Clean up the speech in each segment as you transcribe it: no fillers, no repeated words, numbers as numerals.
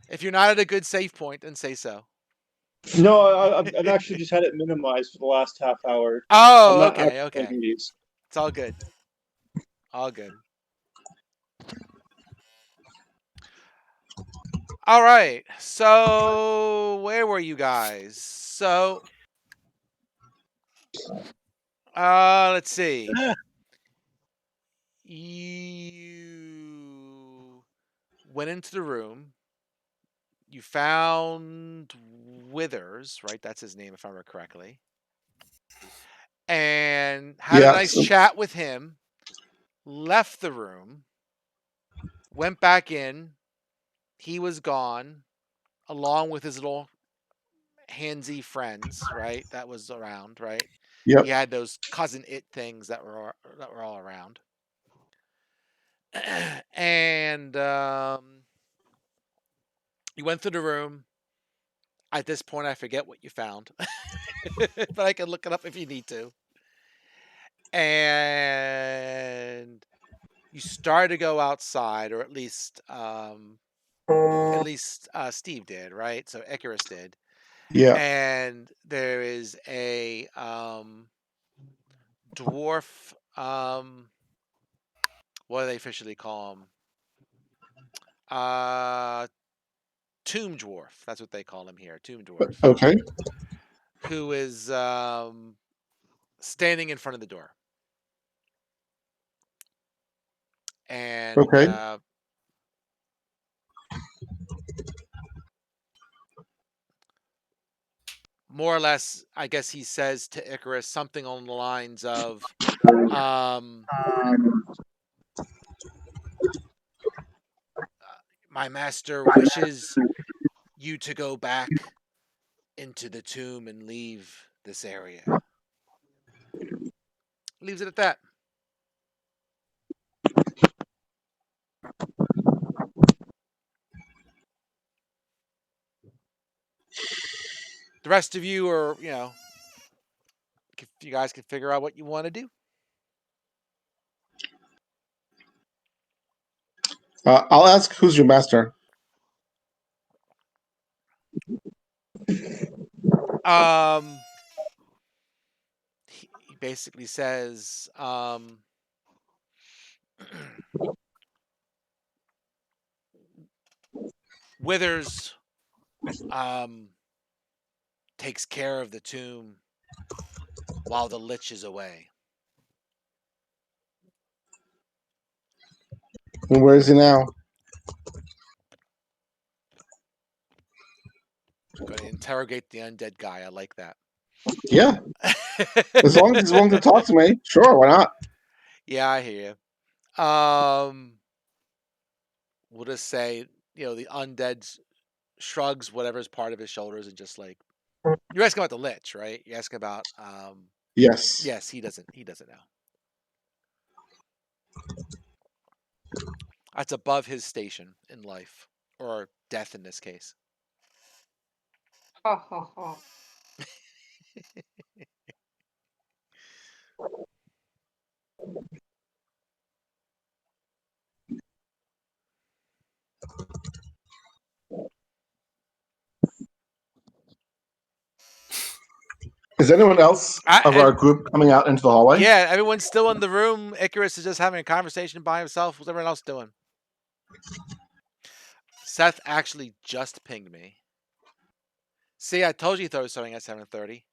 If you're not at a good save point, then say so. No, I've actually just had it minimized for the last half hour. I'm Oh, not okay, actually okay. playing these. It's all good. All good. All right. So where were you guys? So let's see. You went into the room. You found Withers, right? That's his name, if I remember correctly. And had a nice chat with him. Left the room. Went back in. He was gone, along with his little handsy friends, right? That was around, right? Yep. He had those cousin it things that were all around. And you went through the room. At this point, I forget what you found, but I can look it up if you need to. And you started to go outside, or at least Steve did, right? So Icarus did. Yeah. And there is a dwarf. What do they officially call him? Tomb dwarf. That's what they call him here. Tomb dwarf. Okay. Who is standing in front of the door. And Okay. More or less, I guess he says to Icarus something along the lines of, my master wishes you to go back into the tomb and leave this area. Leaves it at that. The rest of you are, if you guys can figure out what you want to do. I'll ask, who's your master? He basically says, Withers takes care of the tomb while the lich is away. And where is he now? Going to interrogate the undead guy. I like that. Yeah. As long as he's willing to talk to me, sure, why not? Yeah, I hear you. We'll just say, the undead shrugs whatever's part of his shoulders and just like, you're asking about the lich, right? You're asking about Yes. Yes, he doesn't know. That's above his station in life, or death in this case. Ha ha ha. Is anyone else of our group coming out into the hallway? Yeah, everyone's still in the room. Icarus is just having a conversation by himself. What's everyone else doing? Seth actually just pinged me. See, I told you he thought it was starting at 7:30.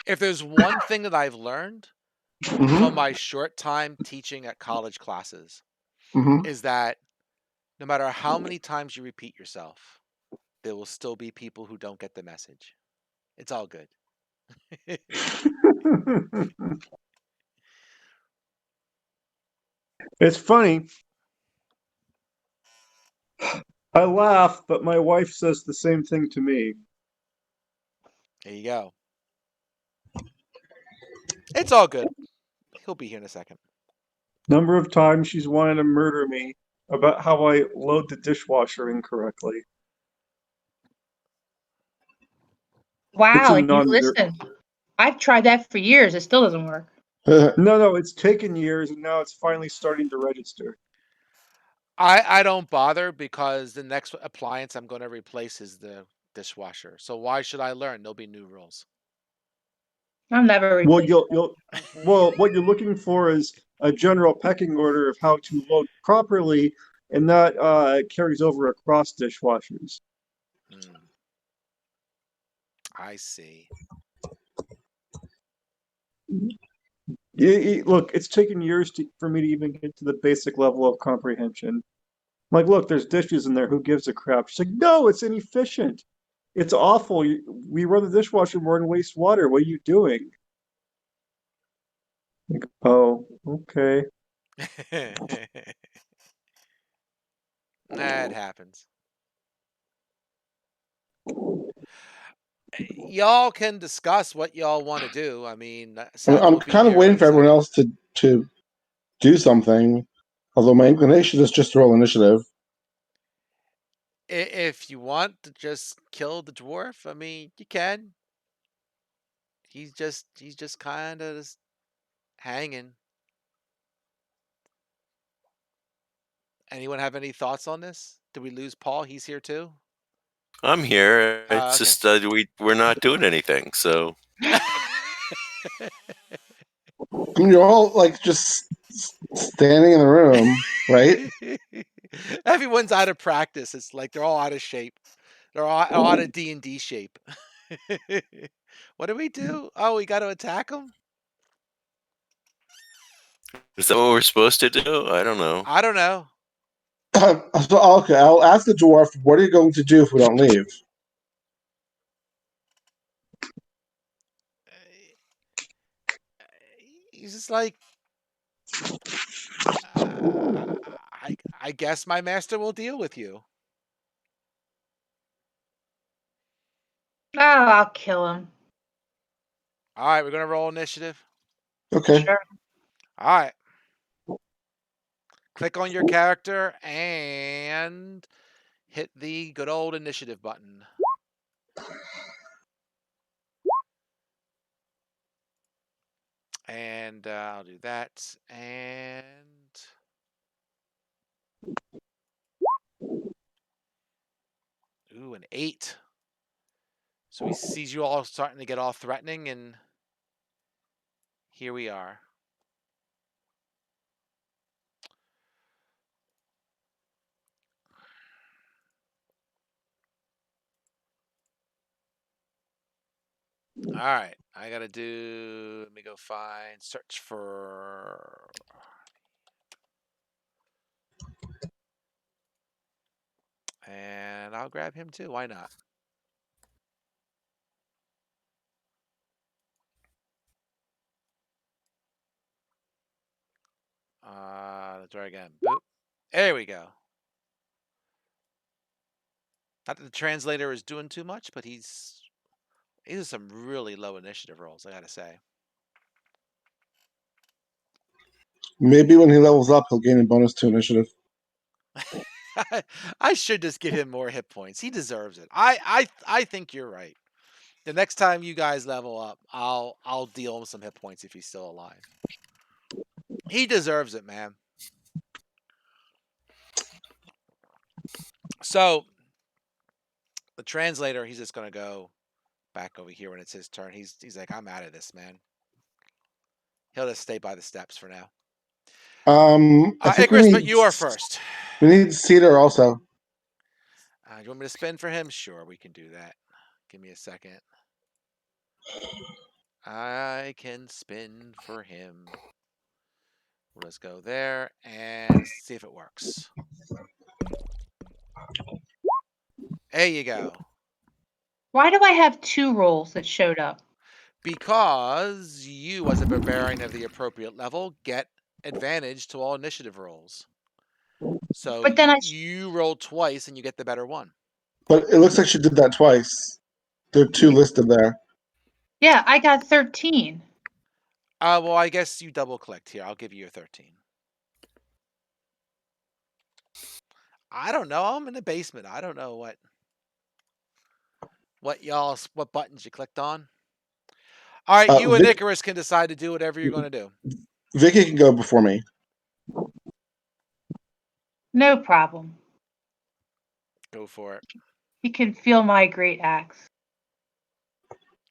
If there's one thing that I've learned from my short time teaching at college classes, is that no matter how many times you repeat yourself, there will still be people who don't get the message. It's all good. It's funny. I laugh, but my wife says the same thing to me. There you go. It's all good. He'll be here in a second. Number of times she's wanted to murder me, about how I load the dishwasher incorrectly. Wow, a and you non listen. I've tried that for years. It still doesn't work. No, it's taken years, and now it's finally starting to register. I don't bother because the next appliance I'm going to replace is the dishwasher. So why should I learn? There'll be new rules. I'm never Well, replacing what you're looking for is a general pecking order of how to load properly, and that carries over across dishwashers. I see. Look, it's taken years for me to even get to the basic level of comprehension. I'm like, look, there's dishes in there. Who gives a crap? She's like, no, it's inefficient. It's awful. We run the dishwasher more and waste water. What are you doing? Like, oh, okay. That happens. Y'all can discuss what y'all want to do. I mean, Seth I'm will be kind of here waiting any for everyone second. else to do something. Although my inclination is just to roll initiative. If you want to just kill the dwarf, I mean, you can. He's just kind of just hanging. Anyone have any thoughts on this? Did we lose Paul? He's here too. I'm here. It's Okay. just we're not doing anything. So I mean, you're all like just standing in the room, right? Everyone's out of practice. It's like they're all out of shape. They're all out of D&D shape. What do we do? Oh, we got to attack them? is that what we're supposed to do? I don't know. I don't know. So, okay, I'll ask the dwarf, what are you going to do if we don't leave? He's just like, I guess my master will deal with you. Oh, I'll kill him. All right, we're going to roll initiative. Okay. Sure. All right. Click on your character and hit the good old initiative button. And I'll do that. And ooh, an 8. So he sees you all starting to get all threatening, and here we are. All right, I gotta do. Let me go find search for. And I'll grab him too. Why not? Let's try again. Boop. There we go. Not that the translator is doing too much, but these are some really low initiative rolls, I gotta say. Maybe when he levels up, he'll gain a bonus to initiative. I should just give him more hit points. He deserves it. I think you're right. The next time you guys level up, I'll deal him some hit points if he's still alive. He deserves it, man. So the translator, he's just gonna go back over here when it's his turn. He's like, I'm out of this, man. He'll just stay by the steps for now. I think Icarus, but you are first. We need Cedar also. Do you want me to spin for him? Sure, we can do that. Give me a second. I can spin for him. Let's go there and see if it works. There you go. Why do I have 2 rolls that showed up? Because you, as a barbarian of the appropriate level, get advantage to all initiative rolls. So But then you roll twice and you get the better one. But it looks like she did that twice. There are 2 listed there. Yeah, I got 13. Well, I guess you double clicked here. I'll give you your 13. I don't know. I'm in the basement. I don't know what buttons you clicked on. All right, you and Icarus can decide to do whatever you're going to do. Vicky can go before me. No problem. Go for it. You can feel my great axe.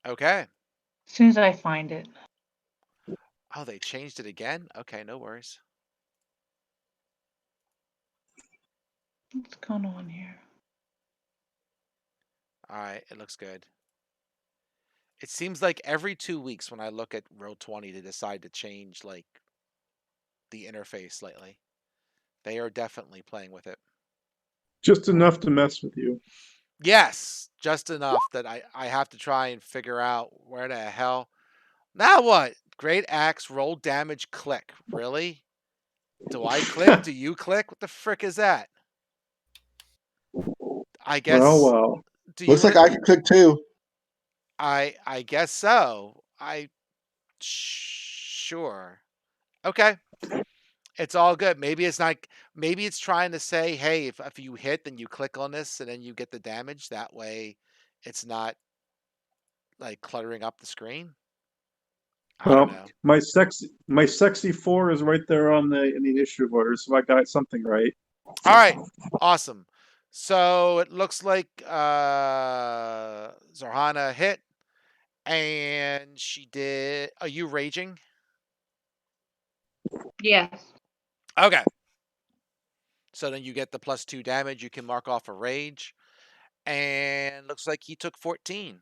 Okay. As soon as I find it. Oh, they changed it again? Okay, no worries. What's going on here? All right, it looks good. It seems like every 2 weeks when I look at Roll20, they decide to change like the interface lately. They are definitely playing with it. Just enough to mess with you. Yes, just enough that I have to try and figure out where the hell. Now what? Great axe, roll damage, click. Really? Do I click? Do you click? What the frick is that? I guess. Well. Do Looks you like I can click too. I guess so. Sure. Okay. It's all good. Maybe it's not. Maybe it's trying to say, hey, if you hit, then you click on this, and then you get the damage. That way, it's not like cluttering up the screen. I don't know. My sexy 4 is right there in the initiative order, so I got something right. All right. Awesome. So it looks like Zorhana hit, and she did. Are you raging? Yes. Okay. So then you get the +2 damage. You can mark off a rage. And looks like he took 14.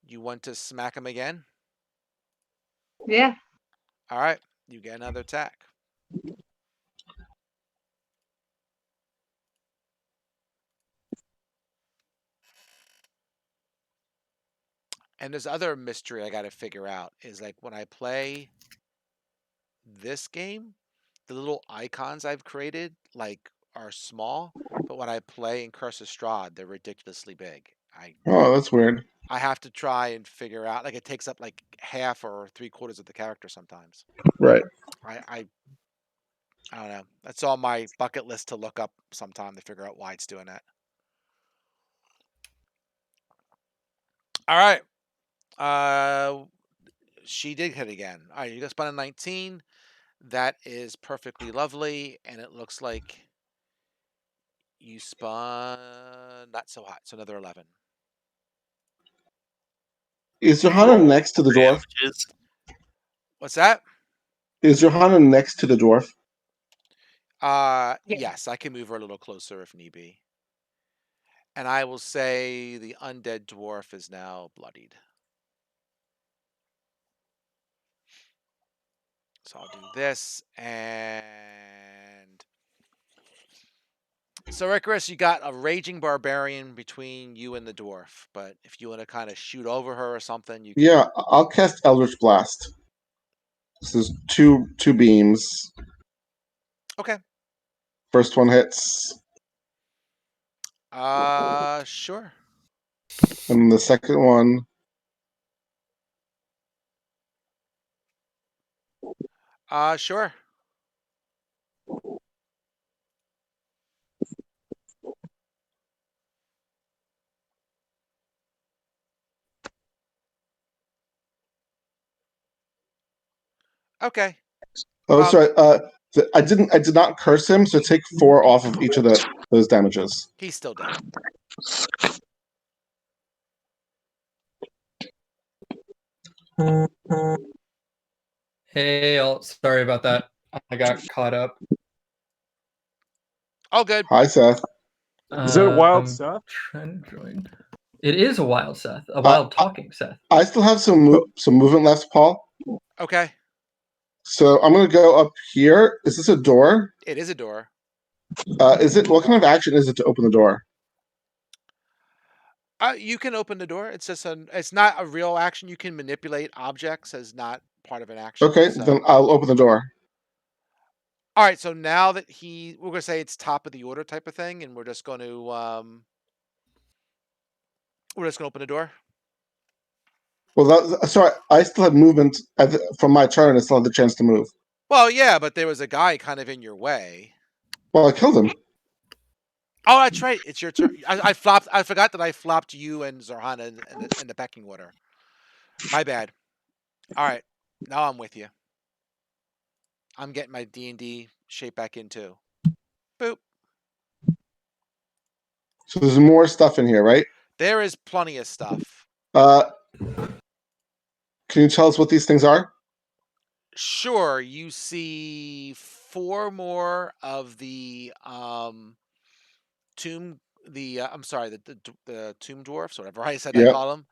You want to smack him again? Yeah. All right. You get another attack. And there's other mystery I got to figure out is like when I play this game, the little icons I've created like are small, but when I play in Curse of Strahd, they're ridiculously big. Oh, that's weird. I have to try and figure out like it takes up like half or 3/4 of the character sometimes. Right. I don't know. That's on my bucket list to look up sometime to figure out why it's doing that. All right. She did hit again. All right, you just spun a 19. That is perfectly lovely, and it looks like you spun not so hot. So another 11. Is Johanna next to the dwarf? What's that? Is Johanna next to the dwarf? Yes, I can move her a little closer if need be. And I will say the undead dwarf is now bloodied. So I'll do this, and so Icarus, you got a raging barbarian between you and the dwarf. But if you want to kind of shoot over her or something, you can. Yeah, I'll cast Eldritch Blast. This is two beams. Okay. First one hits. Sure. And the second one. Sure. Okay. Oh, sorry. I did not curse him, so take 4 off of each of those damages. He's still dead. Hey, sorry about that. I got caught up. All good. Hi, Seth. Is it a wild Seth? Trying to join. It is a wild Seth, a wild talking Seth. I still have some movement left, Paul. Okay. So I'm going to go up here. Is this a door? It is a door. Is it? What kind of action is it to open the door? You can open the door. It's just it's not a real action. You can manipulate objects as not part of an action. Okay, so. Then I'll open the door. All right. So now that we're gonna say it's top of the order type of thing, and we're just going to open the door. Well, sorry, I still had movement from my turn. I still had the chance to move. Well, yeah, but there was a guy kind of in your way. Well, I killed him. Oh, that's right. It's your turn. I flopped. I forgot that I flopped you and Zorhana in the pecking order. My bad. All right, now I'm with you. I'm getting my D&D shape back in too. Boop. So there's more stuff in here, right? There is plenty of stuff. Can you tell us what these things are? Sure. You see 4 more of the tomb. I'm sorry, the tomb dwarfs, whatever I said I Yeah. call them.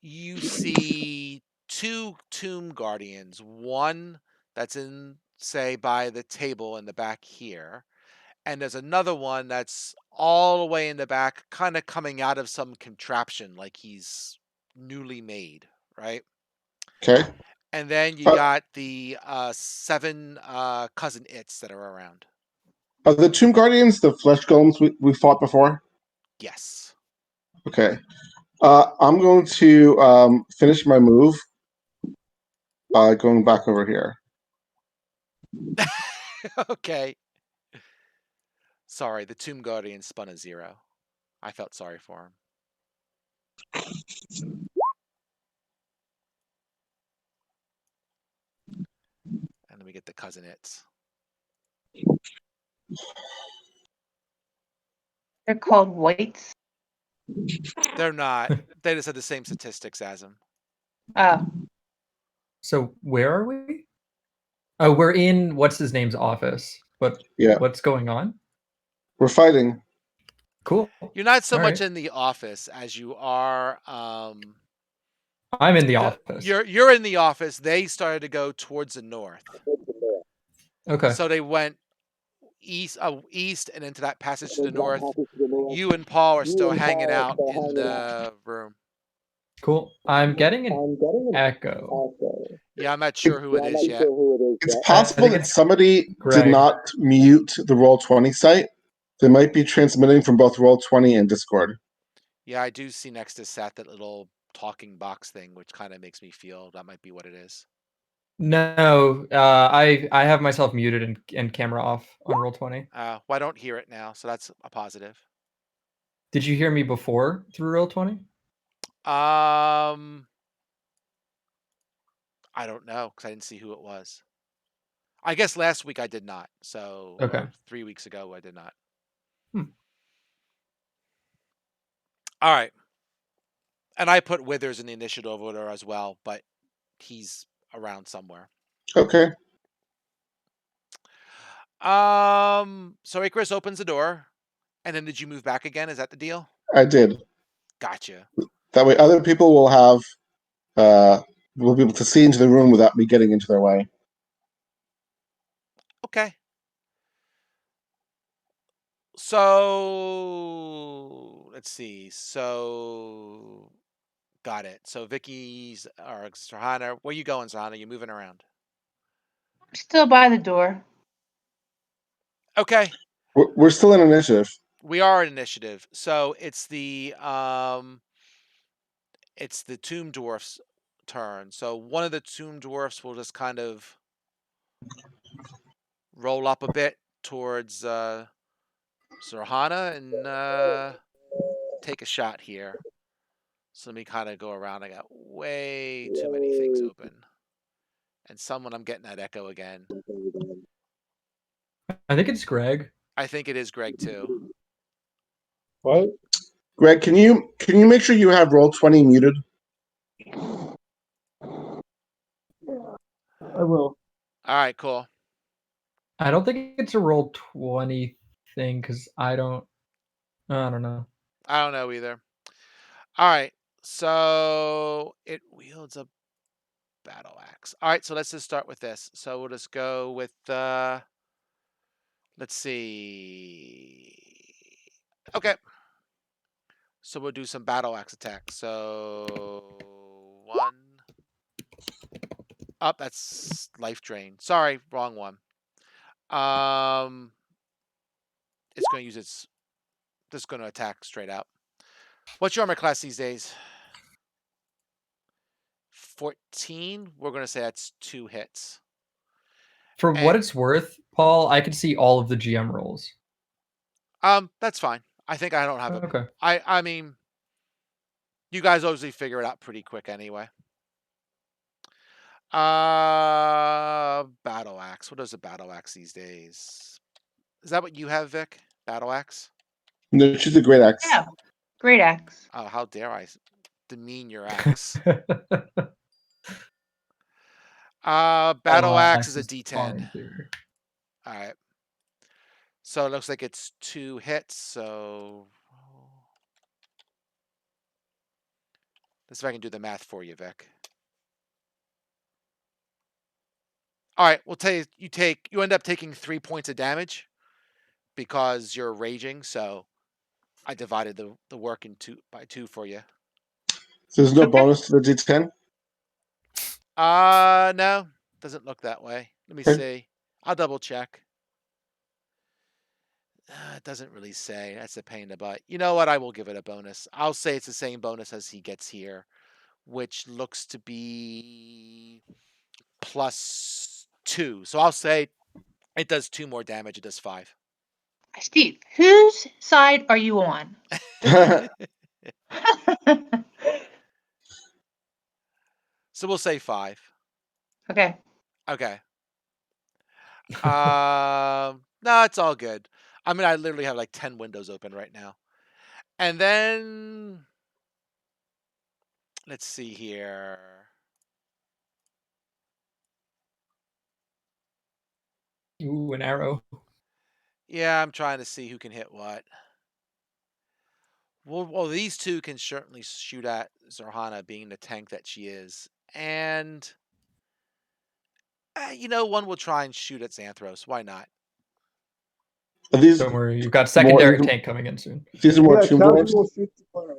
You see 2 tomb guardians. One that's in, say, by the table in the back here. And there's another one that's all the way in the back, kind of coming out of some contraption like he's newly made, right? Okay. And then you got the 7 cousin its that are around. Are the Tomb Guardians the flesh golems we fought before? Yes. Okay. I'm going to finish my move by going back over here. Okay. Sorry, the Tomb Guardian spun a 0. I felt sorry for him. And then we get the cousin its. They're called whites. They're not. They just have the same statistics as him. Oh. So where are we? Oh, we're in what's his name's office. But Yeah. What's going on? We're fighting. Cool. You're not so All much right. in the office as you are. I'm in the office. You're in the office. They started to go towards the north. Okay. So they went east, and into that passage to the north. You and Paul are still hanging out in the room. Cool. I'm getting an echo. Yeah, I'm not sure who it is yet. It's possible that somebody Greg. did not mute the Roll20 site. They might be transmitting from both Roll20 and Discord. Yeah, I do see next to Seth that little talking box thing, which kind of makes me feel that might be what it is. No, I have myself muted and camera off on Roll20. Well, I don't hear it now, so that's a positive. Did you hear me before through Roll20? I don't know because I didn't see who it was. I guess last week I did not. So, Okay. or 3 weeks ago I did not. All right. And I put Withers in the initiative order as well, but he's around somewhere. Okay. So Icarus opens the door, and then did you move back again? Is that the deal? I did. Gotcha. That way other people will have will be able to see into the room without me getting into their way. Okay. So let's see. So got it. So Vicky's or Sahana, where you going, Sahana? You moving around? Still by the door. Okay. We're still in initiative. We are in initiative. So it's the tomb dwarf's turn. So one of the tomb dwarfs will just kind of roll up a bit towards Sirhana and take a shot here. So let me kind of go around. I got way too many things open. And someone, I'm getting that echo again. I think it's Greg. I think it is Greg too. What? Greg, can you make sure you have Roll20 muted? I will. All right, cool. I don't think it's a Roll20 thing because I don't know. I don't know either. All right, so it wields a battle axe. All right, so let's just start with this. So we'll just go with let's see. Okay. So we'll do some battle axe attacks. So 1. Up, that's life drain. Sorry, wrong one. It's going to use its. Just going to attack straight out. What's your armor class these days? 14. We're going to say that's 2 hits. For what it's worth, Paul, I could see all of the GM rolls. That's fine. I think I don't have a. Okay. I mean, you guys usually figure it out pretty quick anyway. Battle axe. What is a battle axe these days? Is that what you have, Vic? Battle axe? No, she's a great axe. Yeah. Great axe. Oh, how dare I demean your axe? Battle axe is a D10. All right. So it looks like it's 2 hits. So let's see if I can do the math for you, Vic. All right. We'll tell you. You end up taking 3 points of damage because you're raging. So I divided the work by 2 for you. So there's no Okay. bonus to the D10? No. Doesn't look that way. Let me Okay. see. I'll double check. It doesn't really say. That's a pain in the butt. You know what? I will give it a bonus. I'll say it's the same bonus as he gets here, which looks to be +2. So I'll say it does 2 more damage. It does 5. Steve, whose side are you on? So we'll say 5. Okay. Okay. No, it's all good. I mean, I literally have like 10 windows open right now. And then let's see here. Ooh, an arrow. Yeah, I'm trying to see who can hit what. Well, these two can certainly shoot at Zorhana, being the tank that she is. And, one will try and shoot at Xanthros. Why not? Are these Don't worry, you've got secondary more, tank coming in soon. these are more Yeah, tomb casual dwarves? shoot the fire.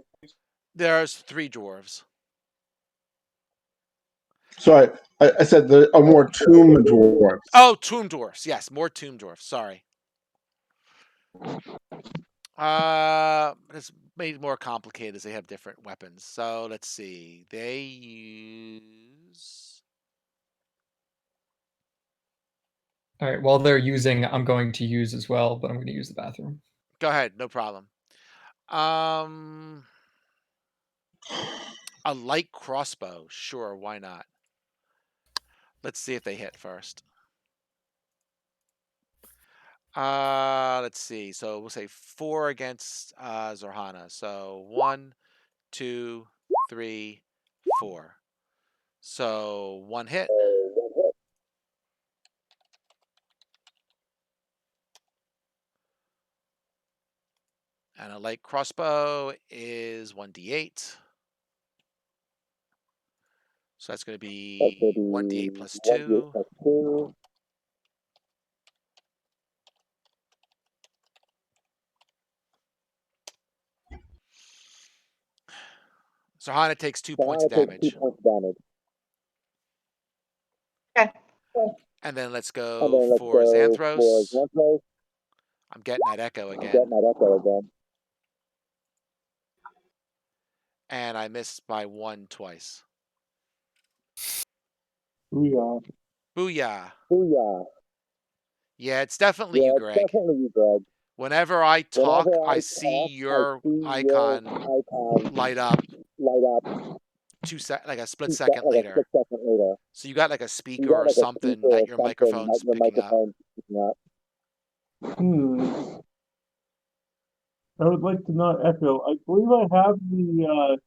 There's 3 dwarves. Sorry, I said there are more tomb dwarves. Oh, tomb dwarfs. Yes, more tomb dwarfs. Sorry. It's made more complicated as they have different weapons. So let's see. They use. All right, while they're using, I'm going to use as well, but I'm going to use the bathroom. Go ahead, no problem. A light crossbow. Sure, why not? Let's see if they hit first. Let's see. So we'll say 4 against Zorhana. So 1, 2, 3, 4. So 1 hit. And a light crossbow is 1d8. So that's going to be 1d8 plus 2. Zorhana takes 2 points of damage. Okay. And then let's go for Xanthros. I'm getting that echo again. And I missed by 1 twice. Booyah. Booyah. Yeah, it's definitely you, Greg. Whenever I talk, I see your icon light up like a split second later. So you got like a speaker or something that your microphone's picking up. I would like to not echo. I believe I have the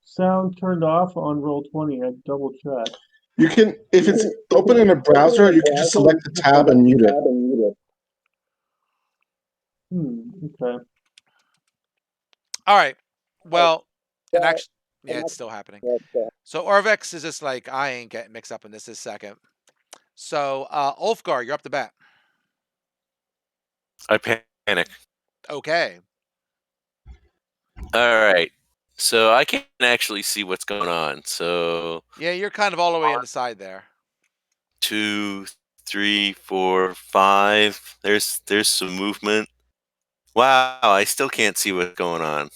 sound turned off on Roll20. I double check. You can, if it's open in a browser, you can just select the tab and mute it. Okay. All right. Well, and actually, yeah, it's still happening. So Orvex is just like, I ain't getting mixed up in this second. So Ulfgar, you're up to bat. I panic. Okay. All right. So I can't actually see what's going on. So yeah, you're kind of all the way on the side there. 2, 3, 4, 5. There's some movement. Wow, I still can't see what's going on.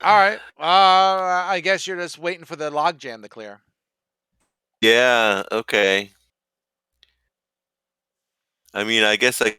All right. I guess you're just waiting for the logjam to clear. Yeah, okay. I mean, I guess I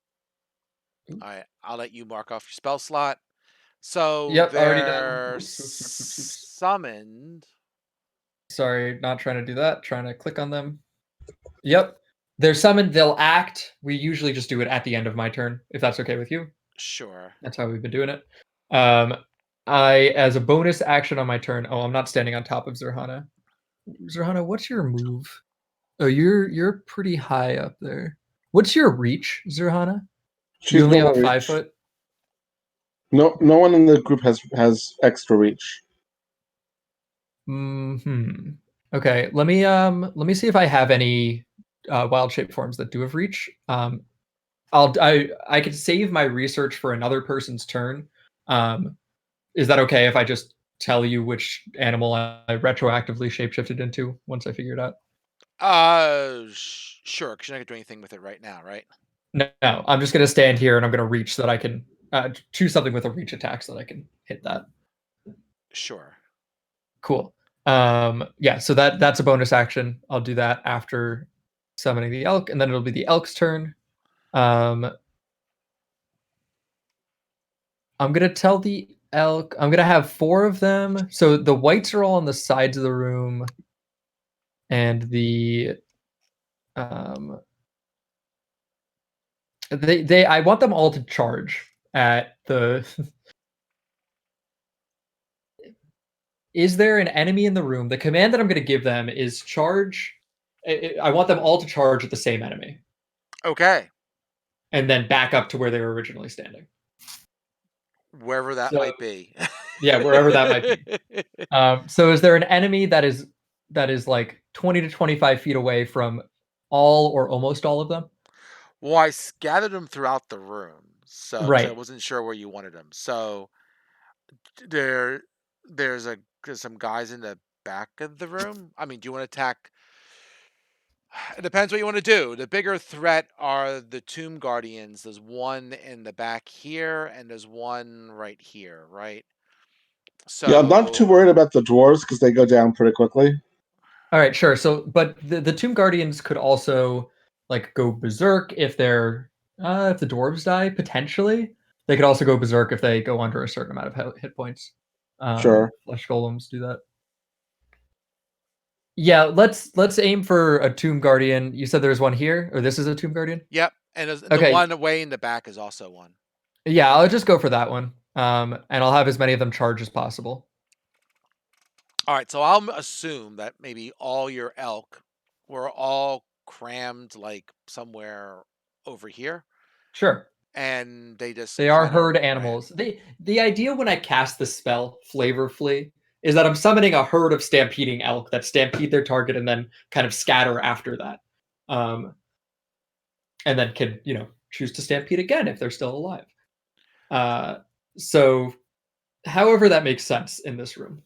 All right, I'll let you mark off your spell slot. So Yep, already done. they're Oops, oops, oops, oops, oops. summoned. Sorry, not trying to do that. Trying to click on them. Yep. They're summoned, they'll act. We usually just do it at the end of my turn, if that's okay with you. Sure. That's how we've been doing it. I, as a bonus action on my turn, I'm not standing on top of Zerhana. Zerhana, what's your move? Oh, you're pretty high up there. What's your reach, Zerhana? You only have a 5 foot? No one in the group has extra reach. Okay, let me see if I have any wild shape forms that do have reach. I could save my research for another person's turn. Is that okay if I just tell you which animal I retroactively shapeshifted into once I figure it out? Sure, because you're not gonna do anything with it right now, right? No, I'm just gonna stand here and I'm gonna reach so that I can choose something with a reach attack so that I can hit that. Sure. Cool. Yeah, so that's a bonus action. I'll do that after summoning the elk, and then it'll be the elk's turn. I'm gonna tell the elk. I'm gonna have 4 of them. So the whites are all on the sides of the room, and the I want them all to charge at the. Is there an enemy in the room? The command that I'm going to give them is charge. I want them all to charge at the same enemy. Okay. And then back up to where they were originally standing. Wherever that might be. Yeah, wherever that might be. So is there an enemy that is like 20 to 25 feet away from all or almost all of them? Well, I scattered them throughout the room, so 'cause I Right. wasn't sure where you wanted them. So there's some guys in the back of the room. I mean, do you want to attack? It depends what you want to do. The bigger threat are the Tomb Guardians. There's one in the back here, and there's one right here, right? So Yeah, I'm not too worried about the dwarves because they go down pretty quickly. All right, sure. So, but the Tomb Guardians could also like go berserk if they're if the dwarves die potentially. They could also go berserk if they go under a certain amount of hit points. Sure. Flesh golems do that. Yeah, let's aim for a Tomb Guardian. You said there's one here, or this is a Tomb Guardian? Yep, and the Okay. one way in the back is also one. Yeah, I'll just go for that one. And I'll have as many of them charge as possible. All right, so I'll assume that maybe all your elk were all crammed like somewhere over here, Sure. and they just They are kinda herd ran. animals. The idea when I cast the spell Flavorfully is that I'm summoning a herd of stampeding elk that stampede their target and then kind of scatter after that. And then can, choose to stampede again if they're still alive. So however that makes sense in this room.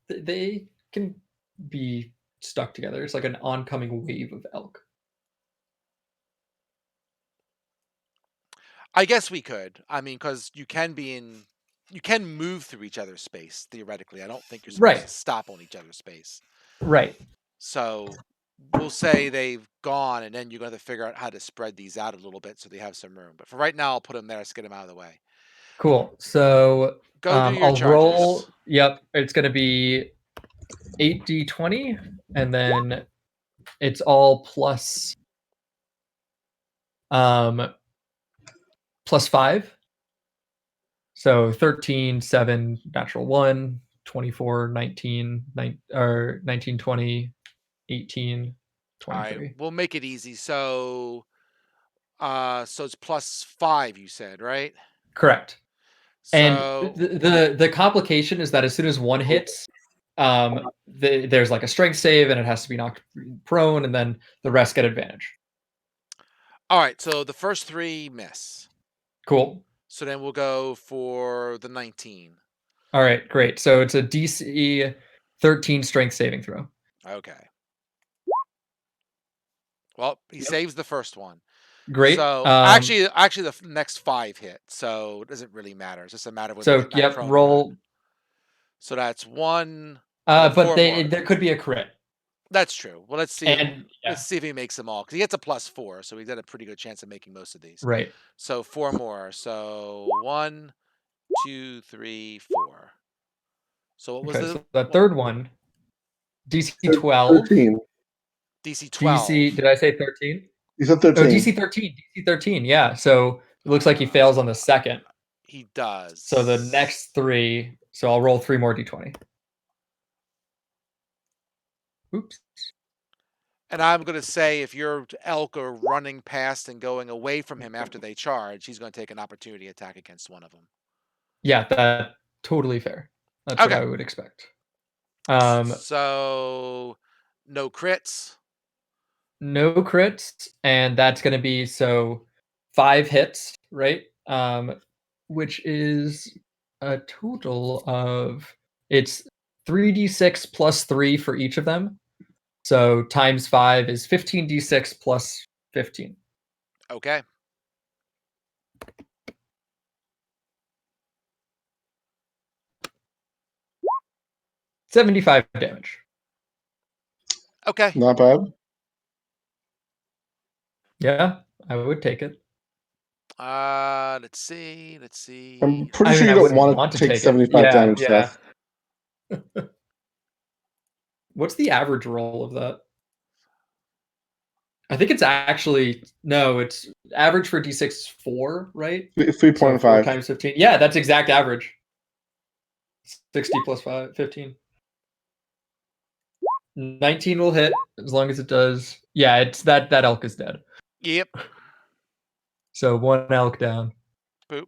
They can be stuck together. It's like an oncoming wave of elk. I guess we could. I mean, because you can move through each other's space theoretically. I don't think you're supposed to stop on each other's space. Right. So we'll say they've gone, and then you're going to have to figure out how to spread these out a little bit so they have some room. But for right now, I'll put them there. Let's get them out of the way. Cool. So go do your I'll charges. roll. Yep, it's going to be 8d20, and then it's all plus 5. So 13, 7, natural 1, 24, 19, 19, 20, 18, 23. All right, we'll make it easy. So it's +5, you said, right? Correct. So and the complication is that as soon as one hits, there's like a strength save and it has to be knocked prone, and then the rest get advantage. All right, so the first 3 miss. Cool. So then we'll go for the 19. All right, great. So it's a DC 13 strength saving throw. Okay. Well, he saves the first one. Great. So actually, the next 5 hit. So it doesn't really matter. It's just a matter of when they get prone. Roll. So that's 1. But there could be a crit. That's true. Well, let's see. And Let's see if he makes them all because he gets a +4, so he's got a pretty good chance of making most of these. right. So 4 more. So 1, 2, 3, 4. So what was Okay, the so the third one, DC 12. 13. DC 12? DC, did I say 13? You said Oh, 13. DC 13. DC 13, yeah. So it looks like he fails on the second. He does. So the next 3, so I'll roll 3 more D20. Oops. And I'm going to say if your elk are running past and going away from him after they charge, he's going to take an opportunity attack against one of them. Yeah, that's totally fair. That's Okay. what I would expect. So no crits. No crits, and that's going to be 5 hits, right? Which is a total of it's 3d6 plus 3 for each of them. So times 5 is 15d6 plus 15. Okay. $75 damage. Okay. Not bad. Yeah, I would take it. Let's see. I'm pretty sure you don't want to take 75 damage, Yeah. Seth. What's the average roll of that? I think it's actually no. It's average for D6 is 4, right? 3.5. 4 times 15. Yeah, that's exact average. 60 plus 15. 19 will hit as long as it does. Yeah, it's that elk is dead. Yep. So 1 elk down. Boop.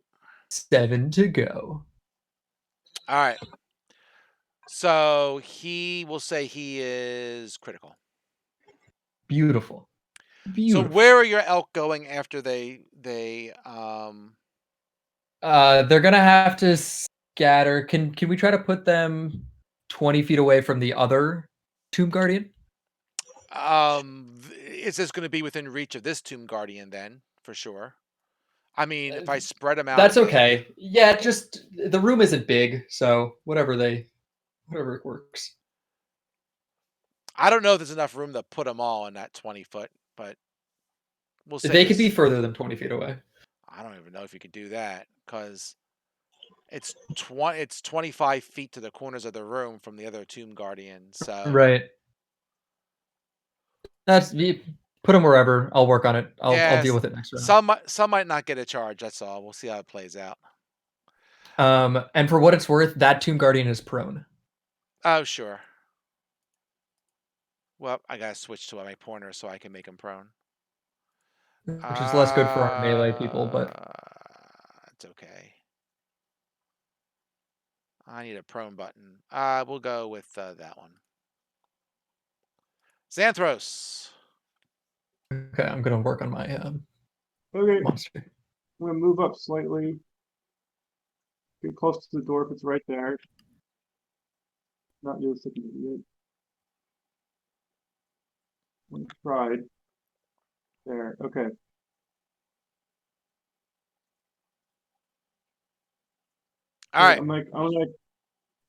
7 to go. All right. So he will say he is critical. Beautiful. So where are your elk going after they they're gonna have to scatter. Can we try to put them 20 feet away from the other Tomb Guardian? Is this going to be within reach of this Tomb Guardian then, for sure? I mean, if I spread them out, that's okay. Yeah, just the room isn't big, so whatever works. I don't know if there's enough room to put them all in that 20 foot, but we'll say They could be further than 20 feet away. I don't even know if you could do that because it's 25 feet to the corners of the room from the other Tomb Guardian. So right. Put them wherever. I'll work on it. I'll deal with it next round. Some might not get a charge. That's all. We'll see how it plays out. And for what it's worth, that Tomb Guardian is prone. Oh, sure. Well, I gotta switch to my pointer so I can make him prone. Which is less good for our melee people, but it's okay. I need a prone button. We'll go with that one. Xanthros. Okay, I'm gonna work on my Okay, monster. I'm gonna move up slightly. Get close to the door if it's right there. Not just like an idiot. I tried. There, okay. All right. I'm gonna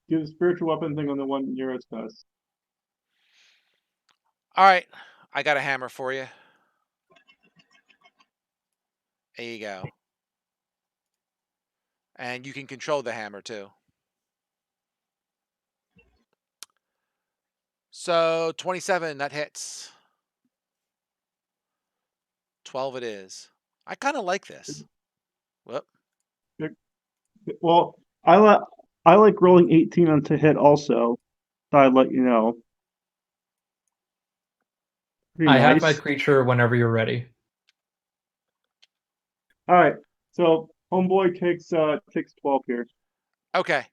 do the spiritual weapon thing on the one nearest us. All right. I got a hammer for you. There you go. And you can control the hammer too. So 27, that hits. 12 it is. I kind of like this. Whoop. Well, I like rolling 18 on to hit also. So I'd let you know. Pretty I have nice. my creature whenever you're ready. All right. So homeboy takes 12 here. Okay.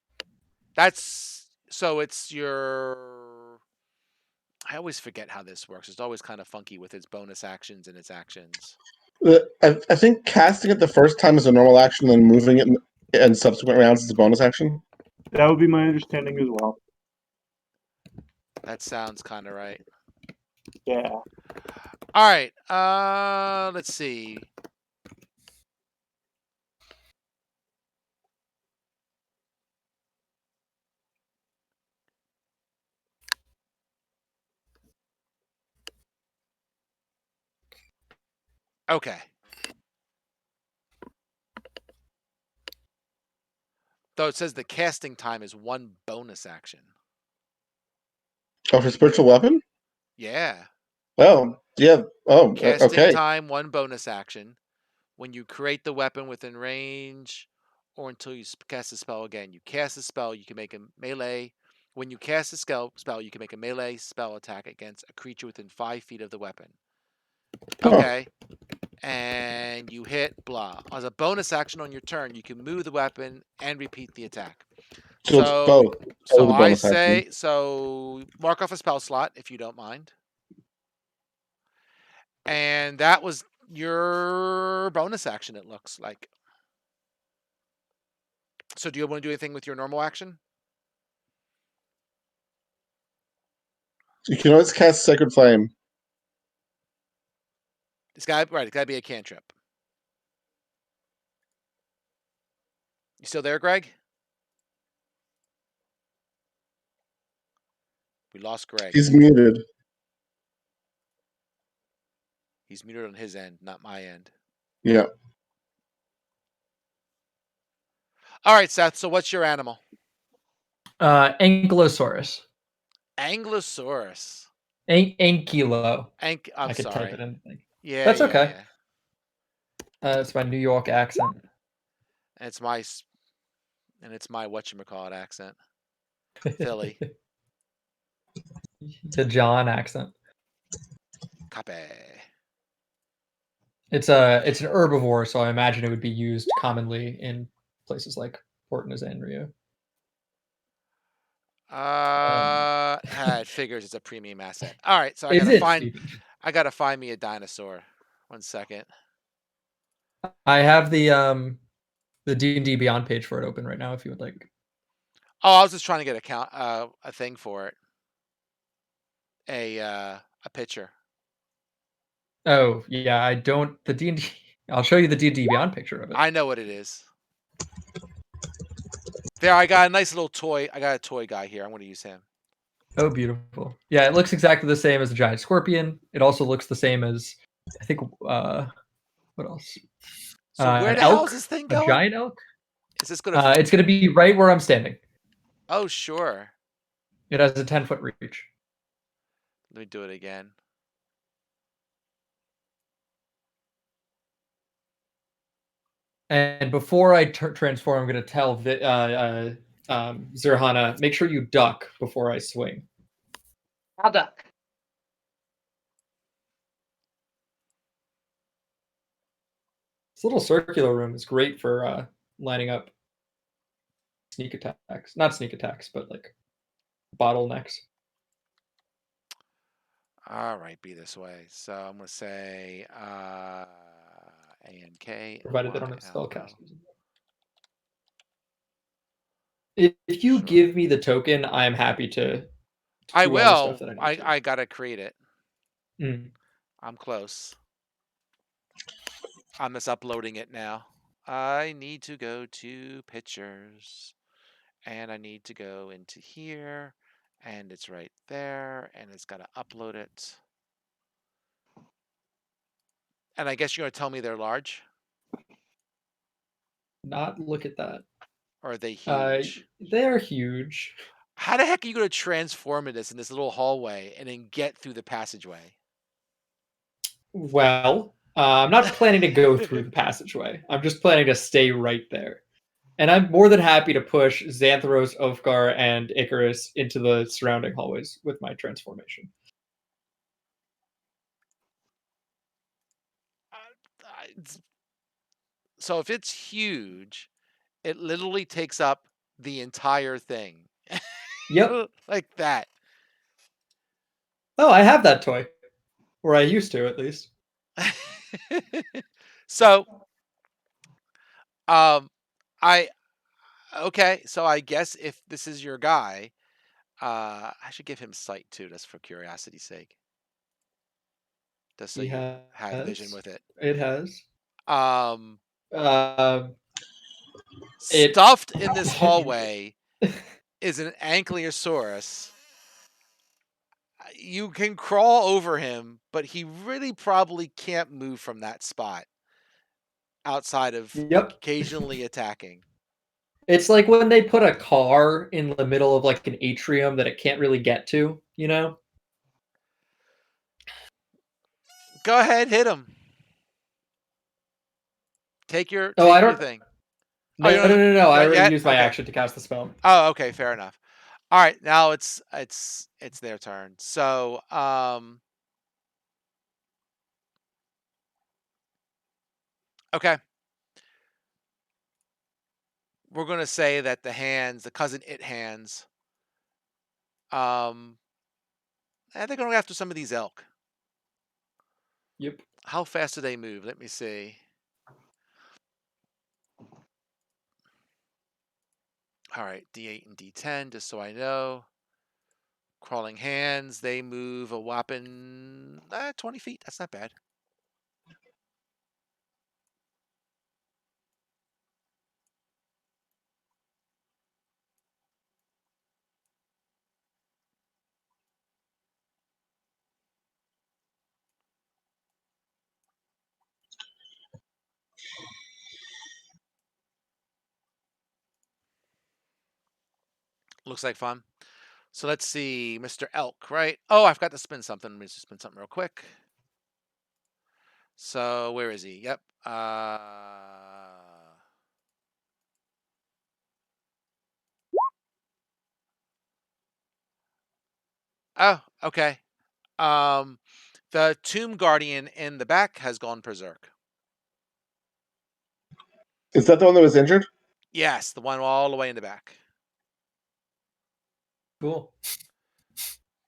That's so it's your I always forget how this works. It's always kind of funky with its bonus actions and its actions. I think casting it the first time is a normal action, then moving it in subsequent rounds is a bonus action. That would be my understanding as well. That sounds kind of right. Yeah. All right. Let's see. Okay. Though it says the casting time is 1 bonus action. Oh, for spiritual weapon? Yeah. Oh, yeah. Oh, Casting okay. time, 1 bonus action. When you create the weapon within range, or until you cast a spell again. You cast a spell, you can make a melee. When you cast a spell, you can make a melee spell attack against a creature within 5 feet of the weapon. Okay. And you hit blah. As a bonus action on your turn, you can move the weapon and repeat the attack. So it's both. So the I bonus say, action. so mark off a spell slot if you don't mind. And that was your bonus action, it looks like. So do you want to do anything with your normal action? You can always cast Sacred Flame. It's got to be a cantrip. You still there, Greg? We lost Greg. He's muted. He's muted on his end, not my end. Yeah. All right, Seth. So what's your animal? Ankylosaurus. Ankylosaurus. Ankylo. I'm I could sorry. type it in. Yeah, That's yeah, okay. Yeah. It's my New York accent. And it's my whatchamacallit accent. Philly. The John accent. Copy. It's an herbivore, so I imagine it would be used commonly in places like Port Alexandria. It figures it's a premium asset. All right, so I gotta find me a dinosaur. 1 second. I have the D&D Beyond page for it open right now if you would like. Oh, I was just trying to get a thing for it. A picture. Oh, yeah, I don't the D&D I'll show you the D&D Beyond picture of it. I know what it is. There, I got a nice little toy. I got a toy guy here. I'm going to use him. Oh, beautiful. Yeah, it looks exactly the same as a giant scorpion. It also looks the same as, I think, what else? So where the hell is this thing going? A giant elk? Is this going to... It's going to be right where I'm standing. Oh, sure. It has a 10-foot reach. Let me do it again. And before I transform, I'm going to tell Zerhana, make sure you duck before I swing. I'll duck. This little circular room is great for lining up sneak attacks. Not sneak attacks, but like bottlenecks. All right, be this way. So I'm going to say ANK. Provided they don't have spellcasters. If you give me the token, I'm happy to. I do all the will. stuff that I need to. I gotta create it. Mm. I'm close. I'm just uploading it now. I need to go to pictures, and I need to go into here, and it's right there, and it's got to upload it. And I guess you're gonna tell me they're large. Not look at that. Or are they huge? They're huge. How the heck are you going to transform in this little hallway and then get through the passageway? Well, I'm not planning to go through the passageway. I'm just planning to stay right there. And I'm more than happy to push Xanthros, Ofgar, and Icarus into the surrounding hallways with my transformation. So if it's huge, it literally takes up the entire thing. Yep. Like that. Oh, I have that toy. Or I used to, at least. So, okay, so I guess if this is your guy, I should give him sight too, just for curiosity's sake. Just so you have vision with it. It has. Stuffed in this hallway is an Ankylosaurus. You can crawl over him, but he really probably can't move from that spot outside of Yep. occasionally attacking. It's like when they put a car in the middle of like an atrium that it can't really get to, you know? Go ahead, hit him. Take your Oh, I your don't. thing. No, Oh, you no, don't no, no. I not already yet? used my Okay. action to cast the spell. Oh, okay, fair enough. All right, now it's their turn. So, okay. We're gonna say that the cousin it hands, they're going after some of these elk. Yep. How fast do they move? Let me see. All right, D8 and D10, just so I know. Crawling hands, they move a whopping 20 feet. That's not bad. Looks like fun. So let's see, Mr. Elk, right? Oh, I've got to spin something. Let me just spin something real quick. So where is he? Yep. Oh, okay. The Tomb Guardian in the back has gone berserk. Is that the one that was injured? Yes, the one all the way in the back. Cool.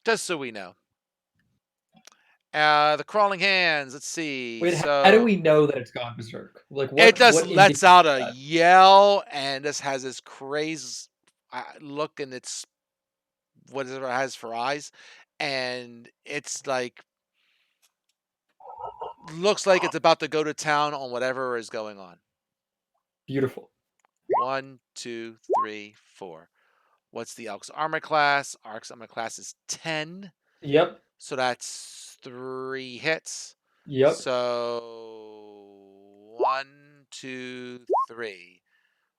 Just so we know. The crawling hands. Let's see. Wait, So how do we know that it's gone berserk? Like what? it just What lets indicates out a that? yell and just has this crazy look in its whatever it has for eyes, and it's like looks like it's about to go to town on whatever is going on. Beautiful. 1, 2, 3, 4. What's the Elk's armor class? Ark's armor class is 10. Yep. So that's 3 hits. Yep. So 1, 2, 3.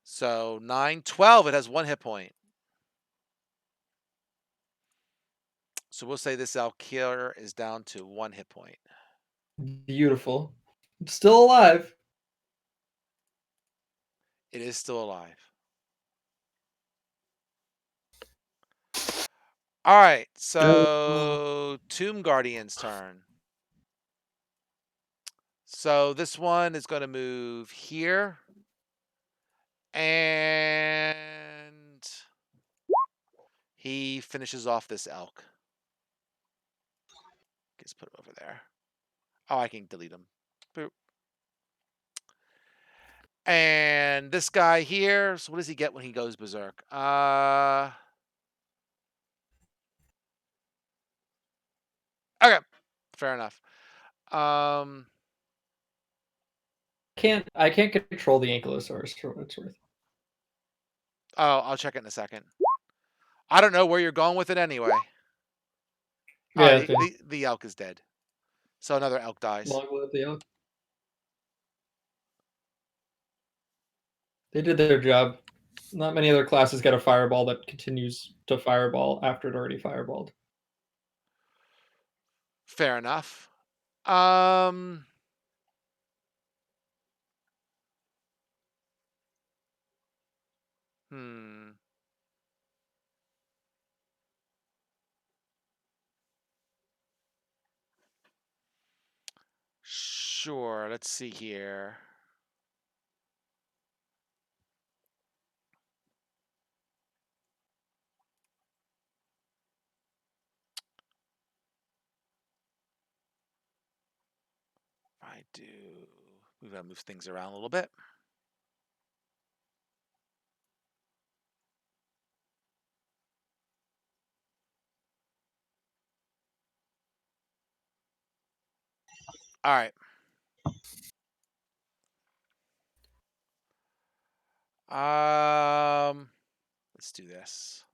So 9, 12. It has 1 hit point. So we'll say this elk here is down to 1 hit point. Beautiful. It's still alive. It is still alive. All right, so Tomb Guardian's turn. So this one is going to move here. And he finishes off this elk. Just put it over there. Oh, I can delete him. Boop. And this guy here, so what does he get when he goes berserk? Okay, fair enough. I can't control the Ankylosaurus for what it's worth. Oh, I'll check it in a second. I don't know where you're going with it anyway. Yeah, the elk is dead. So another elk dies. long live the elk. They did their job. Not many other classes got a fireball that continues to fireball after it already fireballed. Fair enough. Hmm. Sure. Let's see here. I do. We've got to move things around a little bit. All right. Let's do this.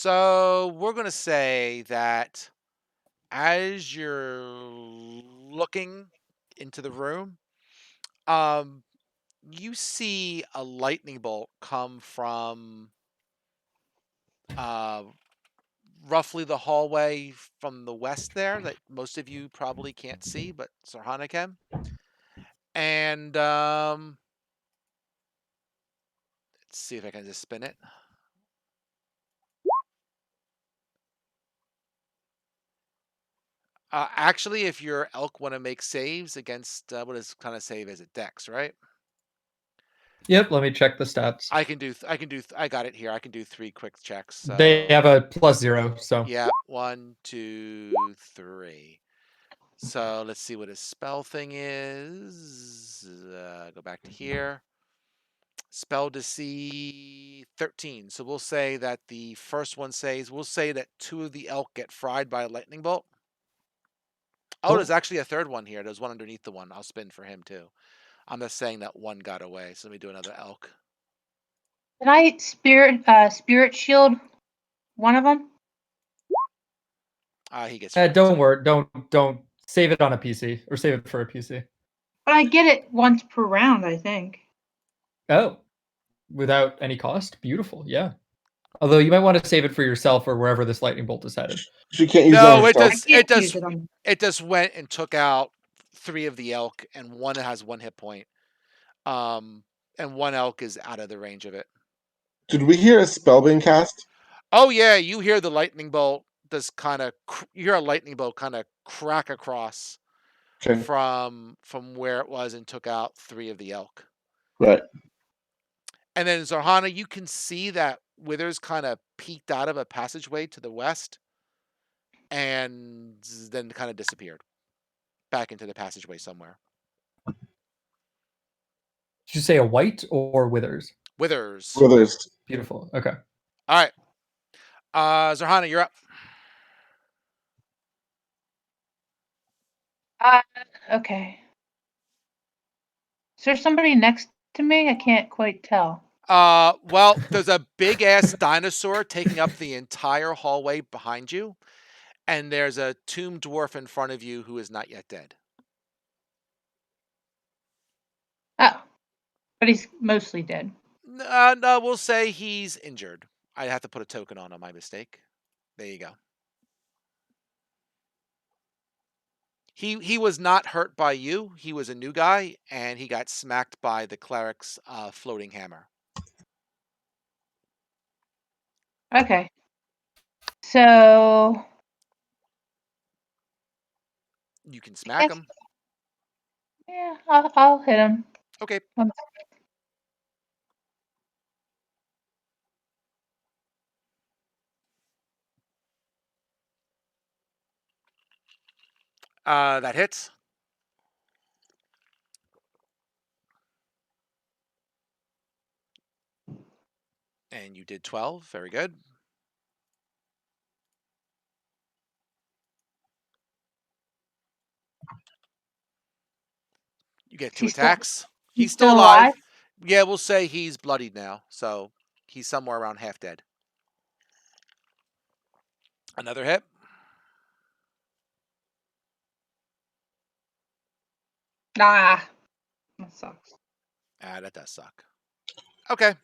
So we're going to say that as you're looking into the room, you see a lightning bolt come from roughly the hallway from the west there that most of you probably can't see, but Sarhana can. And let's see if I can just spin it. Actually, if your elk want to make saves against what is kind of save? Is it Dex, right? Yep. Let me check the stats. I got it here. I can do 3 quick checks. So. They have a +0. So yeah, 1, 2, 3. So let's see what his spell thing is. Go back to here. Spell DC 13. So we'll say that the first one says, we'll say that 2 of the elk get fried by a lightning bolt. Oh, there's actually a third one here. There's one underneath the one. I'll spin for him too. I'm just saying that one got away. So let me do another elk. Can I spirit shield one of them? He gets. don't worry. Don't save it on a PC or save it for a PC. But I get it once per round, I think. Oh, without any cost. Beautiful. Yeah. Although you might want to save it for yourself or wherever this lightning bolt is headed. She can't use No, it. it just went and took out 3 of the elk, and one has 1 hit point. And one elk is out of the range of it. Did we hear a spell being cast? Oh yeah, you hear the lightning bolt. You hear a lightning bolt kind of crack across from where it was and took out 3 of the elk. Right. And then Zarhana, you can see that Withers kind of peeked out of a passageway to the west and then kind of disappeared back into the passageway somewhere. Did you say a white or Withers? Withers. Beautiful. Okay. All right. Zarhana, you're up. Okay. Is there somebody next to me? I can't quite tell. Well, there's a big ass dinosaur taking up the entire hallway behind you, and there's a tomb dwarf in front of you who is not yet dead. Oh, but he's mostly dead. No, we'll say he's injured. I have to put a token on my mistake. There you go. He was not hurt by you. He was a new guy, and he got smacked by the cleric's floating hammer. Okay. So you can smack him. Yeah, I'll hit him. Okay. That hits. And you did 12. Very good. You get 2 attacks. He's still alive. Yeah, we'll say he's bloodied now. So he's somewhere around half dead. Another hit. Ah, that sucks. That does suck. Okay.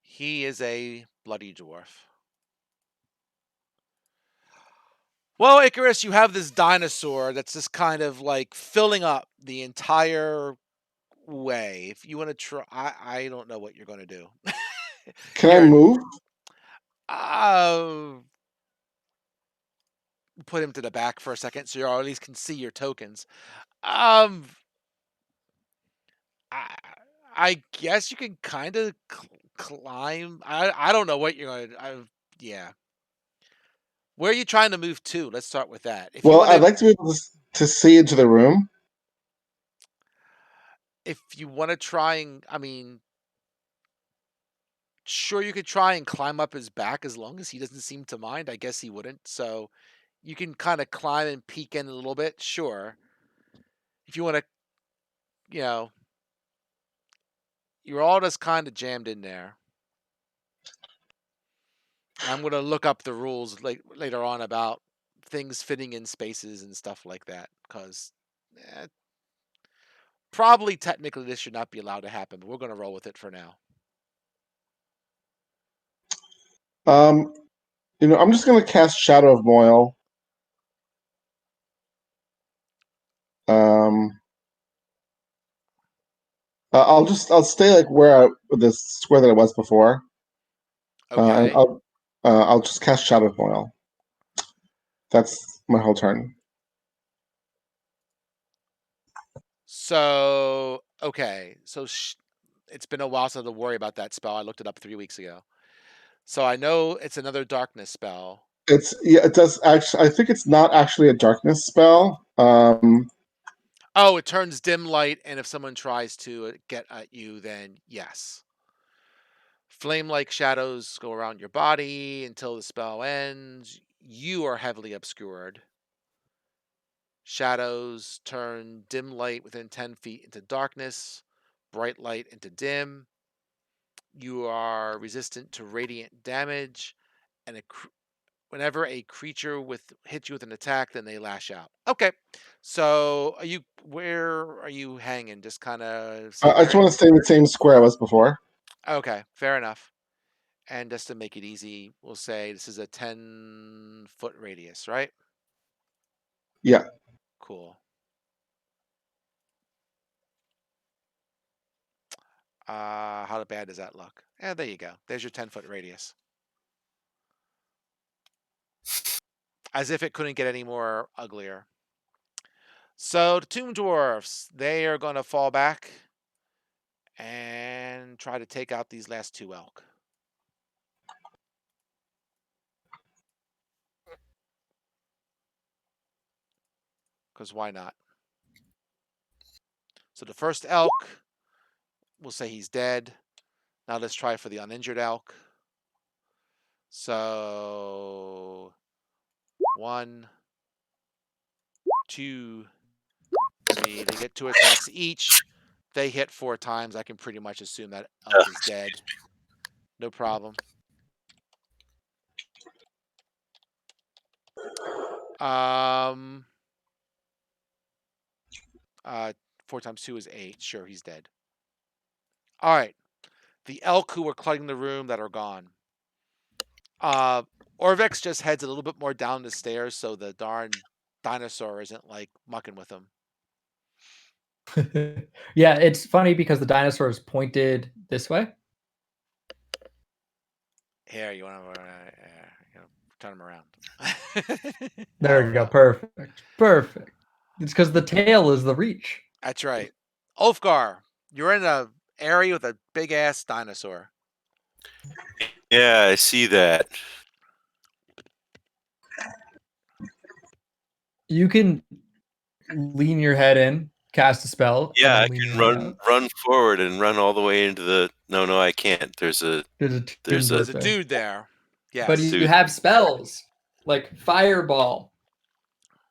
He is a bloody dwarf. Well, Icarus, you have this dinosaur that's just kind of like filling up the entire way. If you want to try, I don't know what you're going to do. Can I move? Put him to the back for a second so you at least can see your tokens. I guess you can kind of climb. I don't know what you're going to. Yeah. Where are you trying to move to? Let's start with that. If I'd like to be able to see into the room. If you want to try and, sure, you could try and climb up his back as long as he doesn't seem to mind. I guess he wouldn't. So you can kind of climb and peek in a little bit. Sure. If you want to, you're all just kind of jammed in there. I'm gonna look up the rules later on about things fitting in spaces and stuff like that, because probably technically this should not be allowed to happen, but we're gonna roll with it for now. I'm just gonna cast Shadow of Moil. I'll stay like the square that I was before. And Okay. I'll just cast Shadow of Moil. That's my whole turn. So okay, so it's been a while since I had to worry about that spell. I looked it up 3 weeks ago, so I know it's another darkness spell. It does actually. I think it's not actually a darkness spell. Oh, it turns dim light, and if someone tries to get at you, then yes. Flame-like shadows go around your body until the spell ends. You are heavily obscured. Shadows turn dim light within 10 feet into darkness, bright light into dim. You are resistant to radiant damage, and whenever a creature hits you with an attack, then they lash out. Okay, so where are you hanging? Just kind of same I just want area? to stay in the same square I was before. Okay, fair enough. And just to make it easy, we'll say this is a 10-foot radius, right? Yeah. Cool. How bad does that look? Yeah, there you go. There's your 10-foot radius. As if it couldn't get any more uglier. So the tomb dwarfs, they are going to fall back and try to take out these last 2 elk. Because why not? So the first elk, we'll say he's dead. Now let's try for the uninjured elk. So 1, 2, 3. They get 2 attacks each. They hit 4 times. I can pretty much assume that elk is dead. No problem. 4 times 2 is 8. Sure, he's dead. All right. The elk who were clutching the room that are gone. Orvex just heads a little bit more down the stairs so the darn dinosaur isn't like mucking with him. Yeah, it's funny because the dinosaur is pointed this way. Here, you want to turn him around. There we go. Perfect. Perfect. It's because the tail is the reach. That's right. Ulfgar, you're in a area with a big ass dinosaur. Yeah, I see that. You can lean your head in, cast a spell. Yeah, I and then lean can your head out. run forward and run all the way into the. No, I can't. There's a There's a dude there. Yes. But you have spells like fireball.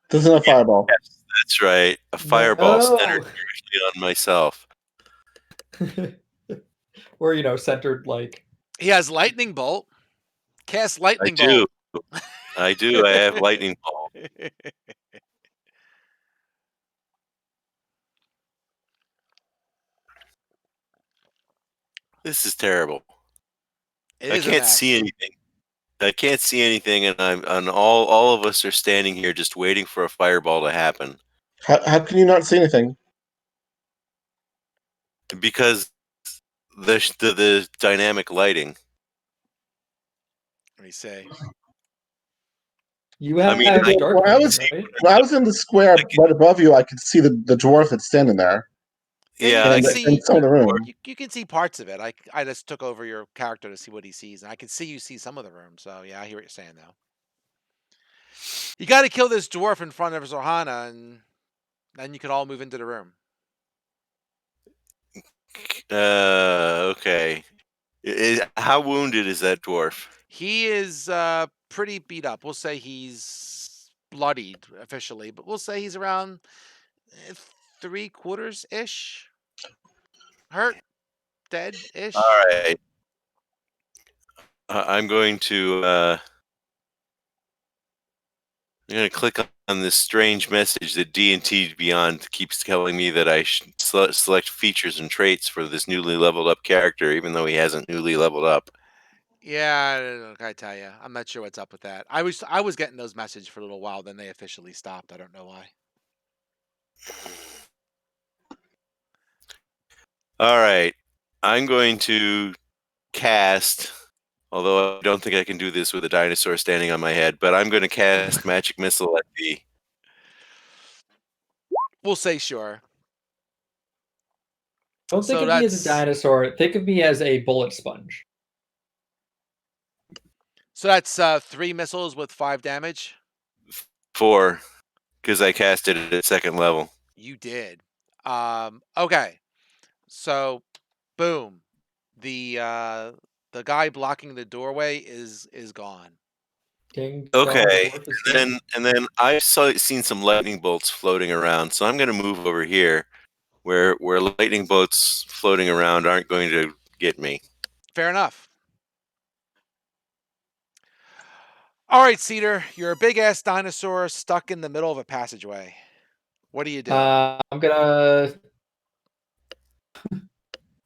Doesn't have fireball. Yes, that's right. A fireball centered No. directly on myself. Or centered like. He has lightning bolt. Cast lightning I bolt. do. I do. I have lightning bolt. This is terrible. I can't see anything. I can't see anything, and all of us are standing here just waiting for a fireball to happen. How can you not see anything? Because the dynamic lighting. Let me say. You have when I was in the square right above you, I could see the dwarf that's standing there. Yeah, and some of the room. You can see parts of it. I just took over your character to see what he sees, and I can see you see some of the room. So yeah, I hear what you're saying now. You got to kill this dwarf in front of Zohana, and then you can all move into the room. Okay. How wounded is that dwarf? He is pretty beat up. We'll say he's bloodied officially, but we'll say he's around 3/4 ish. Hurt, dead ish. All right. I'm going to click on this strange message that D&T Beyond keeps telling me that I should select features and traits for this newly leveled up character, even though he hasn't newly leveled up. Yeah, I tell you, I'm not sure what's up with that. I was getting those messages for a little while, then they officially stopped. I don't know why. All right, I'm going to cast, although I don't think I can do this with a dinosaur standing on my head, but I'm going to cast Magic Missile at the... We'll say sure. Don't think So of me as a that's dinosaur. Think of me as a bullet sponge. so that's 3 missiles with 5 damage. 4, because I cast it at second level. You did. Okay. So, boom. The guy blocking the doorway is gone. Ding dong, Okay, the dwarf is dead. and then I've seen some lightning bolts floating around, so I'm going to move over here, where lightning bolts floating around aren't going to get me. Fair enough. All right, Cedar, you're a big ass dinosaur stuck in the middle of a passageway. What do you do? I'm gonna. I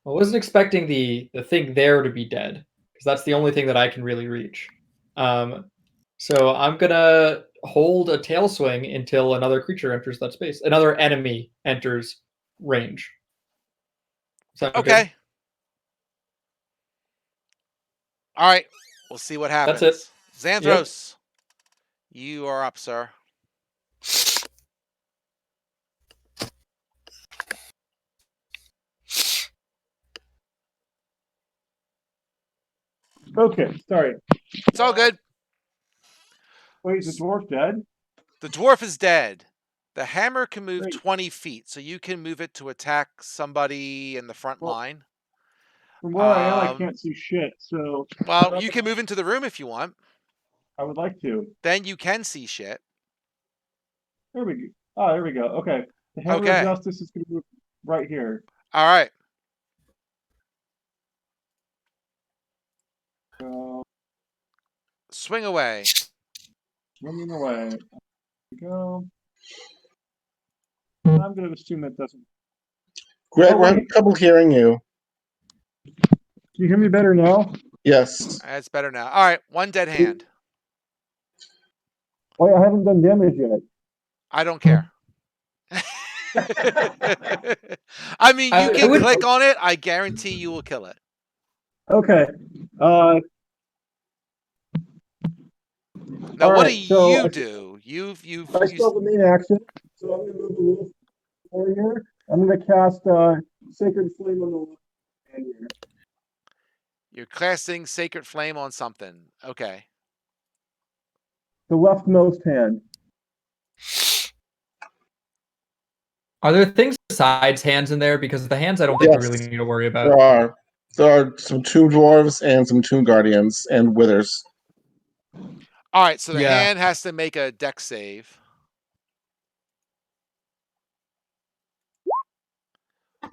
wasn't expecting the thing there to be dead, because that's the only thing that I can really reach. So I'm gonna hold a tail swing until another creature enters that space. Another enemy enters range. Sound Okay. good? All right. We'll see what happens. That's it. Xanthros, you are up, sir. Okay, sorry. It's all good. Wait, the dwarf dead? The dwarf is dead. The hammer can move Great. 20 feet, so you can move it to attack somebody in the front Well, line. From where I am, I can't see shit, so... Well, you can move into the room if you want. I would like to. Then you can see shit. There we go. Oh, there we go. Okay. The Hammer of Justice is going to move right here. All right. Swing away. Swinging away. There we go. I'm going to assume that doesn't... Greg, we're having trouble hearing you. Can you hear me better now? Yes. That's better now. All right. 1 dead hand. Wait, I haven't done damage yet. I don't care. I mean, you can click on it. I guarantee you will kill it. Okay. Now, what right, do so you do? I still have the main action, so I'm going to move a little forward here. I'm going to cast Sacred Flame on the left hand here. You're casting Sacred Flame on something. Okay. The leftmost hand. Are there things besides hands in there? Because the hands I don't think we really need to worry about. There are. There are some tomb dwarves and some tomb guardians and withers. All right, so the hand has to make a dex save.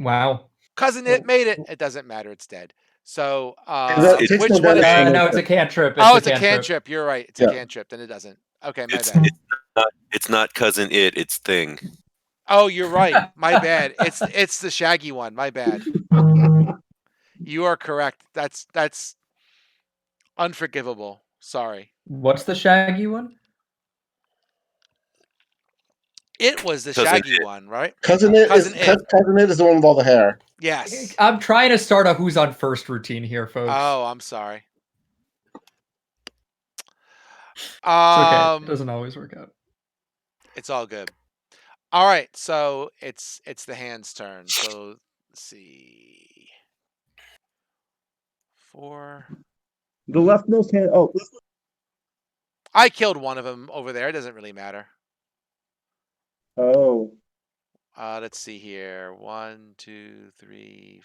Wow. Cousin It made it. It doesn't matter. It's dead. So which one is it? No, it's a cantrip. It's a cantrip. You're right. It's a cantrip. Then it doesn't. Okay, my bad. It's not Cousin It. It's Thing. Oh, you're right. My bad. It's the shaggy one. My bad. You are correct. That's unforgivable. Sorry. What's the shaggy one? It was the shaggy one, right? Cousin It is the one with all the hair. Yes. I'm trying to start a who's on first routine here, folks. Oh, I'm sorry. It's okay. It doesn't always work out. It's all good. All right, so it's the hand's turn. So let's see. 4. The leftmost hand. Oh, I killed one of them over there. It doesn't really matter. Oh. Let's see here. 1, 2, 3,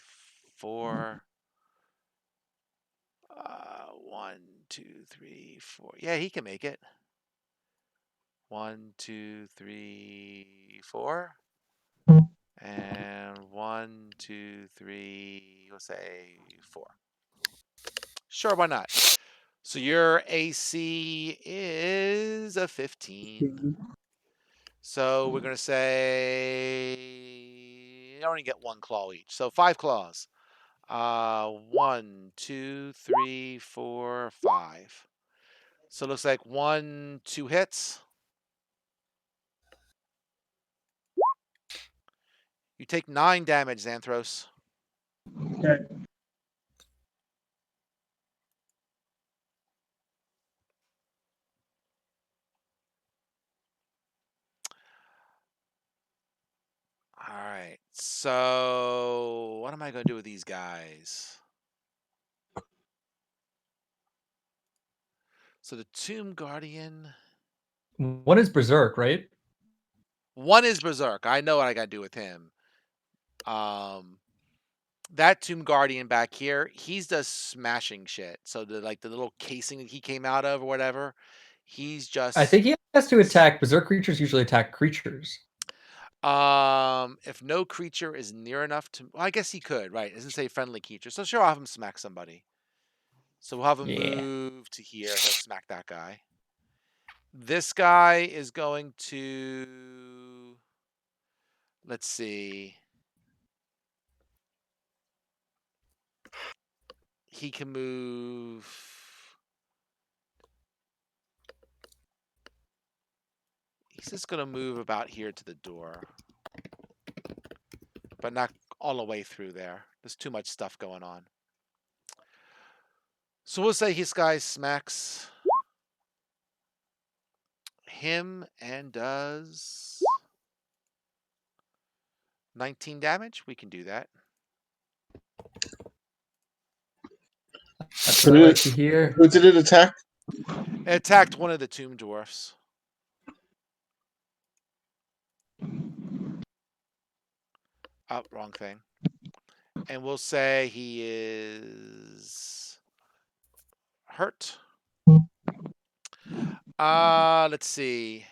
4. 1, 2, 3, 4. Yeah, he can make it. 1, 2, 3, 4. And 1, 2, 3. Let's say 4. Sure, why not? So your AC is a 15. So we're going to say I only get 1 claw each. So 5 claws. 1, 2, 3, 4, 5. So it looks like 1, 2 hits. You take 9 damage, Xanthros. Okay. All right. So what am I going to do with these guys? So the Tomb Guardian. One is Berserk, right? One is Berserk. I know what I got to do with him. That Tomb Guardian back here, he's just smashing shit. So the little casing that he came out of or whatever, he's just. I think he has to attack. Berserk creatures usually attack creatures. If no creature is near enough to, well, I guess he could, right? It doesn't say friendly creature, so sure, I'll have him smack somebody. So we'll have him move to here. He'll smack that guy. This guy is going to. Let's see. He can move. He's just going to move about here to the door. But not all the way through there. There's too much stuff going on. So we'll say his guy smacks him and does 19 damage. We can do that. That's what I like to hear. Who did it attack? It attacked one of the tomb dwarfs. Oh, wrong thing. And we'll say he is hurt. Let's see.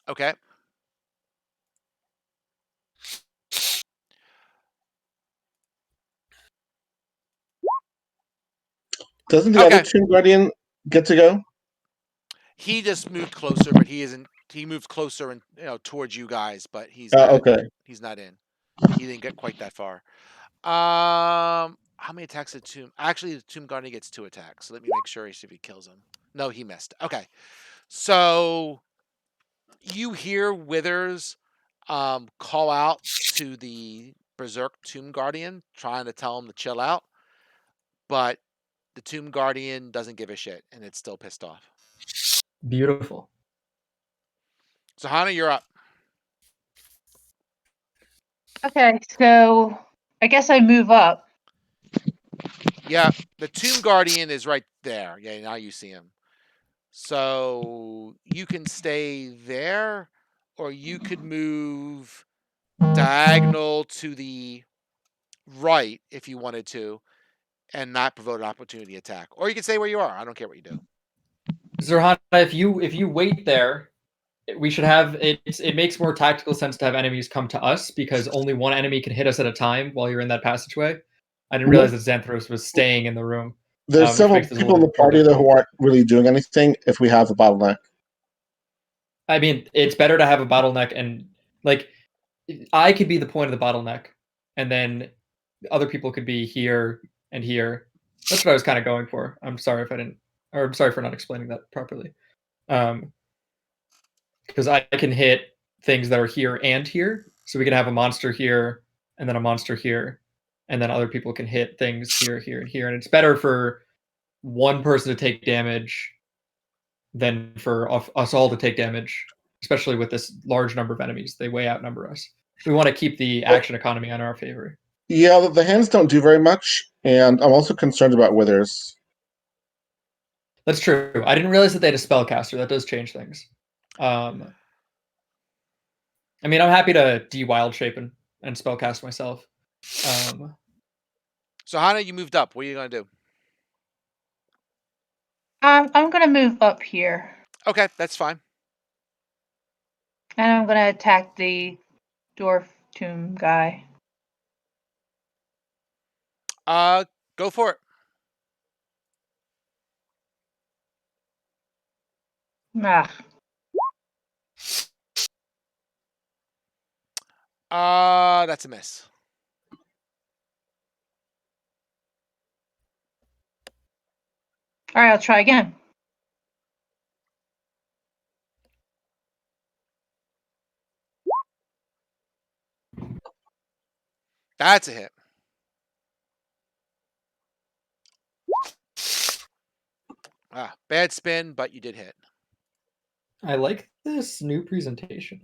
Okay. Doesn't the other Tomb Guardian get to go? He just moved closer, but he isn't. He moved closer and towards you guys, but he's not. Okay. He's not in. He didn't get quite that far. How many attacks did Tomb? Actually, the Tomb Guardian gets 2 attacks. So let me make sure if he kills him. No, he missed. Okay. So you hear Withers call out to the Berserk Tomb Guardian, trying to tell him to chill out, but the Tomb Guardian doesn't give a shit, and it's still pissed off. Beautiful. So Hannah, you're up. Okay, so I guess I move up. Yeah, the Tomb Guardian is right there. Yeah, now you see him. So you can stay there, or you could move diagonal to the right if you wanted to, and not provoke an opportunity attack. Or you can stay where you are. I don't care what you do. Zerhana, if you wait there, we should have it. It makes more tactical sense to have enemies come to us because only one enemy can hit us at a time while you're in that passageway. I didn't realize that Xanthros was staying in the room. There's several people in the party that who aren't really doing anything if we have a bottleneck. I mean, it's better to have a bottleneck, and like I could be the point of the bottleneck, and then other people could be here and here. That's what I was kind of going for. I'm sorry if I didn't, or I'm sorry for not explaining that properly. Because I can hit things that are here and here, so we can have a monster here and then a monster here, and then other people can hit things here, here, and here, and it's better for one person to take damage than for us all to take damage, especially with this large number of enemies. They way outnumber us. We want to keep the action economy in our favor. Yeah, the hands don't do very much, and I'm also concerned about Withers. That's true. I didn't realize that they had a spellcaster. That does change things. I mean, I'm happy to de-wild shape and spellcast myself. So Hannah, you moved up. What are you gonna do? I'm gonna move up here. Okay, that's fine. And I'm gonna attack the dwarf tomb guy. Go for it. Ah, That's a miss. all right, I'll try again. That's a hit. Bad spin, but you did hit. I like this new presentation.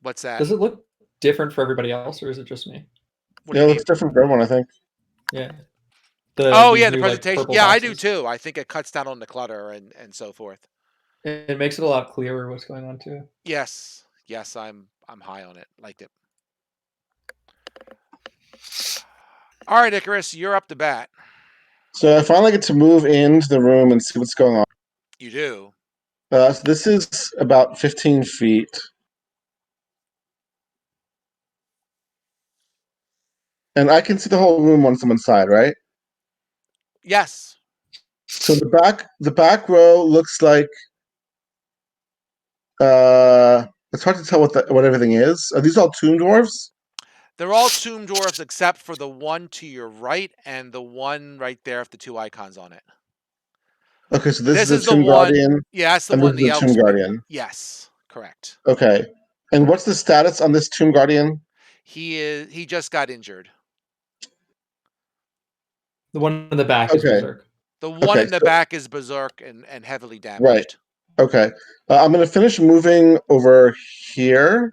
What's that? Does it look different for everybody else, or is it just me? What do Yeah, you it mean? looks different for everyone, I think. Yeah. Oh These yeah, the new, like, presentation. purple Yeah, I do boxes. too. I think it cuts down on the clutter and so forth. It makes it a lot clearer what's going on too. Yes, I'm high on it. Liked it. All right, Icarus, you're up to bat. So I finally get to move into the room and see what's going on. You do. So this is about 15 feet. And I can see the whole room once I'm inside, right? Yes. So the back row looks like it's hard to tell what everything is. Are these all tomb dwarves? They're all tomb dwarfs except for the one to your right and the one right there with the two icons on it. Okay, so this This is is the the tomb one. guardian, Yeah, that's the and this one is the the tomb elves. guardian. Yes, correct. Okay. And what's the status on this tomb guardian? He just got injured. The one in the back is Okay. berserk. The one in the back is berserk and heavily damaged. Right. Okay. I'm going to finish moving over here.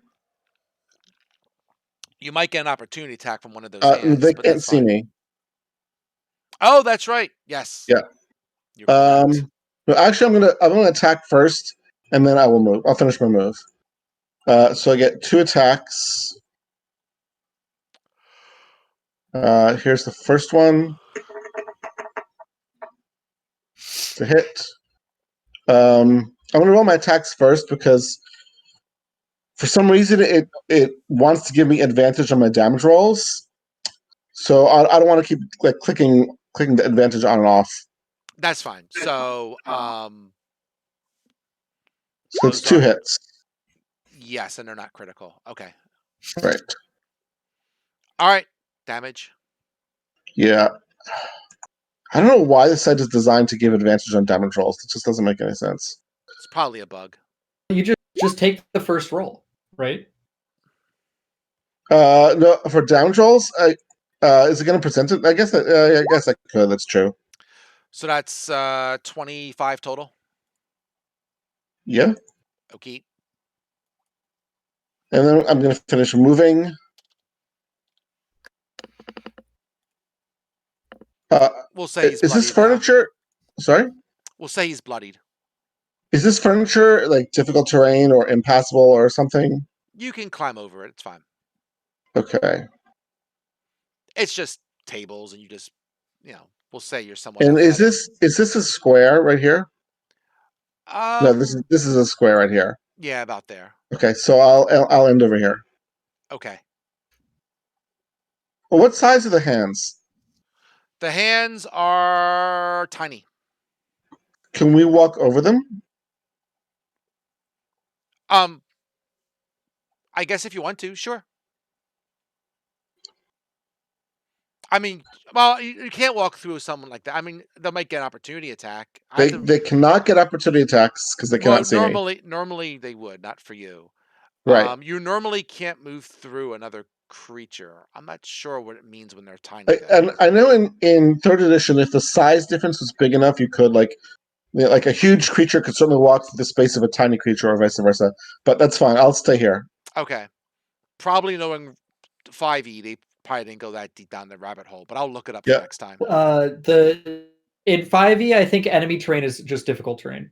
You might get an opportunity attack from one of those hands, They but can't that's see fine. me. Oh, that's right. Yes. Yeah. You're correct. No, actually, I'm gonna attack first, and then I will move. I'll finish my move. So I get 2 attacks. Here's the first one. It's a hit. I'm gonna roll my attacks first because for some reason it wants to give me advantage on my damage rolls. So I don't want to keep like clicking the advantage on and off. That's fine. So So it's those 2 are hits. yes, and they're not critical. Okay. Right. All right. Damage. Yeah. I don't know why this site is designed to give advantage on damage rolls. It just doesn't make any sense. It's probably a bug. You just take the first roll, right? No, for damage rolls, is it going to present it? I guess I could. That's true. So that's 25 total. Yeah. Okay. And then I'm going to finish moving. We'll say he's Is this bloodied now. furniture? Sorry? We'll say he's bloodied. Is this furniture like difficult terrain or impassable or something? You can climb over it. It's fine. Okay. It's just tables, and you just, we'll say you're somewhat And athletic. is this a square right here? No, this is a square right here. Yeah, about there. Okay, so I'll end over here. Okay. Well, what size are the hands? The hands are tiny. Can we walk over them? I guess if you want to, sure. I mean, well, you can't walk through someone like that. I mean, they might get an opportunity attack. They cannot get opportunity attacks because they cannot see me. Normally they would, not for you. Right. You normally can't move through another creature. I'm not sure what it means when they're tiny. And I know in 3rd edition, if the size difference was big enough, you could like a huge creature could certainly walk through the space of a tiny creature, or vice versa. But that's fine. I'll stay here. Okay. Probably knowing 5e, they probably didn't go that deep down the rabbit hole, but I'll look it up for next time. In 5e, I think enemy terrain is just difficult terrain.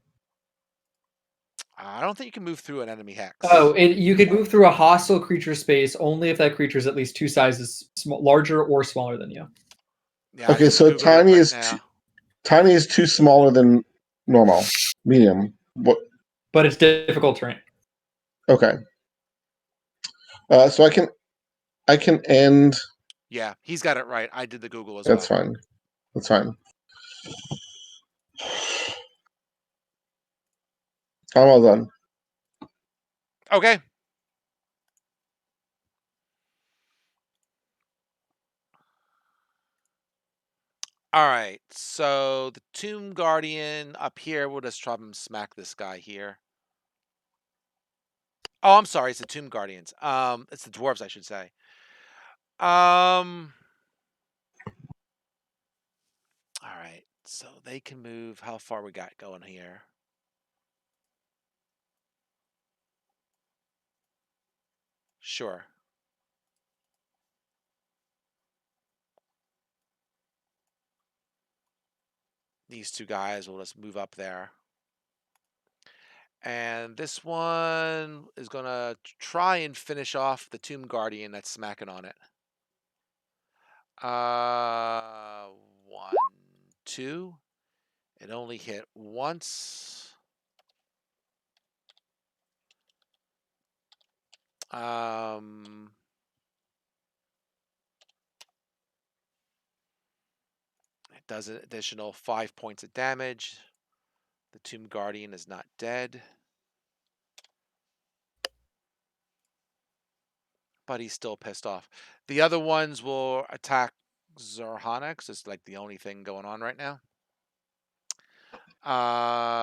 I don't think you can move through an enemy hex. Oh, you could move through a hostile creature space only if that creature is at least 2 sizes larger or smaller than you. Yeah, okay, so tiny is too smaller than normal, medium. What? But it's difficult terrain. Okay. So I can end. Yeah, he's got it right. I did the Google as That's well. fine. That's fine. I'm all done. Okay. All right. So the Tomb Guardian up here. We'll just try and smack this guy here. Oh, I'm sorry. It's the Tomb Guardians. It's the dwarves, I should say. All right. So they can move. How far we got going here? Sure. These two guys will just move up there. And this one is going to try and finish off the Tomb Guardian that's smacking on it. 1, 2. It only hit once. It does an additional 5 points of damage. The Tomb Guardian is not dead. But he's still pissed off. The other ones will attack Zerhanix. It's like the only thing going on right now.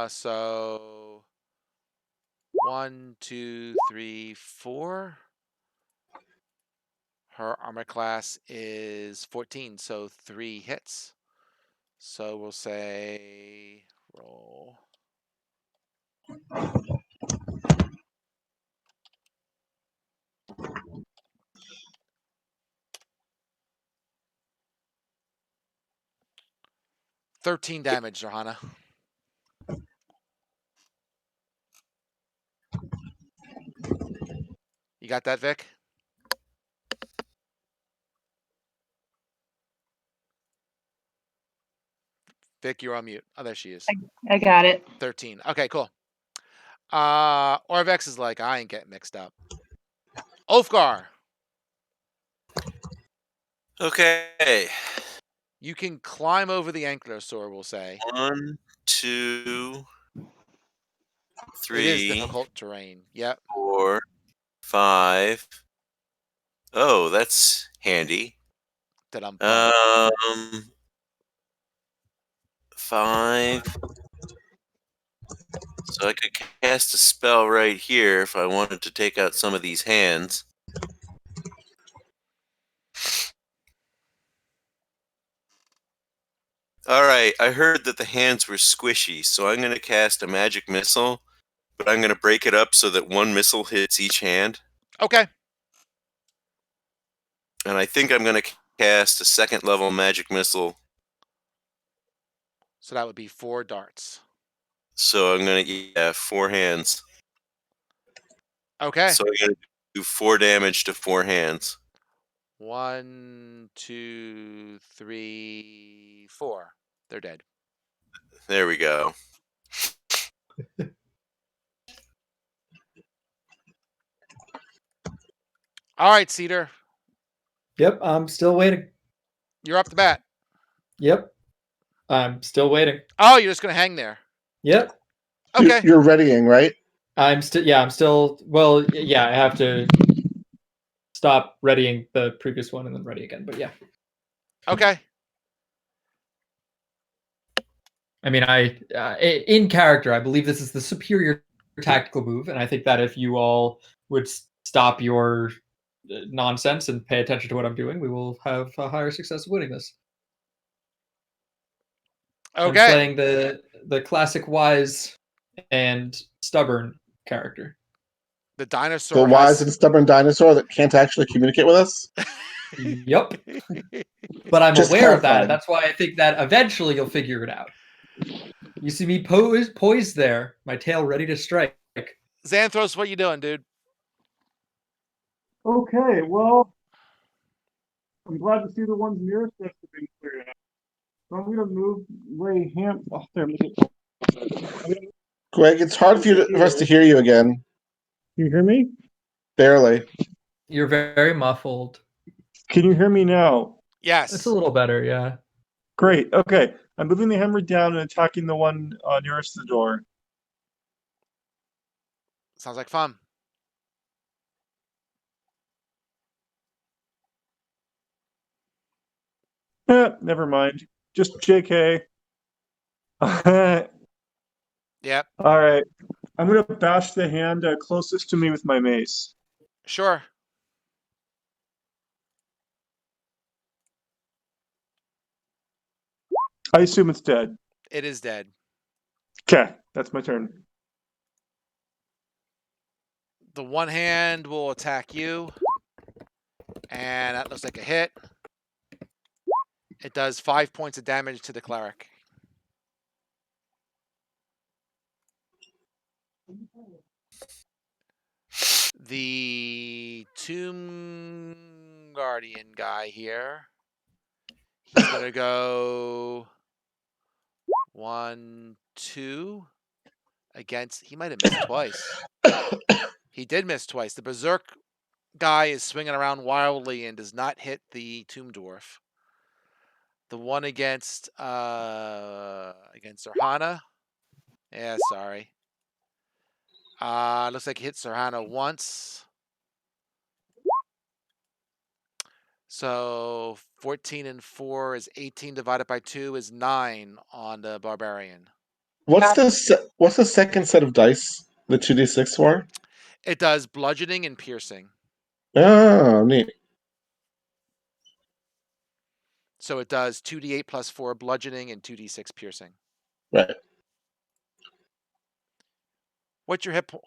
So 1, 2, 3, 4. Her armor class is 14, so 3 hits. So we'll say roll. $13 damage, Johanna. You got that, Vic? Vic, you're on mute. Oh, there she is. I got it. 13. Okay, cool. Orvex is like, I ain't getting mixed up. Ulfgar. Okay. You can climb over the ankylosaur, we'll say. 1, 2, 3. It is difficult terrain. Yep. 4, 5. Oh, that's handy. 5. So I could cast a spell right here if I wanted to take out some of these hands. All right, I heard that the hands were squishy, so I'm going to cast a magic missile, but I'm going to break it up so that one missile hits each hand. Okay. And I think I'm going to cast a second level magic missile. So that would be 4 darts. So I'm going to 4 hands. Okay. So I'm going to do 4 damage to 4 hands. 1, 2, 3, 4. They're dead. There we go. All right, Cedar. Yep, I'm still waiting. You're up the bat. Yep, I'm still waiting. Oh, you're just going to hang there. Yep. Okay. You're readying, right? I'm still, well, yeah, I have to stop readying the previous one and then ready again, but yeah. Okay. I mean, in character, I believe this is the superior tactical move, and I think that if you all would stop your nonsense and pay attention to what I'm doing, we will have a higher success of winning this. Okay. I'm playing the classic wise and stubborn character. The dinosaur. The wise and stubborn dinosaur that can't actually communicate with us. Yep. But I'm Just aware of that, clarifying. and that's why I think that eventually you'll figure it out. You see me poised there, my tail ready to strike. Xanthros, what you doing, dude? Okay, well, I'm glad to see the ones nearest us have been cleared out. So I'm gonna move Ray Ham. Oh, there. Greg, it's hard for us to hear you again. You hear me? Barely. You're very muffled. Can you hear me now? Yes. It's a little better, yeah. Great. Okay. I'm moving the hammer down and attacking the one nearest the door. Sounds like fun. Never mind. Just JK. All Yep. right. I'm going to bash the hand closest to me with my mace. Sure. I assume it's dead. It is dead. Okay. That's my turn. The one hand will attack you. And that looks like a hit. It does 5 points of damage to the cleric. The Tomb Guardian guy here. He's going to go 1, 2 against. He might have missed twice. He did miss twice. The Berserk guy is swinging around wildly and does not hit the Tomb Dwarf. The one against Sirhana. Yeah, sorry. Looks like it hit Sirhana once. So 14 and 4 is 18 divided by 2 is 9 on the barbarian. What's the second set of dice? The 2d6 for? It does bludgeoning and piercing. Oh, neat. So it does 2d8 plus 4 bludgeoning and 2d6 piercing. Right. What's your hit point?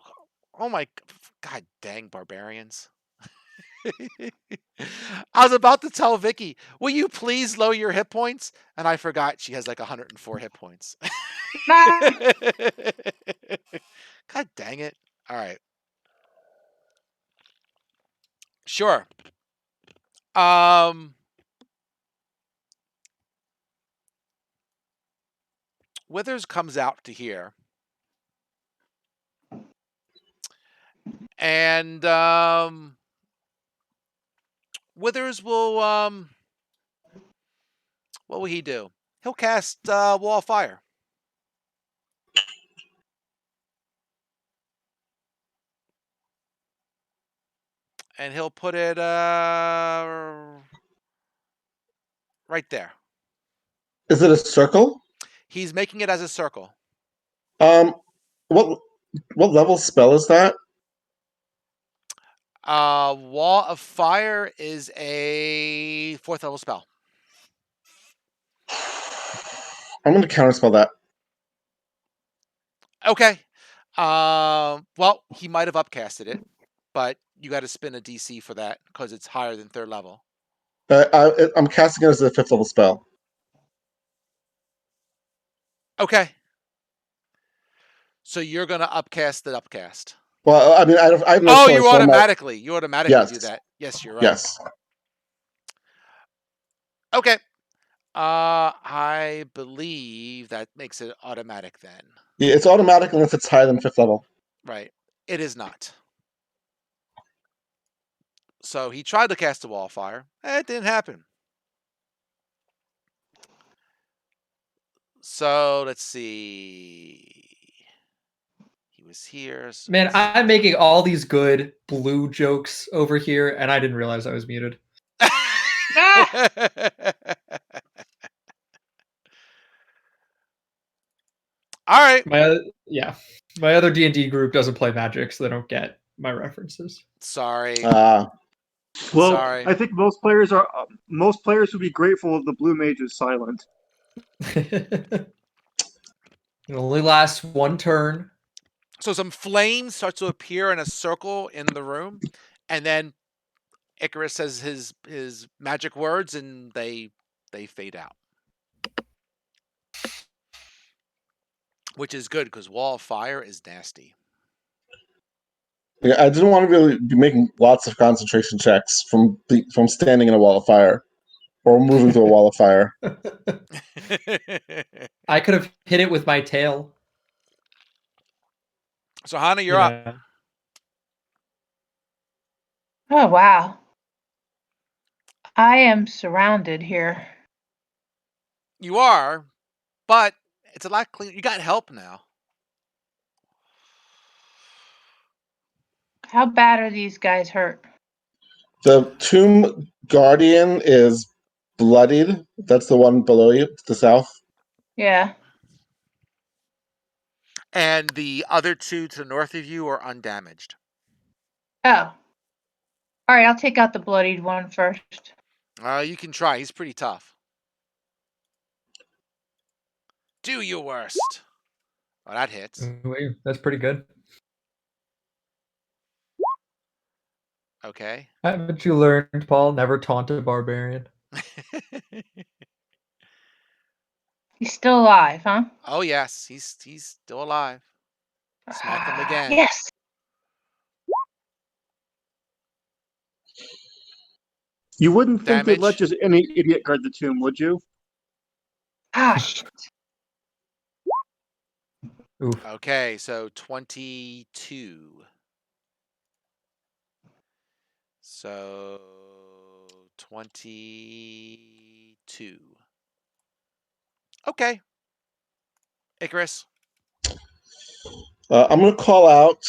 Oh my god dang barbarians. I was about to tell Vicky, will you please lower your hit points? And I forgot she has like 104 hit points. God dang it. All right. Sure. Withers comes out to here. And Withers will what will he do? He'll cast Wall of Fire. And he'll put it right there. Is it a circle? He's making it as a circle. What level spell is that? Wall of Fire is a 4th level spell. I'm going to counterspell that. Okay. Well, he might have upcasted it, but you got to spin a DC for that because it's higher than 3rd level. I'm casting it as a 5th level spell. Okay. So you're going to upcast the upcast. Well, I mean, I have no Oh, choice. you automatically do that. Yes, you're right. Yes. Okay. I believe that makes it automatic then. Yeah, it's automatic unless it's higher than 5th level. Right. It is not. So he tried to cast a Wall of Fire. It didn't happen. So let's see. He was here. So Man, I'm making all these good blue jokes over here, and I didn't realize I was muted. All right. My other D&D group doesn't play Magic, so they don't get my references. Sorry. Well, Sorry. I think most players would be grateful if the blue mage is silent. It only lasts one turn. So some flames start to appear in a circle in the room, and then Icarus says his magic words, and they fade out. Which is good because Wall of Fire is nasty. Yeah, I didn't want to really be making lots of concentration checks from standing in a wall of fire or moving through a wall of fire. I could have hit it with my tail. Hannah, you're up. Oh, wow. I am surrounded here. You are, but it's a lot cleaner. You got help now. How bad are these guys hurt? The Tomb Guardian is bloodied. That's the one below you, to the south. Yeah. And the other two to the north of you are undamaged. Oh. All right, I'll take out the bloodied one first. You can try. He's pretty tough. Do your worst. Oh, that hits. Wait, that's pretty good. Okay. Haven't you learned, Paul? Never taunt a barbarian. He's still alive, huh? Oh yes, he's still alive. Smack him again. Yes. You wouldn't think they'd let Damage. just any idiot guard the tomb, would you? Ah, shit. Oof. Okay, so 22. So 22. Okay. Icarus. I'm going to call out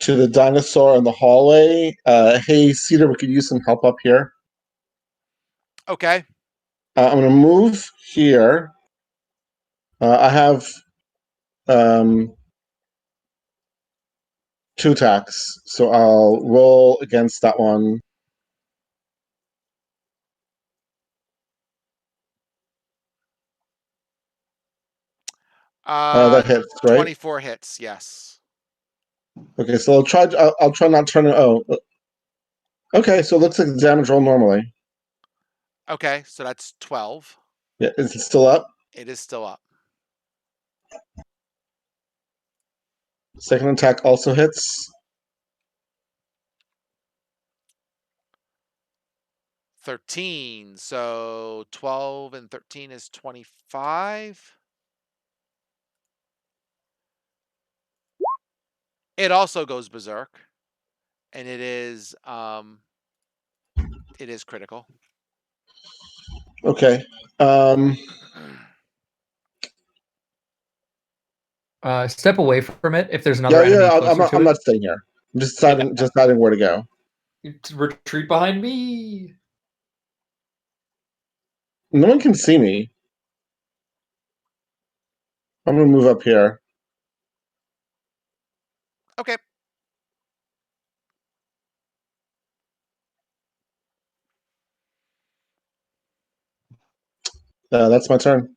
to the dinosaur in the hallway. Hey, Cedar, we could use some help up here. Okay. I'm going to move here. I have 2 attacks, so I'll roll against that one. That hits, right? 24 hits, yes. Okay, so I'll try not turn it. Oh, okay. So it looks like the damage roll normally. Okay, so that's 12. Yeah, is it still up? It is still up. Second attack also hits. 13. So 12 and 13 is 25. It also goes berserk, and it is critical. Okay. Step away from it if there's another enemy closer to I'm it. not staying here. I'm just deciding where to go. Retreat behind me. No one can see me. I'm gonna move up here. Okay. That's my turn.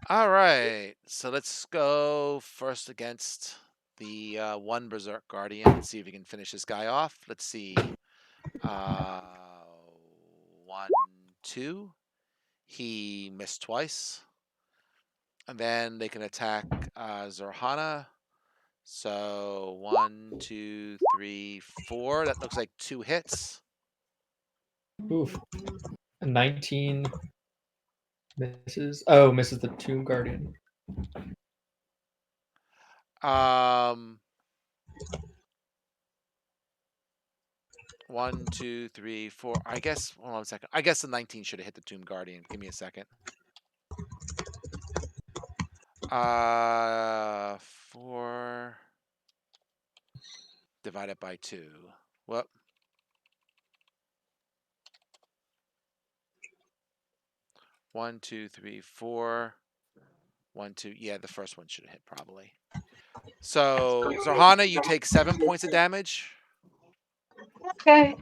All right. So let's go first against the one Berserk Guardian and see if we can finish this guy off. Let's see. 1, 2. He missed twice. And then they can attack Zorhana. So 1, 2, 3, 4. That looks like 2 hits. Oof. 19 misses. Oh, misses the Tomb Guardian. 1, 2, 3, 4. I guess. Hold on a second. I guess the 19 should have hit the Tomb Guardian. Give me a second. 4 divided by 2. Whoop. 1, 2, 3, 4. 1, 2. Yeah, the first one should have hit probably. So Zorhana, you take 7 points of damage. Okay.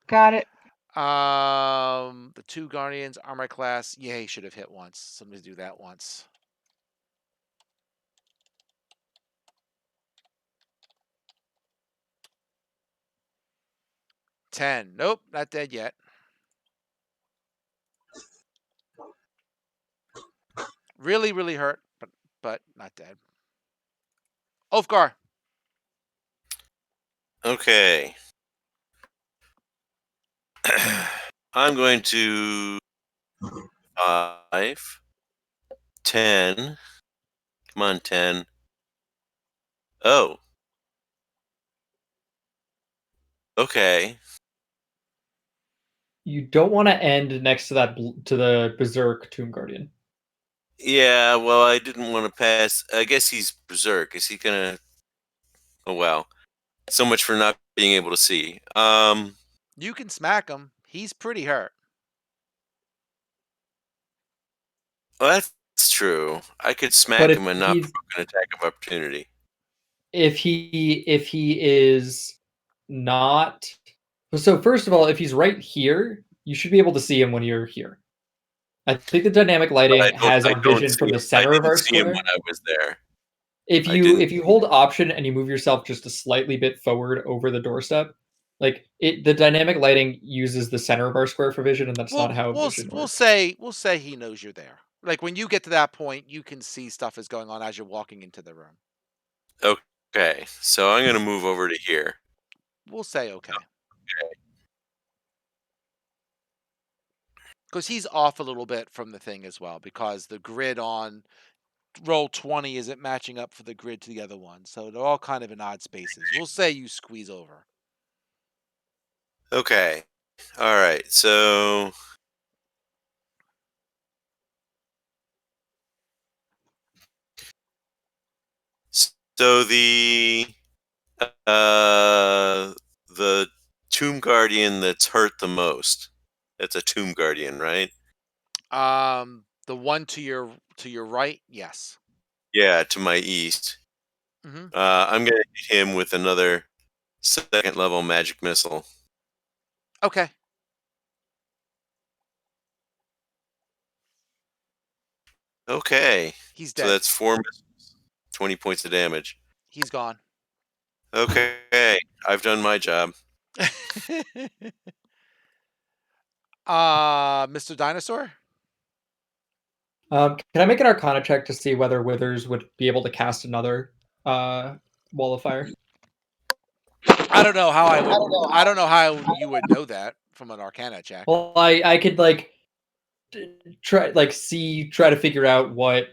Got it. The 2 Guardians, armor class. Yeah, he should have hit once. So let me do that once. $10. Nope, not dead yet. Really, really hurt, but not dead. Ulfgar. Okay. I'm going to 5, 10. Come on, 10. Oh. Okay. You don't want to end next to that to the Berserk Tomb Guardian. Yeah, well, I didn't want to pass. I guess he's Berserk. Is he gonna... Oh, well. So much for not being able to see. You can smack him. He's pretty hurt. Well, that's true. I could smack But him and not provoke an attack of opportunity. If he is not... So first of all, if he's right here, you should be able to see him when you're here. I think the dynamic lighting has our vision from the center of our square. When I was there. If you hold Option and you move yourself just a slightly bit forward over the doorstep, like the dynamic lighting uses the center of our square for vision, and that's not how vision works. We'll say he knows you're there. Like when you get to that point, you can see stuff is going on as you're walking into the room. Okay, so I'm gonna move over to here. We'll say okay. Because he's off a little bit from the thing as well, because the grid on roll 20 isn't matching up for the grid to the other one. So they're all kind of in odd spaces. We'll say you squeeze over. Okay. All right. So the Tomb Guardian that's hurt the most. That's a Tomb Guardian, right? The one to your right, yes. Yeah, to my east. Mm-hmm. I'm gonna hit him with another 2nd level magic missile. Okay. Okay. He's dead. So that's 4 missiles, 20 points of damage. He's gone. Okay, I've done my job. Mr. Dinosaur? Can I make an Arcana check to see whether Withers would be able to cast another Wall of Fire? I don't know how I don't know how you would know that from an Arcana check. Well, I could like try to figure out what.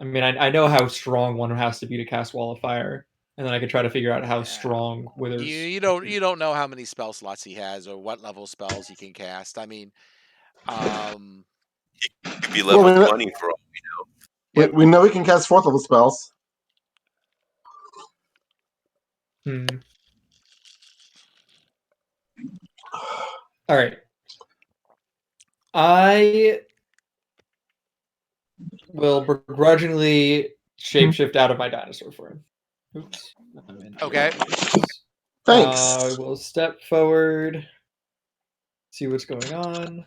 I mean, I know how strong one has to be to cast Wall of Fire, and then I could try to figure out how strong Withers. You don't know how many spell slots he has or what level spells he can cast. I mean, He could be level 20 for all we know. We know he can cast 4th level spells. All right. I will begrudgingly shapeshift out of my dinosaur form. Oops. Okay. Thanks. I will step forward, see what's going on.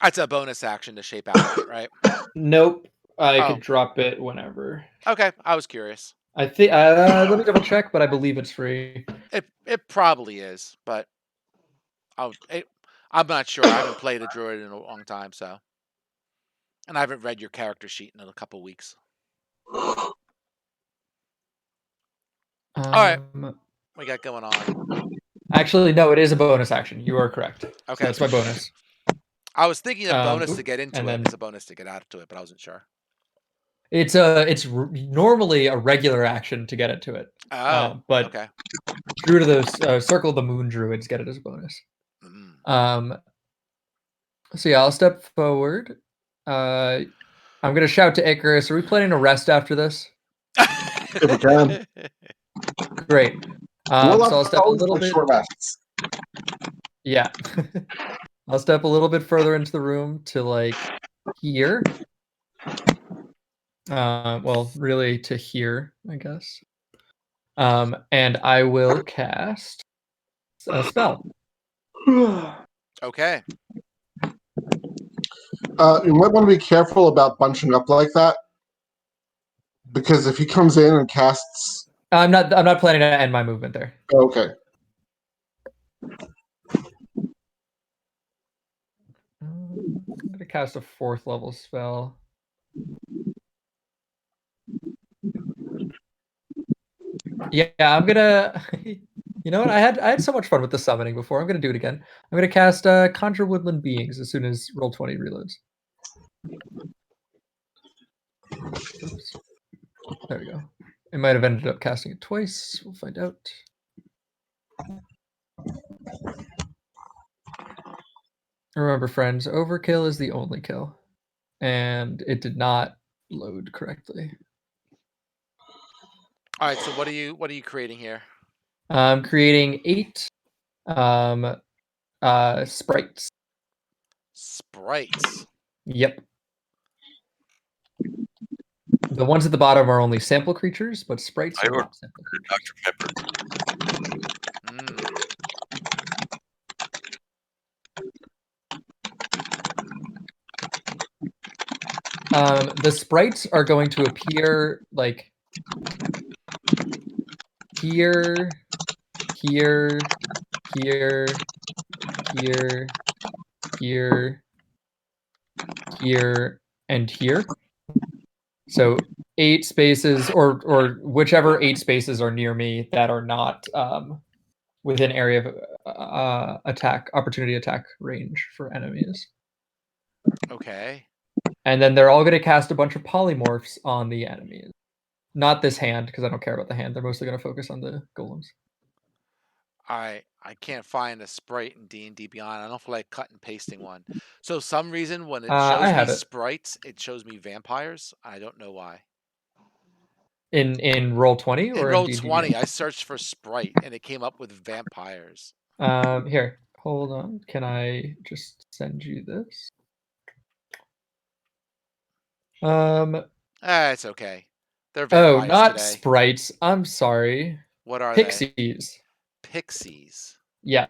That's a bonus action to shape out, right? Nope. I could drop it whenever. Okay, I was curious. I think let me double check, but I believe it's free. It probably is, but I'm not sure. I haven't played a druid in a long time, so, and I haven't read your character sheet in a couple weeks. All right, what we got going on? Actually, no, it is a bonus action. You are correct. Okay, so that's my bonus. I was thinking a bonus to get into it. It's a bonus to get out to it, but I wasn't sure. It's normally a regular action to get it to it. Oh, but okay. Through to the Circle of the Moon Druids get it as a bonus. So yeah, I'll step forward. I'm gonna shout to Icarus. Are we planning to rest after this? If we can. Great. So I'll step a little bit. Short rests. Yeah. I'll step a little bit further into the room to like here. Well, really to here, I guess. And I will cast a spell. Okay. You might want to be careful about bunching up like that, because if he comes in and casts, I'm not planning to end my movement there. Okay. I'm gonna cast a 4th level spell. Yeah, I'm gonna You know what? I had so much fun with the summoning before. I'm gonna do it again. I'm gonna cast Conjure Woodland Beings as soon as Roll20 reloads. Oops. There we go. I might have ended up casting it twice. We'll find out. Remember, friends, overkill is the only kill. And it did not load correctly. All right. So what are you creating here? I'm creating 8 sprites. Sprites. Yep. The ones at the bottom are only sample creatures, but sprites I are ordered not sample creatures. Dr. Pepper. The sprites are going to appear like here, here, here, here, here, here, and here. So 8 spaces, or whichever 8 spaces are near me that are not within area of opportunity attack range for enemies. Okay. And then they're all going to cast a bunch of polymorphs on the enemies. Not this hand, because I don't care about the hand. They're mostly going to focus on the golems. I can't find a sprite in D&D Beyond. I don't feel like cut and pasting one. So some reason when it shows I me have it. sprites, it shows me vampires. I don't know why. In Roll20 In or in D&D? Roll20, I searched for sprite and it came up with vampires. Here, hold on. Can I just send you this? It's okay. They're vampires Oh, not today. sprites. I'm sorry. What are Pixies. they? Pixies. Yeah.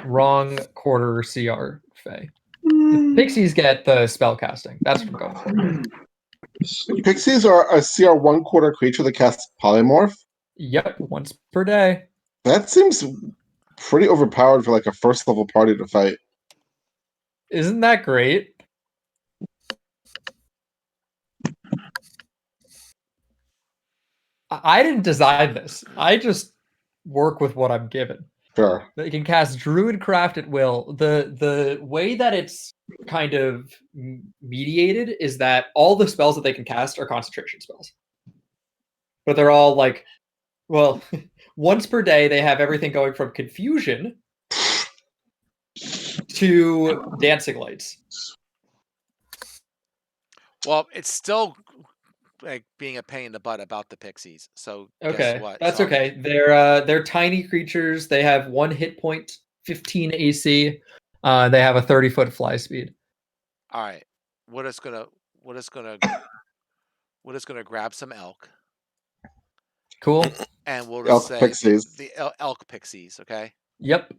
Wrong quarter CR, Faye. The pixies get the spell casting. That's what I'm going for. Pixies are a CR 1/4 creature that casts polymorph. Yep, once per day. That seems pretty overpowered for like a first level party to fight. Isn't that great? I didn't design this. I just work with what I'm given. Sure. They can cast Druid Craft at will. The way that it's kind of mediated is that all the spells that they can cast are concentration spells. But they're all like, well, once per day they have everything going from Confusion to Dancing Lights. Well, it's still like being a pain in the butt about the pixies. So Okay, guess what? that's So okay. They're tiny creatures. They have 1 hit point, 15 AC. They have a 30-foot fly speed. All right. We're just gonna grab some elk. Cool. And we'll Elk just say pixies. the elk pixies, okay? Yep.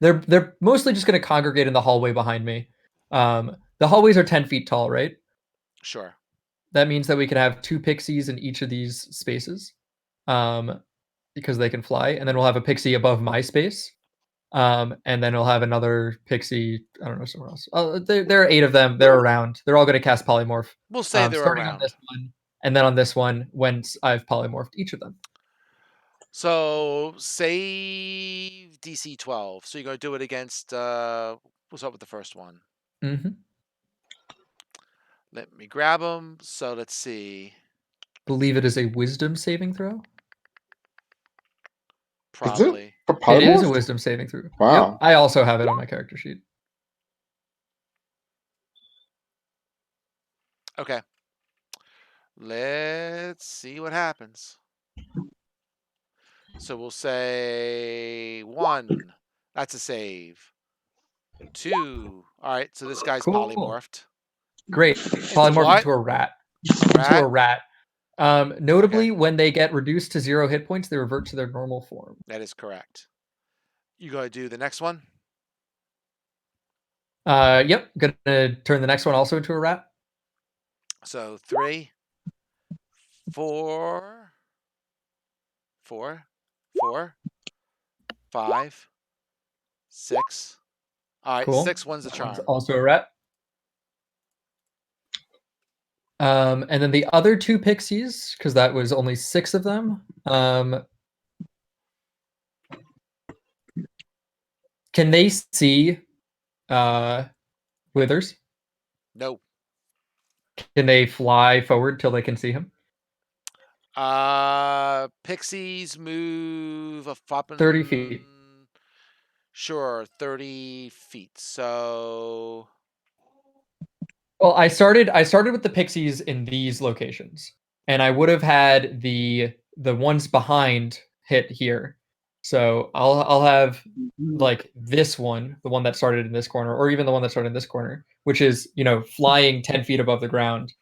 They're mostly just going to congregate in the hallway behind me. The hallways are 10 feet tall, right? Sure. That means that we can have 2 pixies in each of these spaces, because they can fly. And then we'll have a pixie above my space. And then we'll have another pixie, I don't know, somewhere else. There are 8 of them. They're around. They're all going to cast polymorph. We'll say they're starting around. on this one, and then on this one, once I've polymorphed each of them. So save DC 12. So you're gonna do it against what's up with the first one? Mm-hmm. Let me grab them. So let's see. Believe it is a wisdom saving throw. Probably. Is it for It is a polymorph? wisdom saving throw. Wow. Yep, I also have it on my character sheet. Okay. Let's see what happens. So we'll say 1. That's a save. 2. All right. So this guy's Cool. polymorphed. Great. Polymorph what? into a rat. A Into a rat. Notably, Okay. when they get reduced to 0 hit points, they revert to their normal form. That is correct. You gotta do the next one? Yep. Gonna turn the next one also into a rat. So 3, 4, 4, 4, 5, 6. All right, Cool. 6 one's the That one's charm. also a rat. And then the other 2 pixies, because that was only 6 of them, Can they see Withers? No. Can they fly forward till they can see him? Pixies move a fopping 30 feet. Sure, 30 feet. So Well, I started with the pixies in these locations, and I would have had the ones behind hit here. So I'll have like this one, the one that started in this corner, or even the one that started in this corner, which is, you know, flying 10 feet above the ground,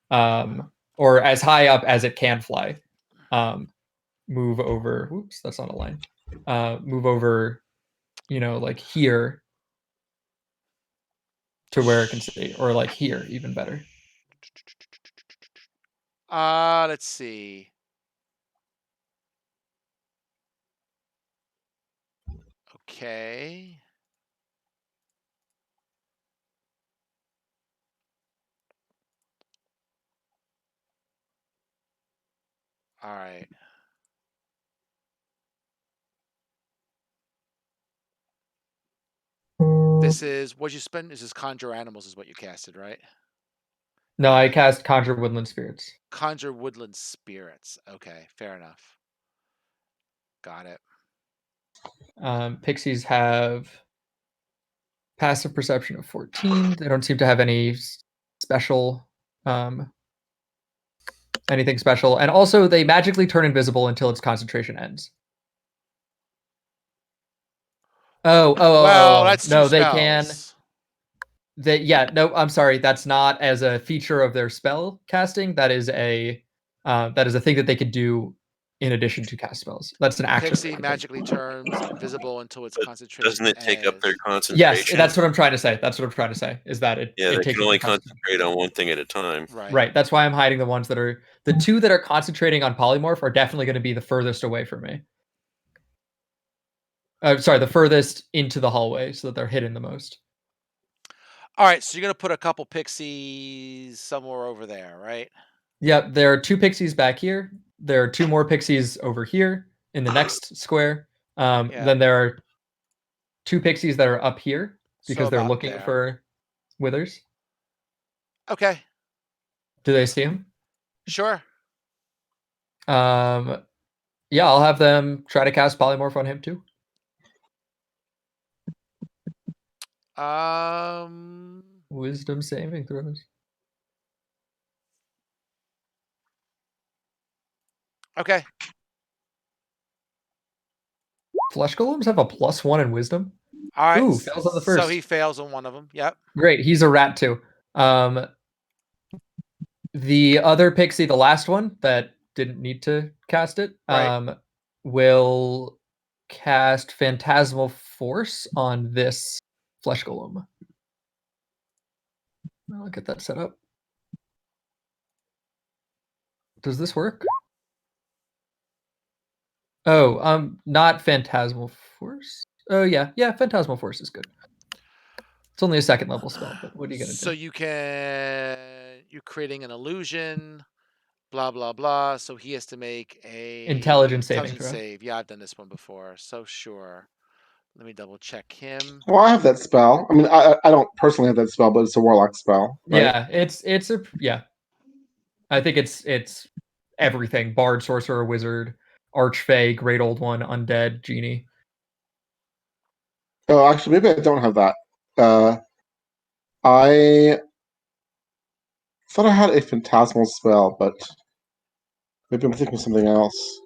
or as high up as it can fly. Move over. Whoops, that's not a line. Move over, you know, like here to where it can see, or like here, even better. let's see. Okay. All right. This is what you spend. This is Conjure Animals, is what you casted, right? No, I cast Conjure Woodland Spirits. Conjure Woodland Spirits. Okay, fair enough. Got it. Pixies have passive perception of 14. They don't seem to have any special, anything special. And also, they magically turn invisible until its concentration ends. Well, that's no, two they can. spells. No, I'm sorry. That's not as a feature of their spell casting. That is a thing that they could do in addition to cast spells. That's an action. Pixie magically turns invisible until its concentration Doesn't it take up their ends. concentration? Yes, that's what I'm trying to say. That's what I'm trying to say, is that it they takes can only concentrate on one thing at a time. Right. That's why I'm hiding the ones that are the two that are concentrating on polymorph are definitely going to be the furthest away from me. Sorry, the furthest into the hallway, so that they're hidden the most. All right, so you're gonna put a couple pixies somewhere over there, right? Yep, there are two pixies back here. There are two more pixies over here in the next square. Then there are two pixies that are up here because they're looking for Withers. Okay. Do they see him? Sure. Yeah, I'll have them try to cast polymorph on him too. Wisdom saving throws. Okay. Flesh golems have a +1 in wisdom. All right. Ooh, fails on the first. So he fails on one of them. Yep. Great. He's a rat too. The other pixie, the last one that didn't need to cast it, will cast Phantasmal Force on this Flesh Golem. I'll get that set up. Does this work? Oh, not Phantasmal Force. Oh yeah, Phantasmal Force is good. It's only a second level spell, but what are you gonna do? So you're creating an illusion, blah blah blah. So he has to make a intelligence saving throw. Yeah, I've done this one before. So sure. Let me double check him. Well, I have that spell. I mean, I don't personally have that spell, but it's a warlock spell. Right? Yeah, it's a I think it's everything: bard, sorcerer, wizard, archfey, great old one, undead, genie. Oh, actually, maybe I don't have that. I thought I had a phantasmal spell, but maybe I'm thinking something else.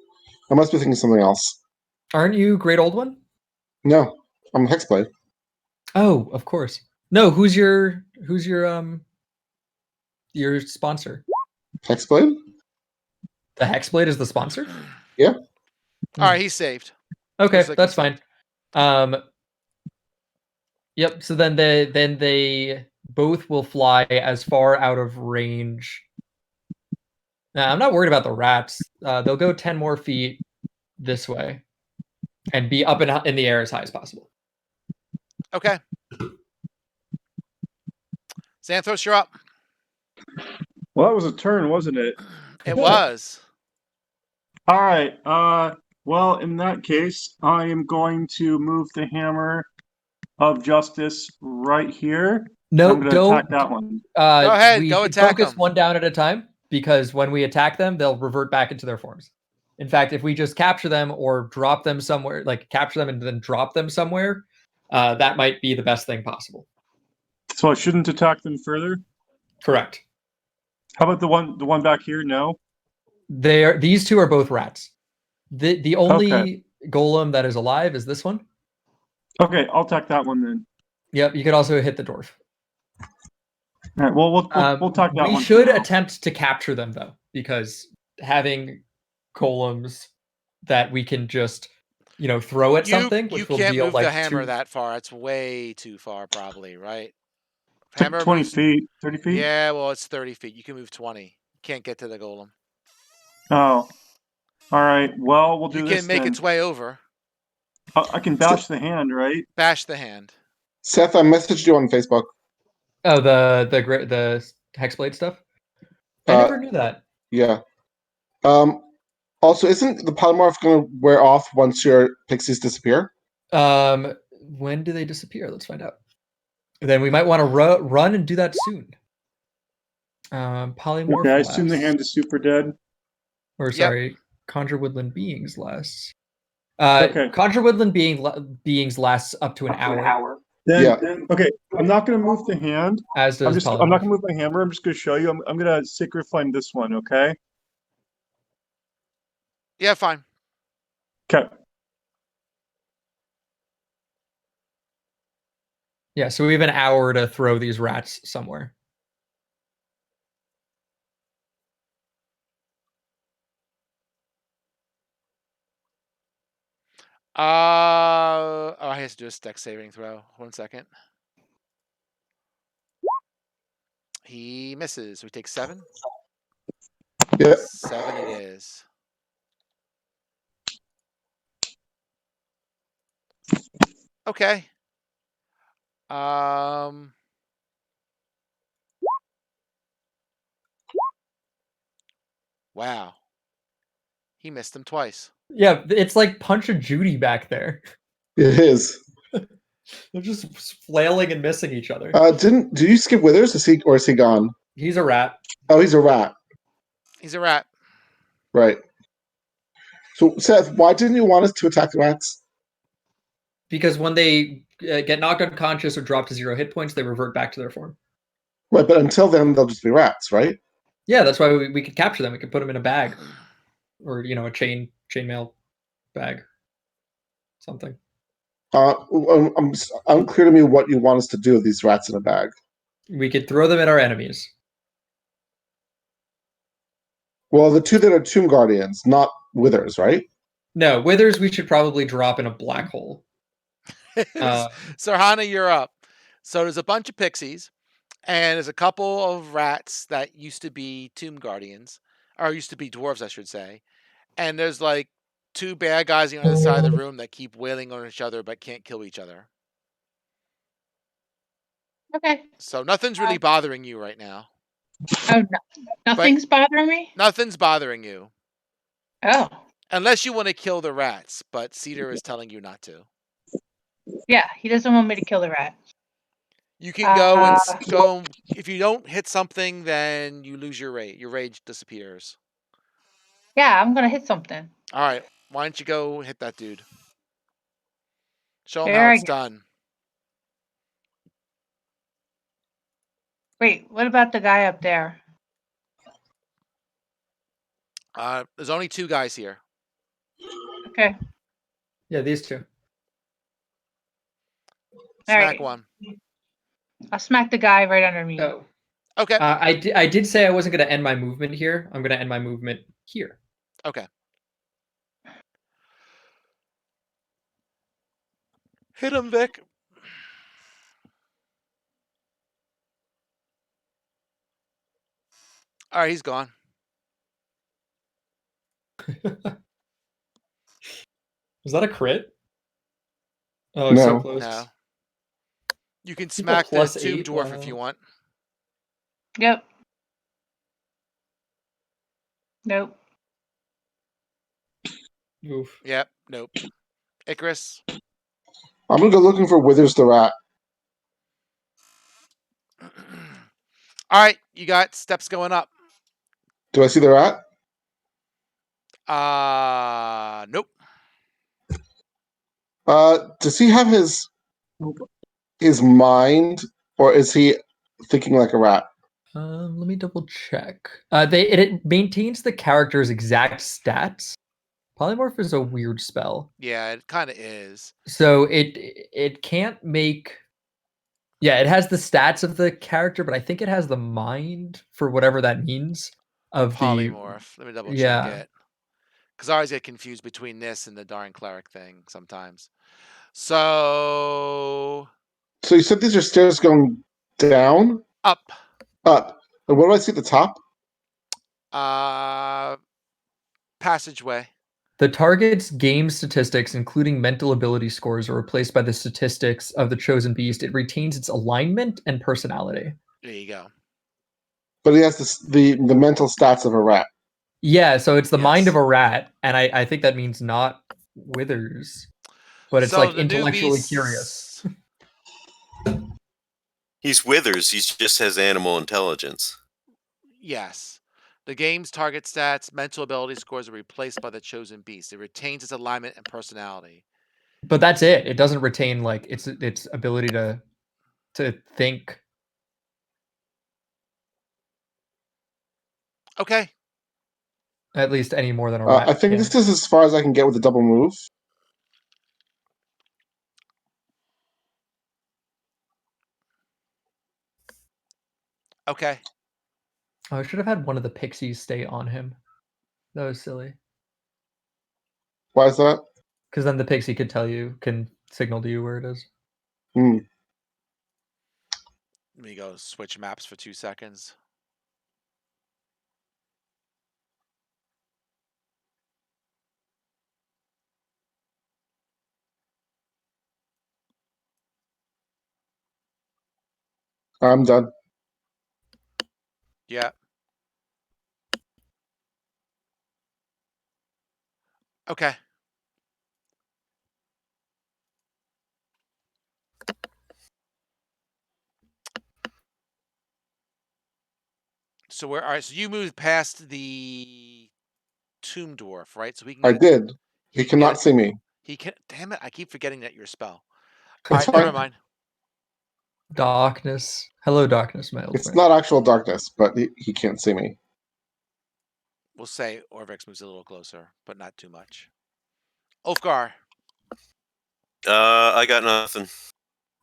I must be thinking something else. Aren't you great old one? No, I'm Hexblade. Oh, of course. No, who's your sponsor? Hexblade? The Hexblade is the sponsor? Yeah. All right, he's saved. Okay, that's fine. Yep, so then they both will fly as far out of range. Now, I'm not worried about the rats. They'll go 10 more feet this way and be up in the air as high as possible. Okay. Xanthos, you're up. Well, that was a turn, wasn't it? It was. All right. Well, in that case, I am going to move the hammer of justice right here. No, I'm going to attack that one. Go ahead, We go should attack focus them. one down at a time, because when we attack them, they'll revert back into their forms. In fact, if we just capture them or drop them somewhere, like capture them and then drop them somewhere, that might be the best thing possible. So I shouldn't attack them further? Correct. How about the one back here? No? These two are both rats. The only Okay. golem that is alive is this one. Okay, I'll attack that one then. Yep, you could also hit the dwarf. All right, well, we'll talk that we one. should attempt to capture them, though, because having golems that we can just, throw at something, You which will can't deal move like the hammer two... that far. It's way too far, probably, right? Hammer 20 moves. feet, 30 feet? Yeah, well, it's 30 feet. You can move 20. You can't get to the golem. Oh. All right, well, we'll do You this can make then. its way over. I can bash the hand, right? Bash the hand. Seth, I messaged you on Facebook. Oh, the hexblade stuff. I never knew that. Yeah. Also, isn't the polymorph going to wear off once your pixies disappear? When do they disappear? Let's find out. Then we might want to run and do that soon. Polymorph. Okay, I assume the hand is super dead. Or Yep. sorry, conjure woodland beings lasts. Okay. Conjure woodland beings lasts up to an hour. Then, okay, I'm not going to move the hand. As does I'm polymorph. not going to move my hammer. I'm just going to show you. I'm going to sacred flame this one, okay? Yeah, fine. Okay. Yeah, so we have an hour to throw these rats somewhere. Oh, I have to do a dex saving throw. 1 second. He misses. We take 7. Yeah. 7 it is. Okay. Wow. He missed him twice. Yeah, it's like Punch a Judy back there. It is. They're just flailing and missing each other. Do you skip Withers? Or is he gone? He's a rat. Oh, he's a rat. He's a rat. Right. So, Seth, why didn't you want us to attack the rats? Because when they get knocked unconscious or drop to 0 hit points, they revert back to their form. Right, but until then, they'll just be rats, right? Yeah, that's why we could capture them. We could put them in a bag, or a chainmail bag, something. Unclear to me what you want us to do with these rats in a bag. We could throw them at our enemies. Well, the two that are Tomb Guardians, not Withers, right? No, Withers we should probably drop in a black hole. Sarhana, you're up. So there's a bunch of pixies, and there's a couple of rats that used to be Tomb Guardians, or used to be dwarves, I should say. And there's like 2 bad guys on the other side of the room that keep wailing on each other but can't kill each other. Okay. So nothing's really bothering you right now. Oh, nothing's bothering me? Nothing's bothering you. Oh. Unless you want to kill the rats, but Cedar is telling you not to. Yeah, he doesn't want me to kill the rat. You can go and go. If you don't hit something, then you lose your rage. Your rage disappears. Yeah, I'm gonna hit something. All right. Why don't you go hit that dude? Show him There how I it's go. done. Wait, what about the guy up there? There's only 2 guys here. Okay. Yeah, these two. Smack right. one. I'll smack the guy right under me. Oh. Okay. I did say I wasn't going to end my movement here. I'm going to end my movement here. Okay. Hit him, Vic. All right, he's gone. Was that a crit? Oh, No. so close. No. You can Keep a smack the +8, Tomb Dwarf wow. if you want. Yep. Nope. Oof. Yep. Nope. Icarus. I'm gonna go looking for Withers the rat. All right, you got steps going up. Do I see the rat? Nope. Does he have his mind, or is he thinking like a rat? Let me double check. It maintains the character's exact stats. Polymorph is a weird spell. Yeah, it kind of is. So it can't make. Yeah, it has the stats of the character, but I think it has the mind for whatever that means. Of Polymorph. Let me double check it. Because I always get confused between this and the darn cleric thing sometimes. So you said these are stairs going down? up. Up. And what do I see at the top? Passageway. The target's game statistics, including mental ability scores, are replaced by the statistics of the chosen beast. It retains its alignment and personality. There you go. But he has the mental stats of a rat. Yeah, so it's the mind Yes. of a rat, and I think that means not Withers, but it's So like the new intellectually beast- curious. He's Withers. He just has animal intelligence. Yes. The game's target stats, mental ability scores are replaced by the chosen beast. It retains its alignment and personality. But that's it. It doesn't retain like its ability to think. Okay. At least any more than a rat. I think can. this is as far as I can get with the double move. Okay. Oh, I should have had one of the pixies stay on him. That was silly. Why is that? Because then the pixie can signal to you where it is. Hmm. Let me go switch maps for 2 seconds. I'm done. Yeah. Okay. So all right, so you moved past the tomb dwarf, right? So we can I get did. He cannot see me. He can damn it, I keep forgetting that your spell. It's Alright, fine. never mind. Darkness. Hello, darkness, my old It's friend. not actual darkness, but he can't see me. We'll say Orvex moves a little closer, but not too much. Ulfgar. I got nothing.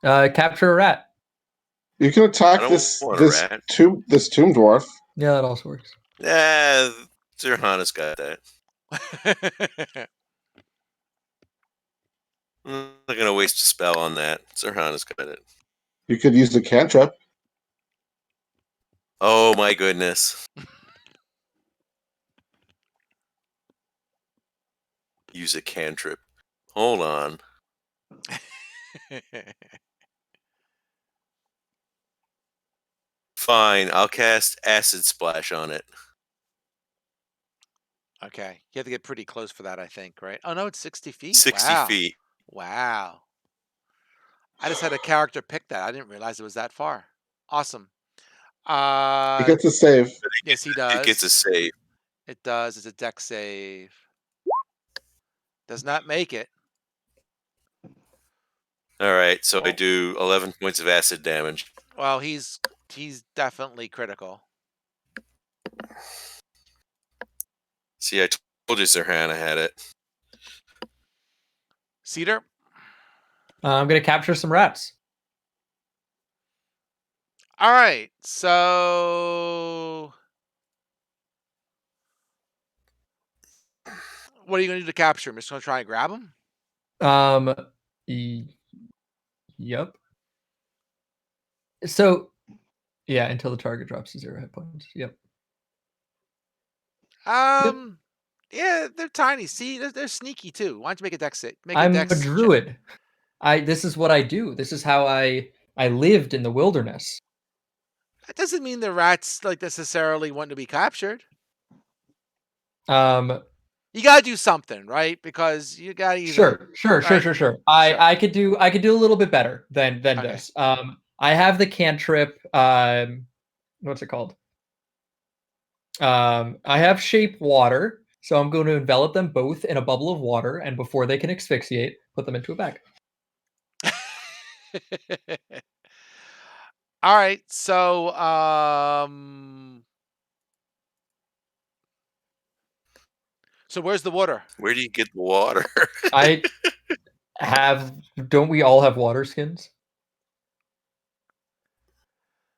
Capture a rat. You can I attack don't this want a rat. tomb dwarf. Yeah, that also works. Yeah, Zerhana's got that. I'm not gonna waste a spell on that. Zerhana's got it. You could use the cantrip. Oh my goodness. Use a cantrip. Hold on. Fine, I'll cast Acid Splash on it. Okay. You have to get pretty close for that, I think, right? Oh no, it's 60 feet? 60 Wow. feet. Wow. I just had a character pick that. I didn't realize it was that far. Awesome. He gets a save. Yes, he does. It gets a save. It does. It's a deck save. Does not make it. Alright, so I do 11 points of acid damage. Well, he's definitely critical. See, I told you Zerhana had it. Cedar. I'm gonna capture some rats. All right. So what are you going to do to capture him? Just going to try and grab him? Yep. So, yeah, until the target drops to 0 hit points. Yep. Yeah, they're tiny. See, they're sneaky too. Why don't you make a dex save? I'm a druid. This is what I do. This is how I lived in the wilderness. That doesn't mean the rats like necessarily want to be captured. Yeah, You gotta do something, right? Because you gotta either. Sure. Sure. I could do a little bit better than Okay. this. I have the cantrip. What's it called? I have shape water, so I'm going to envelop them both in a bubble of water, and before they can asphyxiate, put them into a bag. All right, so so where's the water? Where do you get the water? I don't we all have water skins?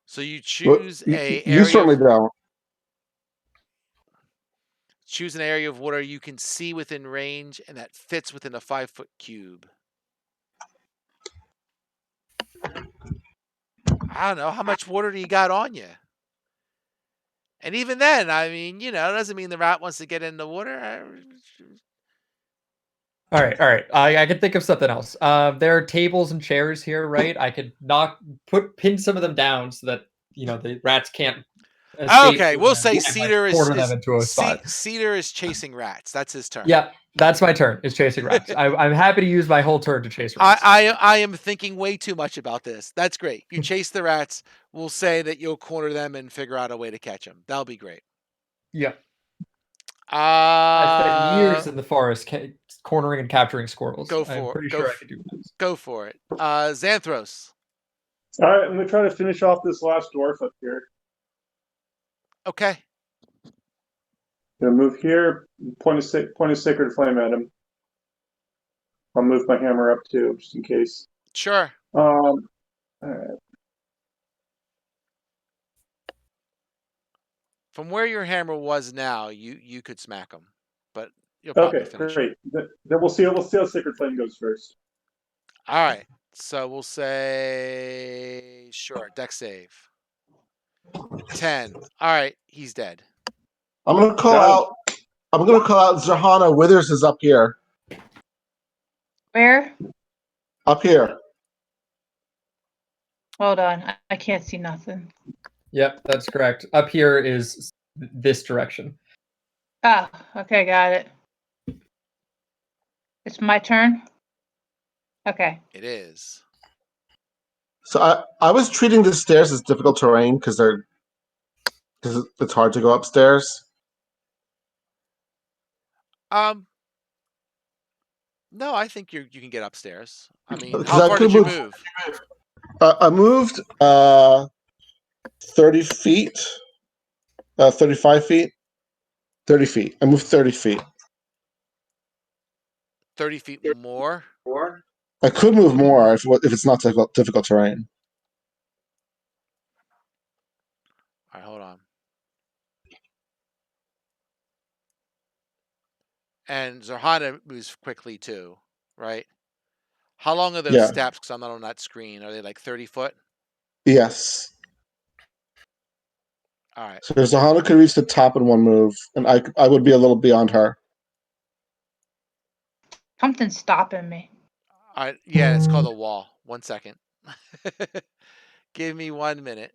So you Well, choose you, a you area certainly of, don't. choose an area of water you can see within range and that fits within a 5-foot cube. I don't know, how much water do you got on you? And even then, I mean, it doesn't mean the rat wants to get in the water. All right. I can think of something else. There are tables and chairs here, right? I could pin some of them down so that the rats can't escape. Okay, we'll say and Cedar corner them into a spot. Cedar is chasing rats. That's his turn. Yeah, that's my turn. Is chasing rats. I'm happy to use my whole turn to chase rats. I am thinking way too much about this. That's great. You chase the rats. We'll say that you'll corner them and figure out a way to catch them. That'll be great. Yeah. I spent years Uh, in the forest cornering and capturing squirrels. Go I'm for pretty it. sure I could do this. Go for it. Xanthros. All right, I'm gonna try to finish off this last dwarf up here. Okay. Gonna move here. Point a sacred flame at him. I'll move my hammer up too, just in case. Sure. All right. From where your hammer was now, you could smack him, but you'll probably Okay, finish great. him. Then we'll see. We'll see how sacred flame goes first. All right. So we'll say sure. Dex save. 10. All right. He's dead. I'm gonna call out Zahana Withers is up here. Where? Up here. Hold on. I can't see nothing. Yep, that's correct. Up here is this direction. Ah, okay, got it. It's my turn? Okay. It is. So I was treating the stairs as difficult terrain because it's hard to go upstairs. No, I think you can get upstairs. I mean, Because how I far could did you move- move? I moved 30 feet, 35 feet, 30 feet. I moved 30 feet. 30 feet more? I could move more if it's not difficult terrain. All right, hold on. And Zahana moves quickly too, right? How long are those Yeah. steps? Because I'm not on that screen. Are they like 30 foot? Yes. All right. So Zahana could reach the top in one move, and I would be a little beyond her. Something's stopping me. All right. Yeah, it's called a wall. 1 second. Give me 1 minute.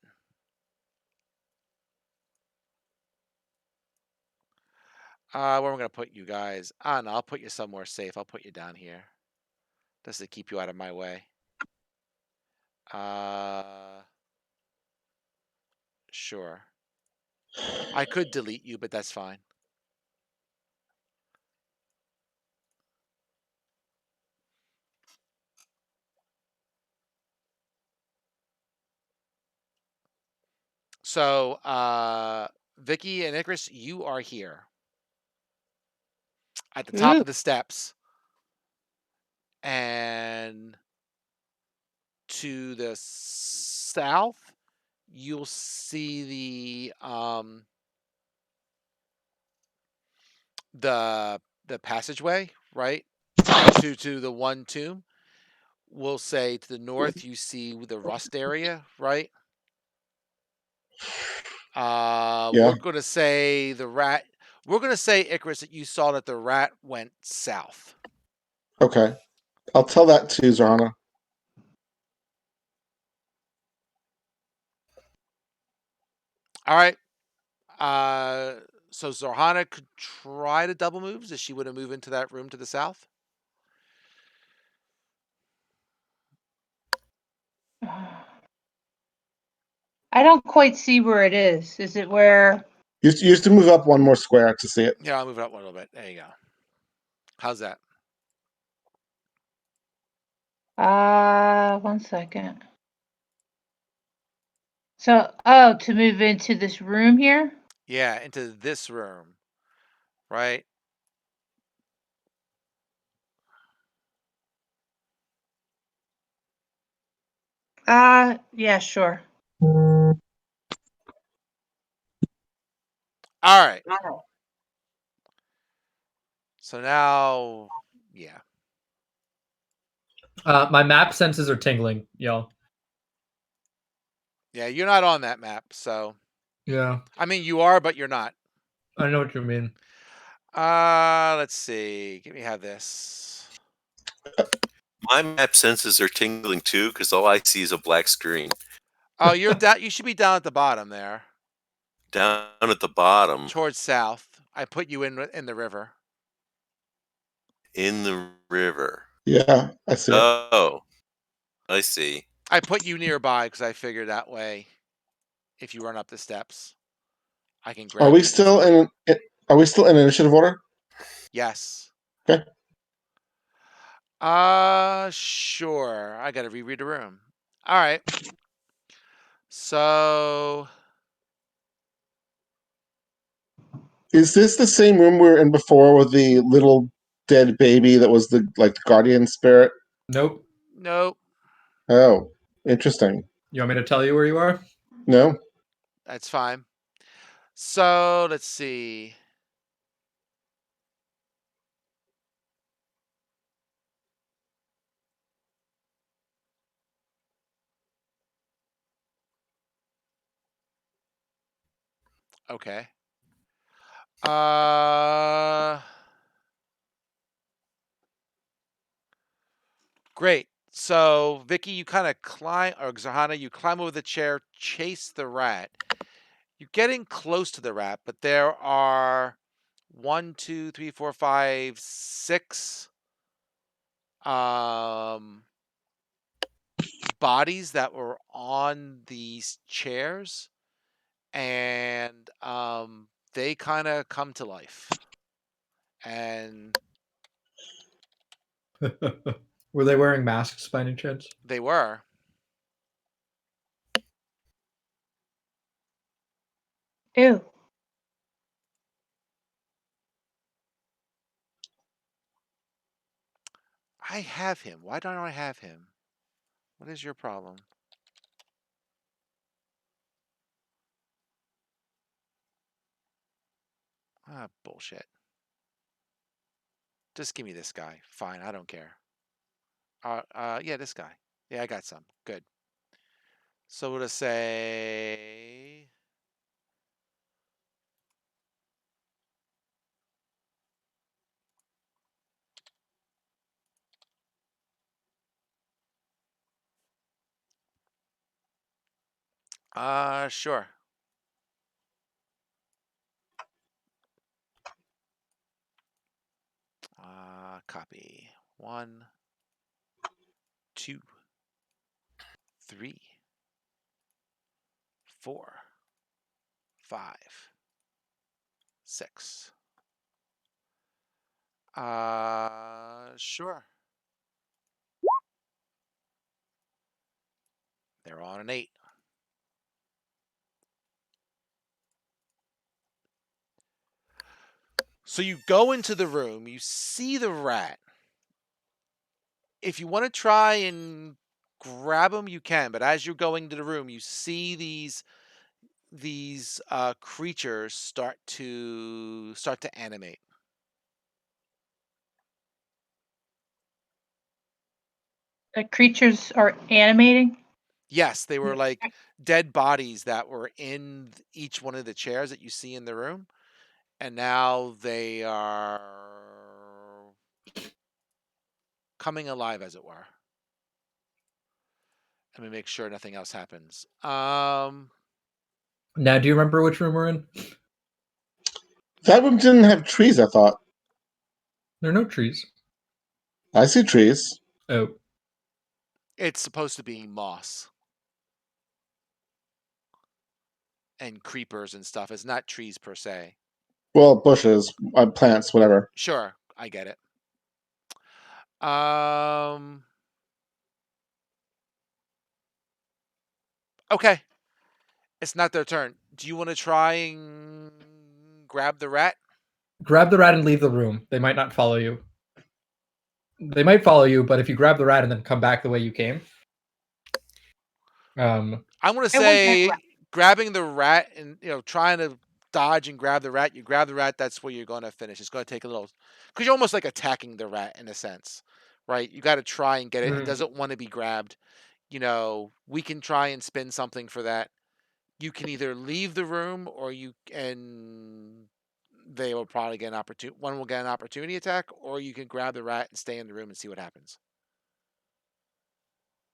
Where am I going to put you guys? I don't know. I'll put you somewhere safe. I'll put you down here. Just to keep you out of my way. Sure. I could delete you, but that's fine. So, Vicky and Icarus, you are here. At the top of the steps. And to the south, you'll see the passageway, right? to the one tomb. We'll say to the north, you see the rust area, right? Yeah. We're gonna say the rat. We're gonna say Icarus that you saw that the rat went south. Okay. I'll tell that to Zahana. All right. So Zohana could try to double moves if she would have moved into that room to the south. I don't quite see where it is. Is it where? You used to move up one more square to see it. Yeah, I'll move it up one little bit. There you go. How's that? 1 second. So, oh, to move into this room here? Yeah, into this room, right? Yeah, sure. All right. So now, yeah. My map senses are tingling, y'all. Yeah, you're not on that map, so. Yeah. I mean, you are, but you're not. I know what you mean. Let's see. Let me have this. My map senses are tingling too because all I see is a black screen. Oh, you're down. You should be down at the bottom there. Down at the bottom. Towards south. I put you in the river. In the river. Yeah, I see it. Oh, I see. I put you nearby because I figured that way, if you run up the steps, I can grab Are we you still easily. Are we still in initiative order? Yes. Okay. Sure. I gotta reread the room. All right. So Is this the same room we were in before with the little dead baby that was the guardian spirit? Nope. nope. Oh, interesting. You want me to tell you where you are? No? That's fine. So let's see. Okay. Great. So Vicky, you kind of climb, or Zahana, you climb over the chair, chase the rat. You're getting close to the rat, but there are 1, 2, 3, 4, 5, 6 bodies that were on these chairs, and they kind of come to life. And Were they wearing masks by any chance? they were. Ew. I have him. Why don't I have him? What is your problem? Ah, bullshit. Just give me this guy. Fine, I don't care. Yeah, this guy. Yeah, I got some. Good. So we'll just say sure. Copy. 1, 2, 3, 4, 5, 6. Sure. They're on an 8. So you go into the room, you see the rat. If you want to try and grab him, you can, but as you're going to the room, you see these creatures start to animate. The creatures are animating? Yes, they were like dead bodies that were in each one of the chairs that you see in the room, and now they are coming alive, as it were. Let me make sure nothing else happens. Now, do you remember which room we're in? That room didn't have trees, I thought. There are no trees. I see trees. Oh. It's supposed to be moss and creepers and stuff. It's not trees per se. Well, bushes, plants, whatever. Sure, I get it. Okay. It's not their turn. Do you want to try and grab the rat? Grab the rat and leave the room. They might not follow you. They might follow you, but if you grab the rat and then come back the way you came. I'm going to I want that say rat. grabbing the rat and, trying to dodge and grab the rat. You grab the rat, that's where you're going to finish. It's going to take a little, because you're almost like attacking the rat in a sense, right? You got to try and get it. It doesn't want to be grabbed. We can try and spin something for that. You can either leave the room or they will probably get an opportunity. One will get an opportunity attack, or you can grab the rat and stay in the room and see what happens.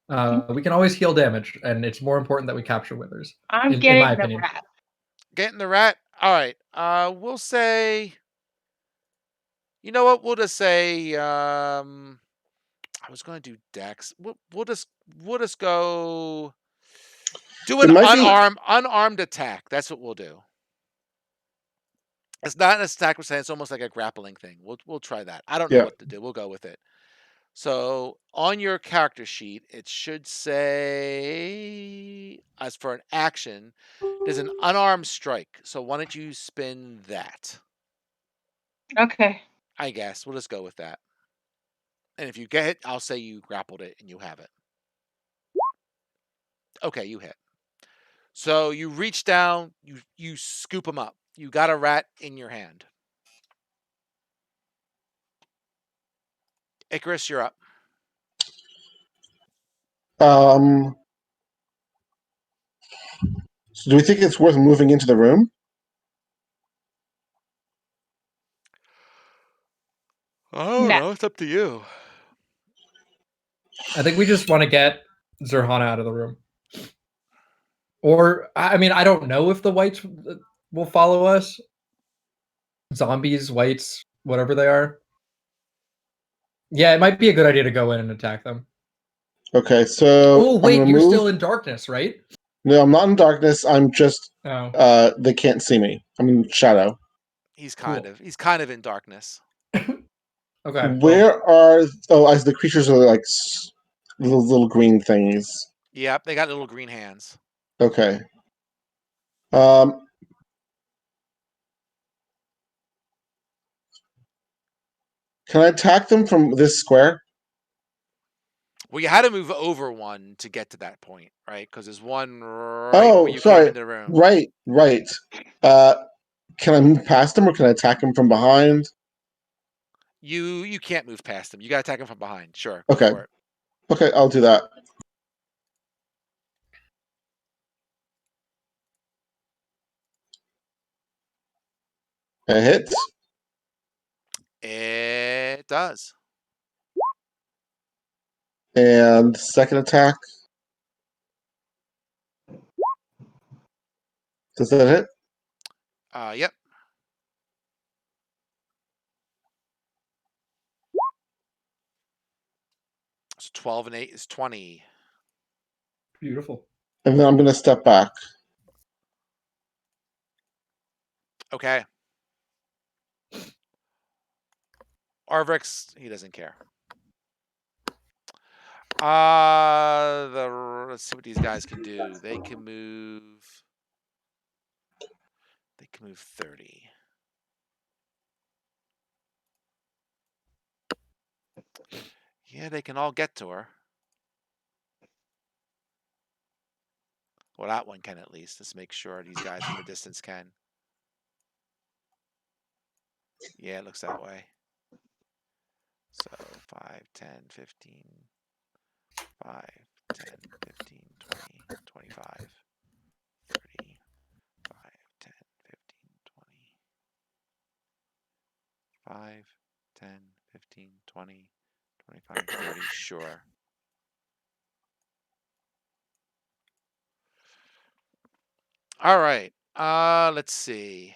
We can always heal damage, and it's more important that we capture withers. I'm in getting my the opinion. rat. Getting the rat. All right. We'll say. You know what? We'll just say. I was going to do Dex. We'll just go. Do an It might be. unarmed attack. That's what we'll do. It's not an attack per se. It's almost like a grappling thing. We'll try that. I don't know Yeah. what to do. We'll go with it. So on your character sheet, it should say, as for an action, there's an unarmed strike. So why don't you spin that? Okay. I guess we'll just go with that. And if you get it, I'll say you grappled it and you have it. Okay, you hit. So you reach down, you scoop him up. You got a rat in your hand. Icarus, you're up. So do we think it's worth moving into the room? Oh No. no, it's up to you. I think we just want to get Zerhana out of the room. Or, I mean, I don't know if the whites will follow us. Zombies, whites, whatever they are. Yeah, it might be a good idea to go in and attack them. Okay, so Oh, wait, you're still in darkness, right? No, I'm not in darkness. I'm just. Oh. They can't see me. I'm in shadow. He's kind of in darkness. Okay. Where are? Oh, as the creatures are like little green things. Yep, they got little green hands. Okay. Can I attack them from this square? Well, you had to move over one to get to that point, right? Because there's one right where you came into the room. Right. Can I move past them, or can I attack them from behind? You can't move past them. You got to attack them from behind. Sure. Okay. Go for it. Okay, I'll do that. It hits. It does. And second attack. Does that hit? Yep. So 12 and 8 is 20. Beautiful. And then I'm going to step back. Okay. Arvrix, he doesn't care. Let's see what these guys can do. They can move 30. Yeah, they can all get to her. Well, that one can at least. Let's make sure these guys from a distance can. Yeah, it looks that way. So 5, 10, 15, 5, 10, 15, 20, 25, 30, 5, 10, 15, 20, 5, 10, 15, 20, 25, 30, sure. All right. Let's see.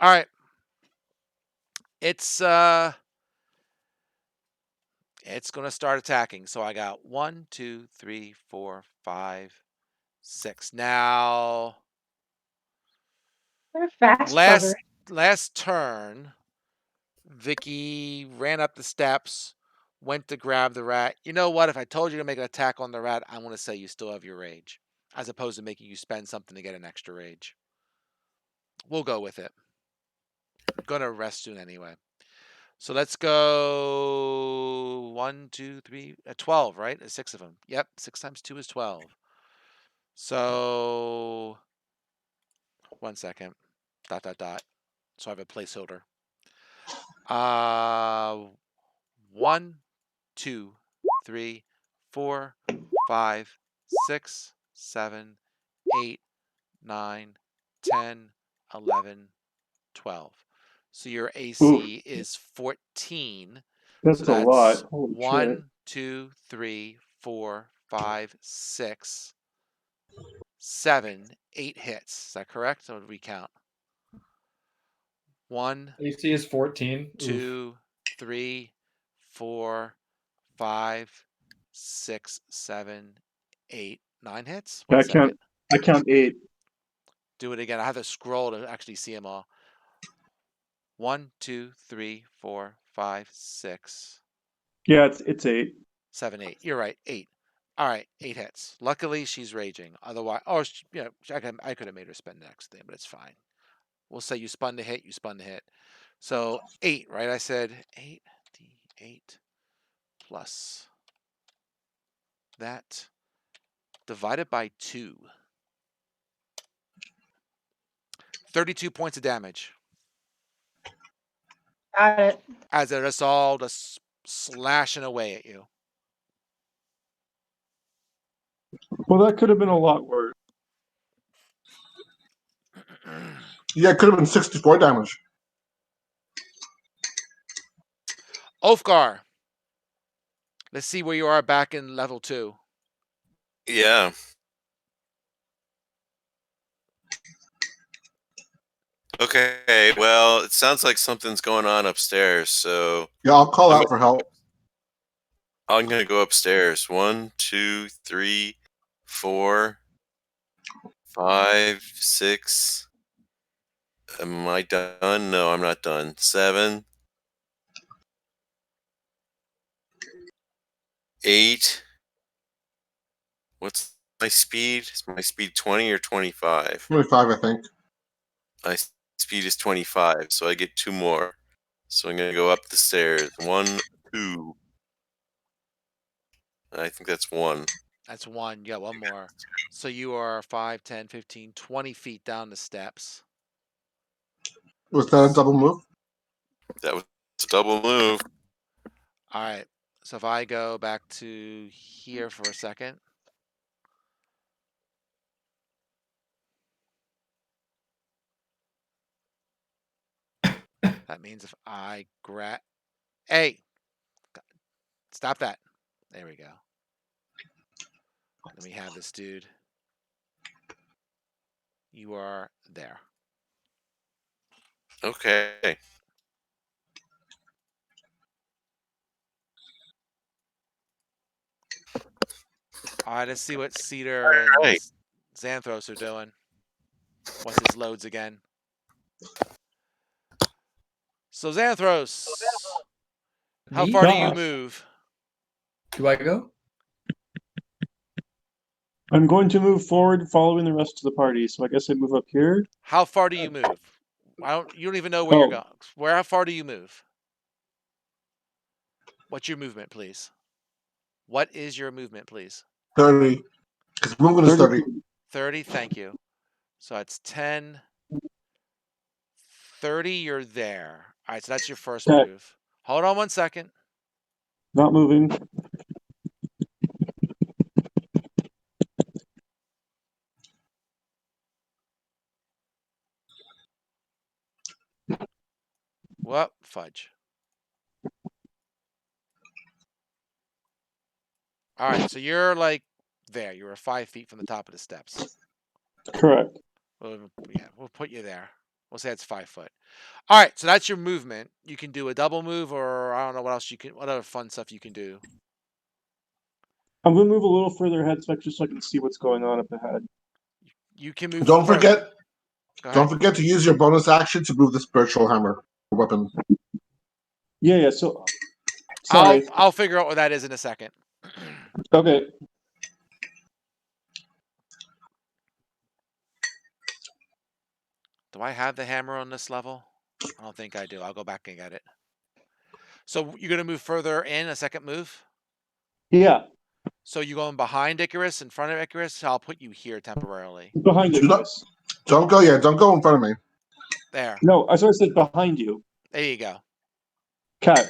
All right. It's gonna start attacking. So I got 1, 2, 3, 4, 5, 6. Now They're fast, brother. last turn, Vicky ran up the steps, went to grab the rat. You know what? If I told you to make an attack on the rat, I'm gonna say you still have your rage, as opposed to making you spend something to get an extra rage. We'll go with it. I'm gonna rest soon anyway. So let's go 1, 2, 3, 12, right? There's 6 of them. Yep, 6 times 2 is 12. So 1 second. ... So I have a placeholder. 1, 2, 3, 4, 5, 6, 7, 8, 9, 10, 11, 12. So your AC is 14. That's So a lot. that's Holy shit. 1, 2, 3, 4, 5, 6, 7, 8 hits. Is that correct? So we count. 1, AC is 14. Oof. 2, 3, 4, 5, 6, 7, 8, 9 hits. Yeah, 1 second. I count 8. Do it again. I have to scroll to actually see them all. 1, 2, 3, 4, 5, 6. Yeah, it's 8. 7, 8. You're right. 8. All right, 8 hits. Luckily, she's raging. Otherwise, I could have made her spend the next thing, but it's fine. We'll say you spun the hit. You spun the hit. So 8, right? I said 8d8 plus that divided by 2. 32 points of damage. Got it. As they're just all just slashing away at you. Well, that could have been a lot worse. Yeah, it could have been 64 damage. Ulfgar. Let's see where you are back in level 2. Yeah. Okay, well, it sounds like something's going on upstairs, so Yeah, I'll call out for help. I'm gonna go upstairs. 1, 2, 3, 4, 5, 6. Am I done? No, I'm not done. 7, 8. What's my speed? Is my speed 20 or 25? 25, I think. My speed is 25, so I get 2 more. So I'm gonna go up the stairs. 1, 2. I think that's 1. That's 1. Yeah, 1 more. So you are 5, 10, 15, 20 feet down the steps. Was that a double move? That was a double move. All right. So if I go back to here for a second. That means if I grab... Hey! Stop that. There we go. Let me have this dude. You are there. Okay. All right, let's see what Cedar and right. Xanthros are doing once this loads again. So Xanthros, how Me? far do you Gosh. move? Do I go? I'm going to move forward following the rest of the party, so I guess I move up here. How far do you move? You don't even know where you're going. How far do you move? What's your movement, please? What is your movement, please? 30. Because movement is 30. 30, thank you. So it's 10. 30, you're there. All right, so that's your first Okay. move. Hold on 1 second. Not moving. Whoop, fudge. All right, so you're like there. You were 5 feet from the top of the steps. Correct. Well, yeah, we'll put you there. We'll say it's 5 foot. All right, so that's your movement. You can do a double move, or I don't know what else you can. What other fun stuff you can do? I'm gonna move a little further ahead so I can see what's going on up ahead. You can move. Don't forget. Go Don't ahead. forget to use your bonus action to move the spiritual hammer weapon. Yeah. So, sorry. I'll figure out what that is in a second. Okay. Do I have the hammer on this level? I don't think I do. I'll go back and get it. So you're gonna move further in a second move. Yeah. So you going behind Icarus, in front of Icarus? I'll put you here temporarily. Behind you. Don't go yet. Don't go in front of me. There. No, I sort of said behind you. There you go. Okay.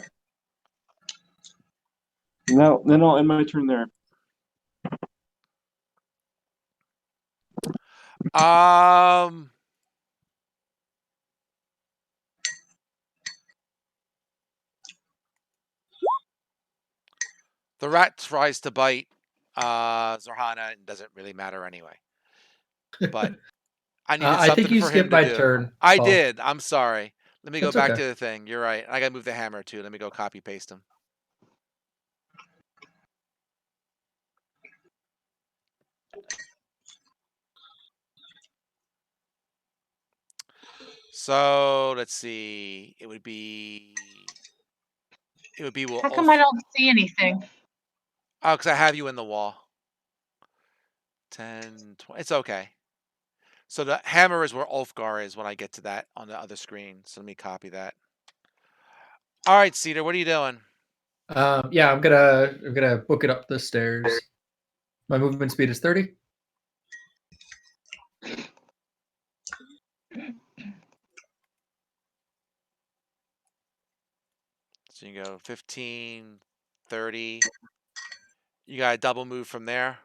Now, then I'll end my turn there. The rat tries to bite Zorhana, and doesn't really matter anyway. But I needed I think something you for him skipped to my do. turn. I Paul. did. I'm sorry. Let me go That's back okay. to the thing. You're right. I gotta move the hammer too. Let me go copy paste him. So let's see. It would be. How come I don't see anything? Oh, because I have you in the wall. 10, 20. It's okay. So the hammer is where Ulfgar is when I get to that on the other screen. So let me copy that. All right, Cedar, what are you doing? Yeah, I'm gonna book it up the stairs. My movement speed is 30. So you go 15, 30. You got a double move from there.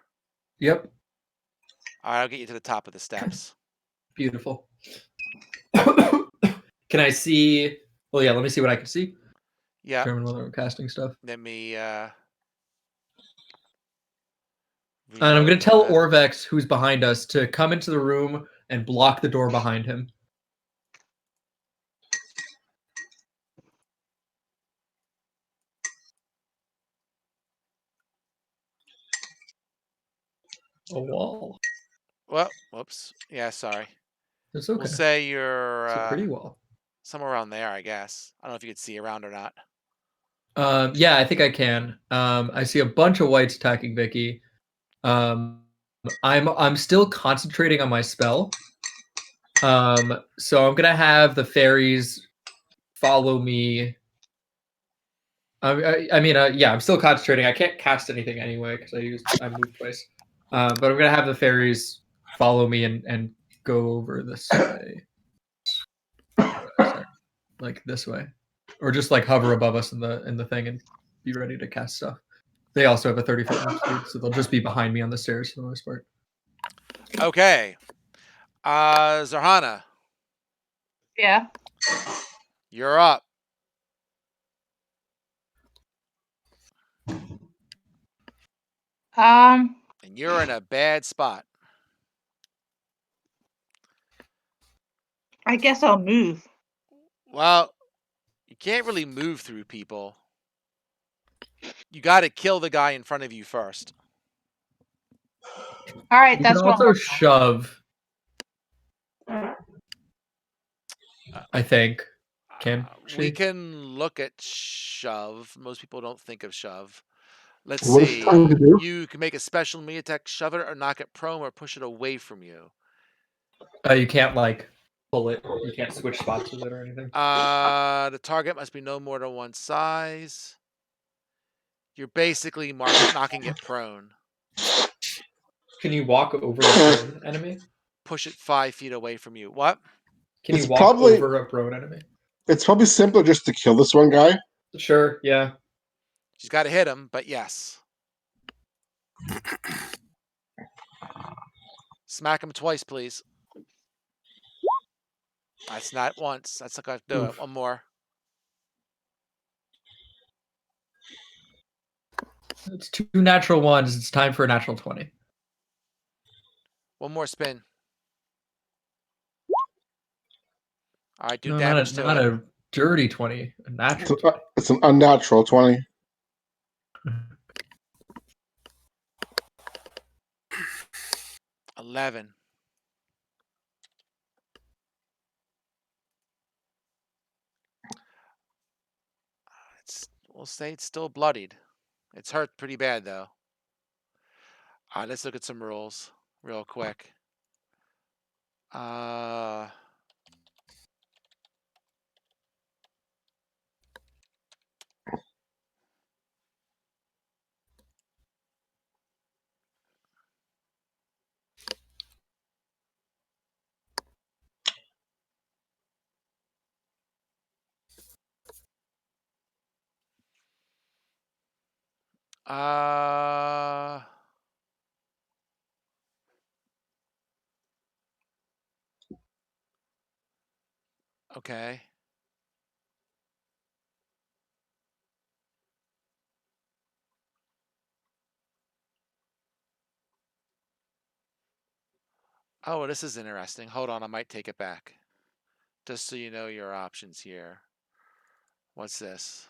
Yep. All right, I'll get you to the top of the steps. Beautiful. Can I see? Well, yeah. Let me see what I can see. Yeah. Determine whether I'm casting stuff. Let me. And I'm going to tell Orvex, who's behind us, to come into the room and block the door behind him. A wall. Well, whoops. Yeah, sorry. It's okay. We'll say you're It's a pretty wall. somewhere around there, I guess. I don't know if you could see around or not. Yeah, I think I can. I see a bunch of whites attacking Vicky. I'm still concentrating on my spell. So I'm gonna have the fairies follow me. Yeah, I'm still concentrating. I can't cast anything anyway because I moved twice. But I'm gonna have the fairies follow me and go over this way, like this way, or just like hover above us in the thing and be ready to cast stuff. They also have a 30-foot move speed, so they'll just be behind me on the stairs for the most part. Okay. Zarhana. Yeah. You're up. And you're in a bad spot. I guess I'll move. Well, you can't really move through people. You got to kill the guy in front of you first. All right, You that's can what also shove. I think. We can look at shove. Most people don't think of shove. Let's What is see. trying to do? You can make a special melee attack, shove it or knock it prone or push it away from you. You can't like pull it. You can't switch spots with it or anything. The target must be no more than one size. You're basically knocking it prone. Can you walk over a prone enemy? Push it 5 feet away from you. What? Can you It's walk probably- over a prone enemy? It's probably simpler just to kill this one guy. Sure, yeah. She's got to hit him, but yes. Smack him twice, please. That's not once. That's not going to do it. One more. It's 2 natural ones. It's time for a natural 20. One more spin. All right, do No, damage to not it. a dirty 20, a natural 20. It's an unnatural 20. $11. We'll say it's still bloodied. It's hurt pretty bad though. All right, let's look at some rules real quick. Okay. Oh, well, this is interesting. Hold on, I might take it back. Just so you know your options here. What's this?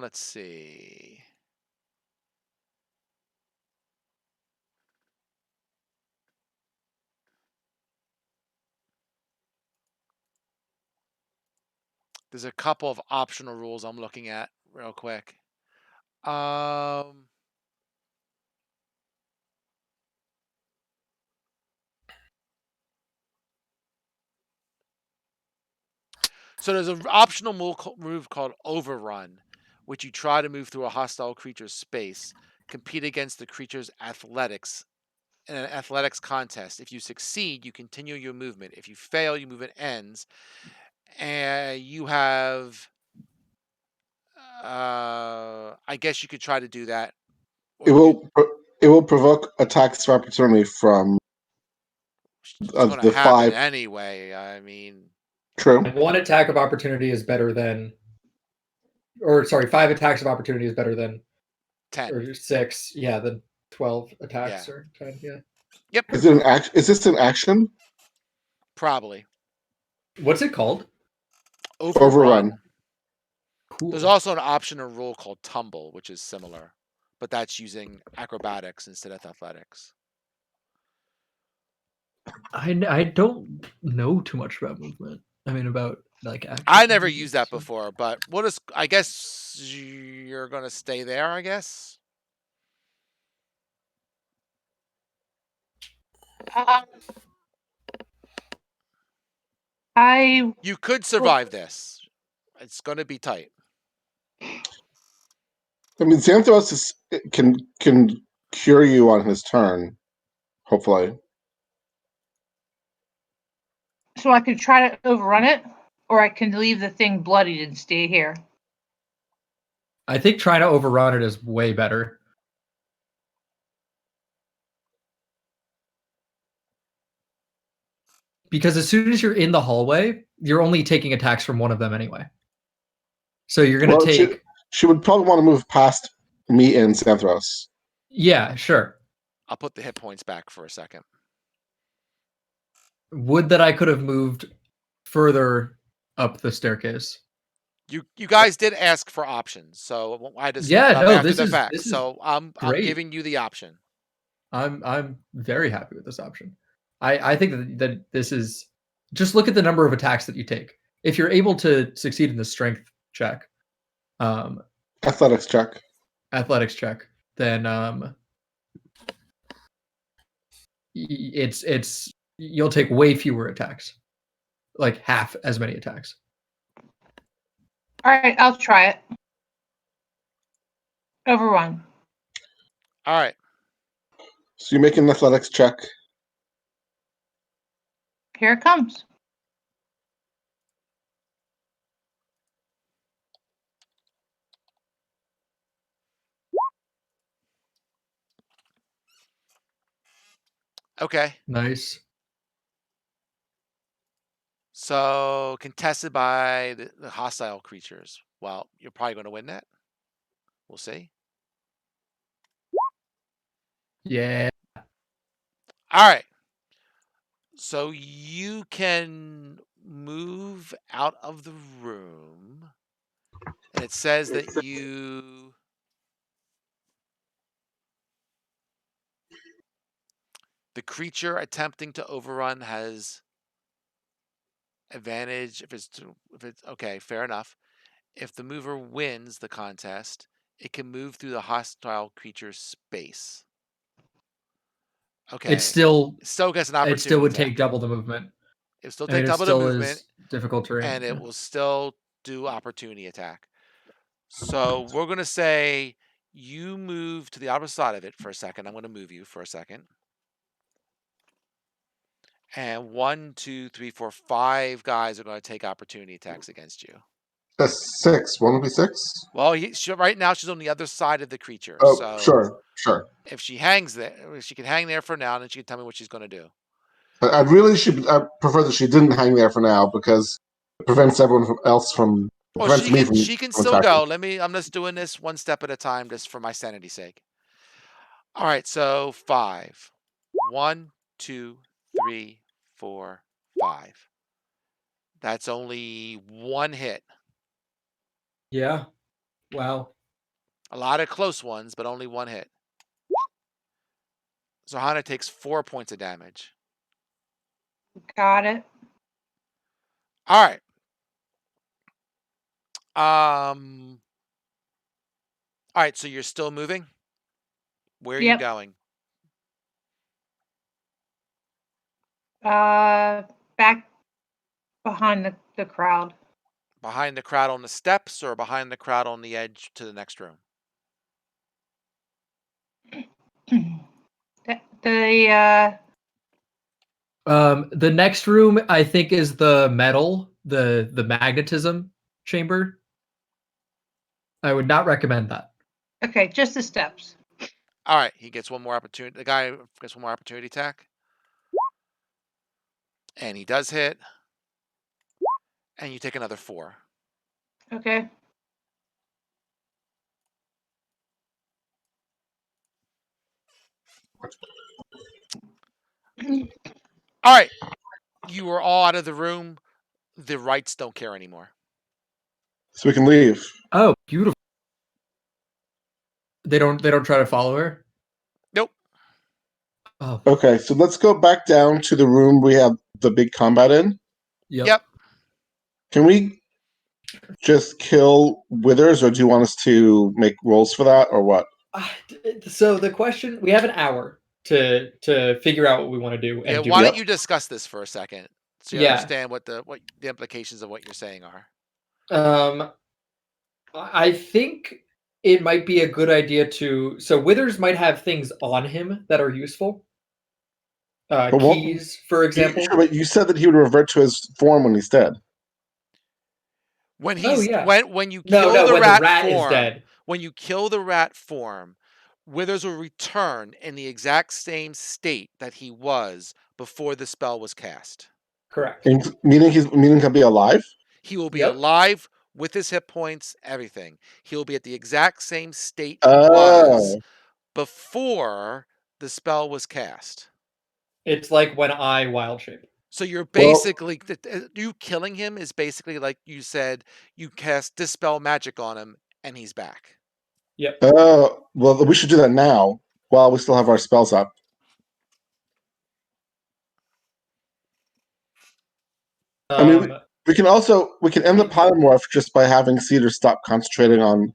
Let's see. There's a couple of optional rules I'm looking at real quick. So there's an optional move called Overrun, which you try to move through a hostile creature's space, compete against the creature's athletics in an athletics contest. If you succeed, you continue your movement. If you fail, your movement ends. And you have, I guess you could try to do that. It will provoke attacks of opportunity from It's going to the happen 5. anyway. I mean, True. 1 attack of opportunity is better than, or sorry, 5 attacks of opportunity is better than 10. or 6. Yeah, than 12 attacks Yeah. or 10. Yeah. Yep. Is it an action? Is this an action? Probably. What's it called? Overrun. Cool. There's also an optional rule called Tumble, which is similar, but that's using acrobatics instead of athletics. I don't know too much about movement. I mean, about like action. I never used that before, but what is? I guess you're gonna stay there. I guess. You could survive this. It's gonna be tight. I mean, Xanthos can cure you on his turn, hopefully. So I could try to overrun it, or I can leave the thing bloodied and stay here. I think trying to overrun it is way better. Because as soon as you're in the hallway, you're only taking attacks from one of them anyway. So you're going to take... She would probably want to move past me and Xanthos. Yeah, sure. I'll put the hit points back for a second. Would that I could have moved further up the staircase. You guys did ask for options, so I just this the is fact. this is So I'm giving you the option. I'm very happy with this option. I think that this is, just look at the number of attacks that you take. If you're able to succeed in the strength check, athletics check, then it's you'll take way fewer attacks, like half as many attacks. All right, I'll try it. Overrun. All right. So you make an athletics check. Here it comes. Okay. Nice. So contested by the hostile creatures. Well, you're probably going to win that. We'll see. Yeah. All right. So you can move out of the room, and it says that the creature attempting to overrun has advantage if it's okay, fair enough. If the mover wins the contest, it can move through the hostile creature's space. Okay. It still gets an opportunity. it still would attack. take double the movement. It still I mean, take it double the still movement, is difficult terrain. and it will still do opportunity attack. So we're gonna say you move to the opposite side of it for a second. I'm gonna move you for a second. And 1, 2, 3, 4, 5 guys are going to take opportunity attacks against you. That's 6. Won't it be 6? Well, right now she's on the other side of the creature. Oh, so sure. If she hangs there, she can hang there for now, and then she can tell me what she's going to do. But I prefer that she didn't hang there for now because it prevents everyone else from. Well, she can still go. I'm just doing this one step at a time, just for my sanity's sake. All right, so 5. 1, 2, 3, 4, 5. That's only 1 hit. Yeah. Wow. A lot of close ones, but only 1 hit. So Hana takes 4 points of damage. Got it. All right. All right, so you're still moving? Where are you going? Back behind the crowd. Behind the crowd on the steps or behind the crowd on the edge to the next room? The next room I think is the metal, the magnetism chamber. I would not recommend that. Okay, just the steps. All right, he gets one more opportunity. The guy gets one more opportunity attack. And he does hit. And you take another 4. Okay. All right. You are all out of the room. The rights don't care anymore. So we can leave. Oh, beautiful. They don't try to follow her? Nope. Oh. Okay, so let's go back down to the room we have the big combat in. Yep. Can we just kill Withers, or do you want us to make rolls for that, or what? So the question, we have an hour to figure out what we want to do. Yeah, and why don't you discuss this for a second so you understand what the implications of what you're saying are? I think it might be a good idea so Withers might have things on him that are useful. Keys, for example. Sure, but you said that he would revert to his form when he's dead. When he's when you kill the when rat the rat form, is dead. When you kill the rat form, Withers will return in the exact same state that he was before the spell was cast. Correct. Meaning he'll be alive? He will be alive with his hit points, everything. He'll be at the exact same state he was before the spell was cast. It's like when I wild shape. So you're basically you killing him is basically like you said, you cast Dispel Magic on him and he's back. Yep. Well, we should do that now while we still have our spells up. I mean, we can end the polymorph just by having Cedar stop concentrating on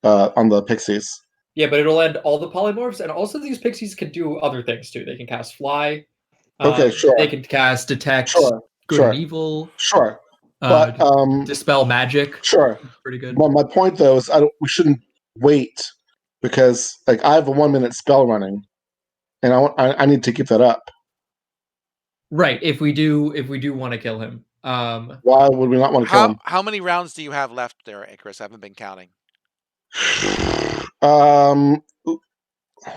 the pixies. Yeah, but it'll end all the polymorphs, and also these pixies can do other things too. They can cast fly. Okay, sure. They can cast detect good and evil. Sure. But dispel magic. Sure. Pretty good. Well, my point though is we shouldn't wait because like I have a 1-minute spell running, and I need to keep that up. Right. If we do want to kill him. Why would we not want to kill him? How many rounds do you have left there, Icarus? I haven't been counting.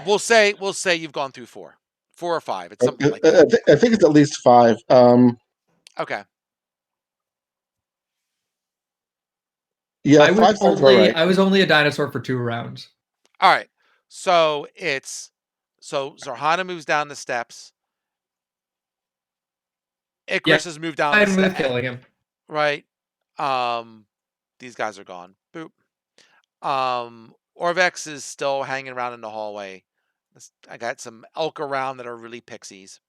We'll say you've gone through 4 or 5. It's something like that. I think it's at least 5. Okay. Yeah, I was 5 sounds about right. I was only a dinosaur for 2 rounds. All right. So Zorhana moves down the steps. Icarus has moved down the I'm with steps. killing him. Right. These guys are gone. Boop. Orvex is still hanging around in the hallway. I got some elk around that are really pixies.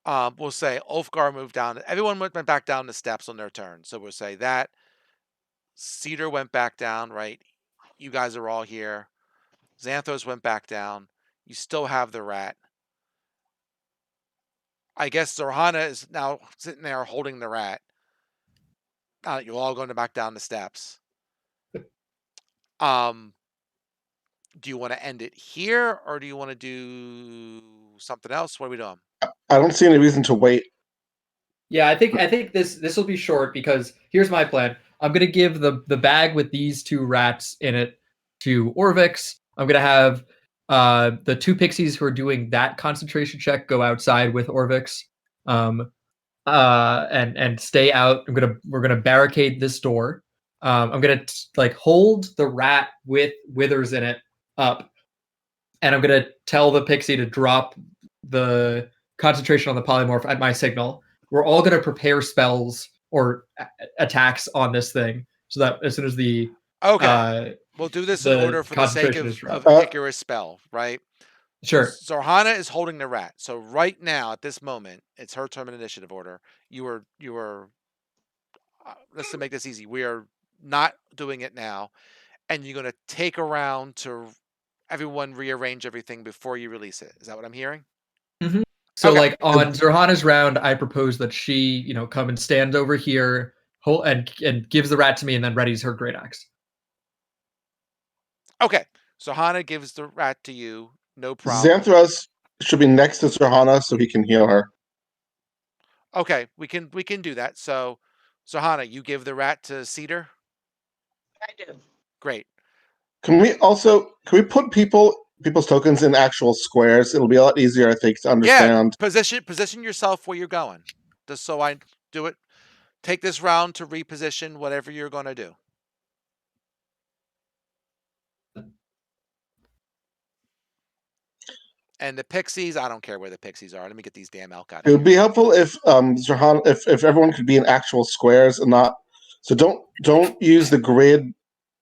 We'll say Ulfgar moved down. Everyone went back down the steps on their turn. So we'll say that. Cedar went back down, right? You guys are all here. Xanthos went back down. You still have the rat. I guess Zorhana is now sitting there holding the rat. You're all going back down the steps. Do you want to end it here, or do you want to do something else? What are we doing? I don't see any reason to wait. Yeah, I think this will be short because here's my plan. I'm gonna give the bag with these 2 rats in it to Orvix. I'm gonna have the 2 pixies who are doing that concentration check go outside with Orvix, and stay out. We're gonna barricade this door. I'm gonna like hold the rat with Withers in it up, and I'm gonna tell the pixie to drop the concentration on the polymorph at my signal. We're all gonna prepare spells or attacks on this thing, so that as soon as the we'll do this in order for the sake of Icarus spell, right? Sure. Zorhana is holding the rat. So right now, at this moment, it's her turn in initiative order. You are. Let's make this easy. We are not doing it now, and you're going to take a round to everyone rearrange everything before you release it. Is that what I'm hearing? Mm-hmm. So like on Zorhana's round, I propose that she, come and stand over here, and gives the rat to me, and then readies her great axe. Okay, Zorhana gives the rat to you. No problem. Xanthos should be next to Zorhana so he can heal her. Okay, we can do that. So, Zorhana, you give the rat to Cedar? I do. Great. Can we put people's tokens in actual squares? It'll be a lot easier, I think, to understand. Yeah, position yourself where you're going. Just so I do it. Take this round to reposition whatever you're going to do. And the pixies, I don't care where the pixies are. Let me get these damn elk out of here. It would be helpful if Zorhana, if everyone could be in actual squares and not. So don't use the grid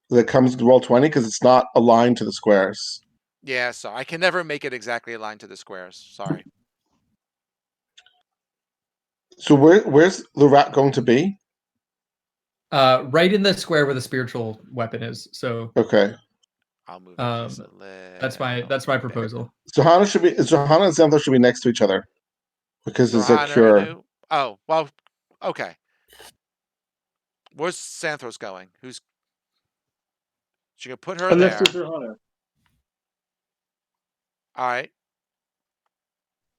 that comes with Roll20 because it's not aligned to the squares. Yeah, so I can never make it exactly aligned to the squares. Sorry. So where's the rat going to be? Right in the square where the spiritual weapon is. So okay. I'll move it just a little. That's my proposal. Zorhana and Xanthos should be next to each other because there's a cure. Oh well, okay. Where's Xanthos going? Who's she gonna put her there? Next to Zorhana. All right.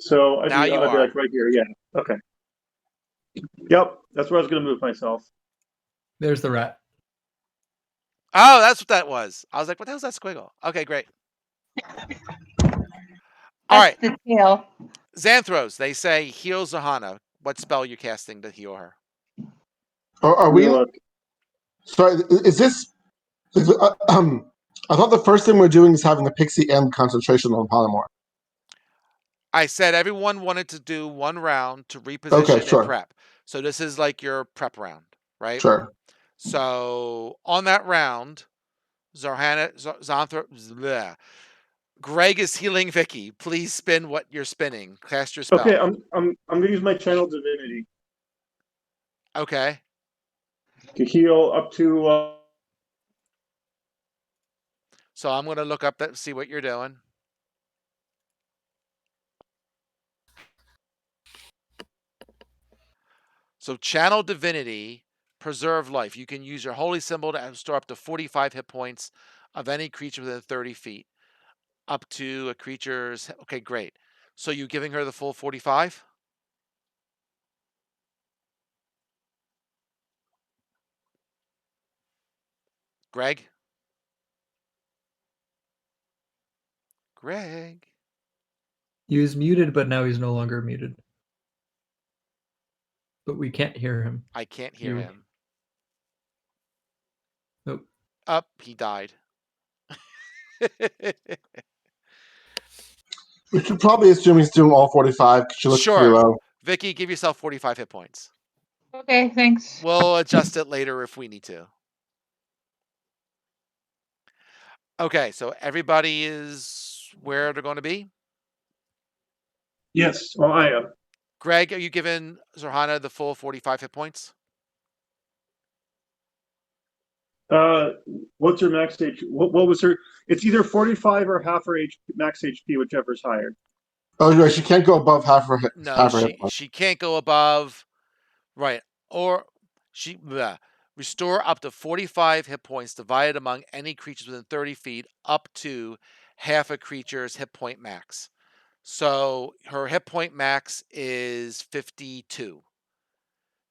So I'd be like right here. Yeah. Okay. Yep, that's where I was going to move myself. There's the rat. Oh, that's what that was. I was like, what the hell's that squiggle? Okay, great. All right. The tail. Xanthros, they say heal Zorhana. What spell you casting to heal her? Are we? Sorry, is this? I thought the first thing we're doing is having the pixie end concentration on polymorph. I said everyone wanted to do one round to reposition and prep. So this is like your prep round, right? Sure. So on that round, Xanthros, Greg is healing Vicky. Please spin what you're spinning. Cast your spell. Okay, I'm gonna use my channel divinity. Okay. To heal up to. So I'm gonna look up see what you're doing. So channel divinity, preserve life. You can use your holy symbol to restore up to 45 hit points of any creature within 30 feet. Up to a creature's. Okay, great. So you giving her the full 45? Greg? Greg? He was muted, but now he's no longer muted. But we can't hear him. I can't hear him. Up, he died. We should probably assume he's doing all 45 because she looks pretty Sure. low. Vicky, give yourself 45 hit points. Okay, thanks. We'll adjust it later if we need to. Okay, so everybody is where they're going to be? Yes, well, I am. Greg, are you giving Zorhana the full 45 hit points? What's her max HP? What was her? It's either 45 or half her max HP, whichever's higher. Oh, right. She can't go above half her hit. No, half her hit points. she can't go above. Right. Or restore up to 45 hit points divided among any creatures within 30 feet up to half a creature's hit point max. So her hit point max is 52.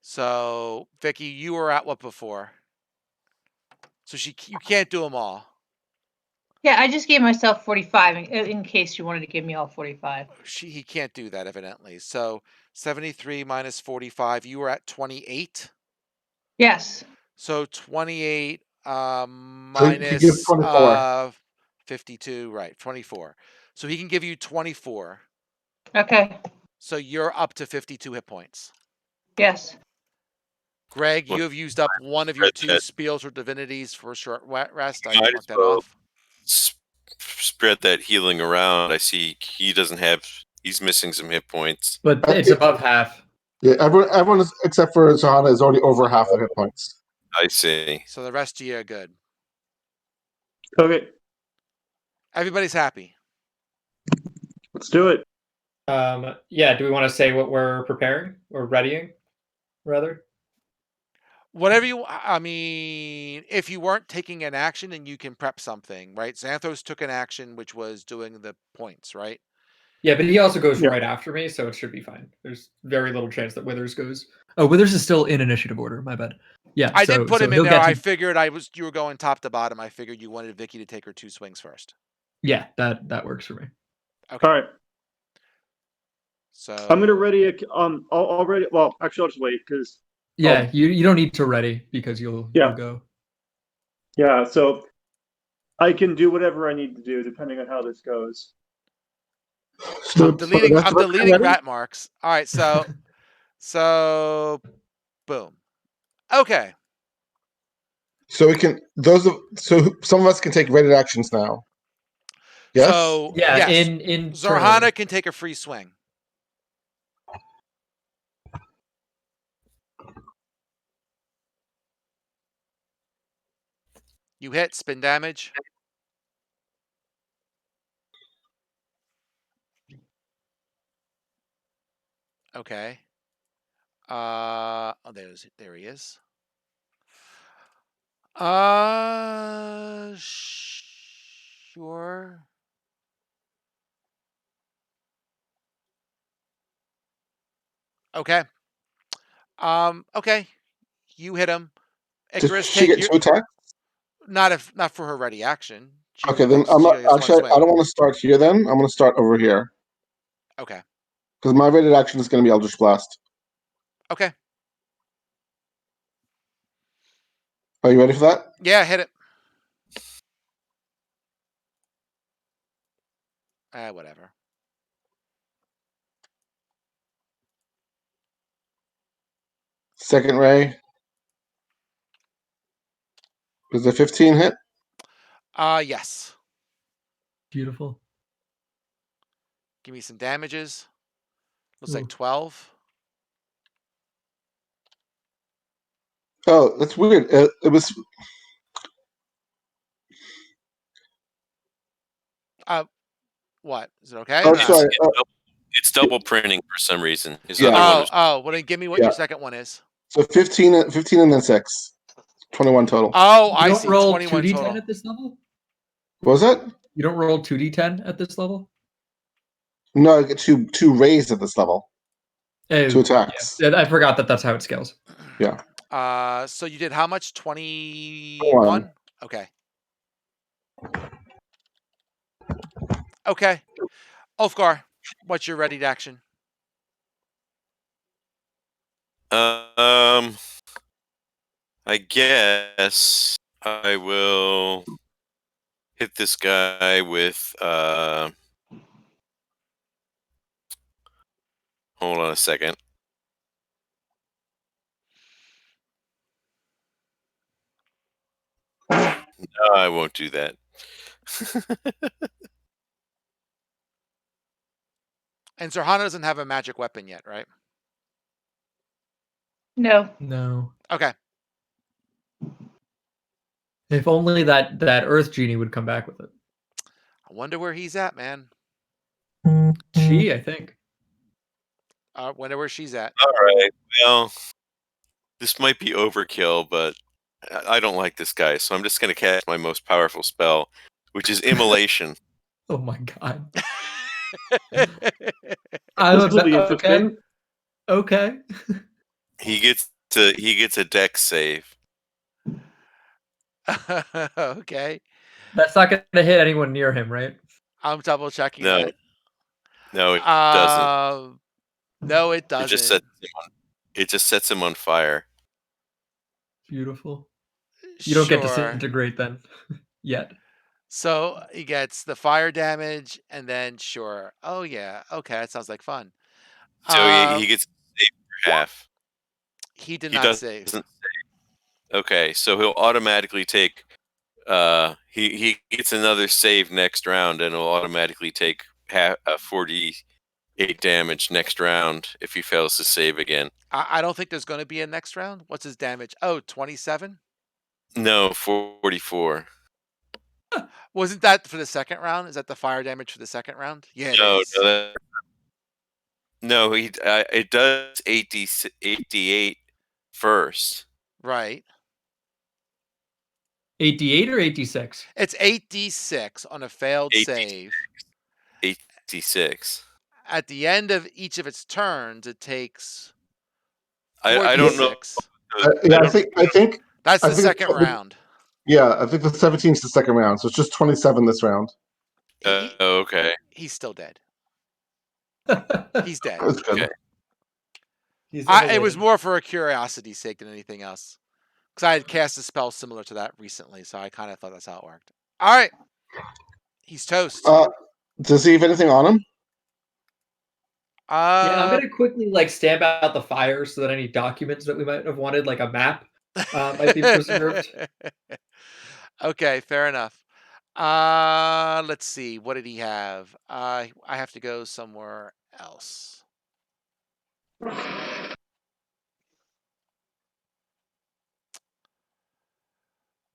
So Vicky, you were at what before? So you can't do them all. Yeah, I just gave myself 45 in case you wanted to give me all 45. He can't do that evidently. So 73 minus 45, you were at 28. Yes. So 28 So minus he gives 24. 52, right? 24. So he can give you 24. Okay. So you're up to 52 hit points. Yes. Greg, you have used up one of your two spiels or divinities for a short rest. I marked that off. Spread that healing around. I see he doesn't have. He's missing some hit points. But it's above half. Yeah, everyone is, except for Zorhana is already over half the hit points. I see. So the rest of you are good. Okay. Everybody's happy. Let's do it. Yeah, do we want to say what we're preparing or readying, rather? Whatever I mean, if you weren't taking an action, then you can prep something, right? Xanthos took an action, which was doing the points, right? Yeah, but he also goes right after me, so it should be fine. There's very little chance that Withers goes. Oh, Withers is still in initiative order. My bad. Yeah, I did put him in there. I figured you were going top to bottom. I figured you wanted Vicky to take her 2 swings first. Yeah, that works for me. Okay. All right. So I'm gonna ready. I'll ready. Well, actually, I'll just wait because. Yeah, you don't need to ready because you'll go. Yeah, so I can do whatever I need to do depending on how this goes. So, I'm deleting rat marks. All right, so boom. Okay. So we can so some of us can take rated actions now. Yes. So yeah, yes. in Zorhana turn. can take a free swing. You hit, spin damage. Okay. Oh, there he is. Sure. Okay. Okay. You hit him. Does she get 2 attacks? Not for her ready action. Okay, then I'm not actually. I don't want to start here. Then I'm going to start over here. Okay. Because my rated action is going to be Eldritch Blast. Okay. Are you ready for that? Yeah, hit it. Whatever. Second ray. Is the 15 hit? Yes. Beautiful. Give me some damages. Looks like 12. Oh, that's weird. It was. What? Is it okay? Oh, sorry. It's double printing for some reason. Well then give me what your second one is. So 15 and then 6. 21 total. Oh, I see. Roll 21 2d10 total. at this level? What was that? You don't roll 2d10 at this level? No, I get two rays at this level. 2 attacks. Yeah, I forgot that's how it scales. Yeah. So you did how much? 21? Okay. Okay. Ulfgar, what's your ready to action? I guess I will hit this guy with hold on a second. No, I won't do that. And Serhana doesn't have a magic weapon yet, right? No. No. Okay. If only that Earth Genie would come back with it. I wonder where he's at, man. She, I think. Wonder where she's at. All right. Well, this might be overkill, but I don't like this guy, so I'm just going to cast my most powerful spell, which is Immolation. Oh my god. This will be interesting. Okay. He gets a dex save. Okay. That's not going to hit anyone near him, right? I'm double checking No, that. no, it doesn't. No, it It just doesn't. sets him on fire. Beautiful. You don't get Sure. disintegrate then. Yet. So he gets the fire damage, and then sure. Oh yeah. Okay, that sounds like fun. So he gets saved for half. He did He not save. doesn't save. Okay, so he'll automatically take. He gets another save next round, and he'll automatically take 48 damage next round if he fails to save again. I don't think there's going to be a next round. What's his damage? Oh, 27? No, 44. Wasn't that for the second round? Is that the fire damage for the second round? Yeah, it No, is. no, it does 88 first. Right. 8d8 or 8d6? It's 8d6 on a failed 8d6. save. 86. At the end of each of its turns, it takes I don't know. 4d6. Yeah, I think That's I the think second round. Yeah, I think the 17 is the second round, so it's just 27 this round. Okay. He's still dead. He's dead. That's good. Okay. It was more for a curiosity's sake than anything else. Because I had cast a spell similar to that recently, so I kind of thought that's how it worked. All right. He's toast. Does he have anything on him? Yeah, I'm gonna quickly stamp out the fire so that any documents that we might have wanted, like a map, might be preserved. Okay, fair enough. Let's see. What did he have? I have to go somewhere else.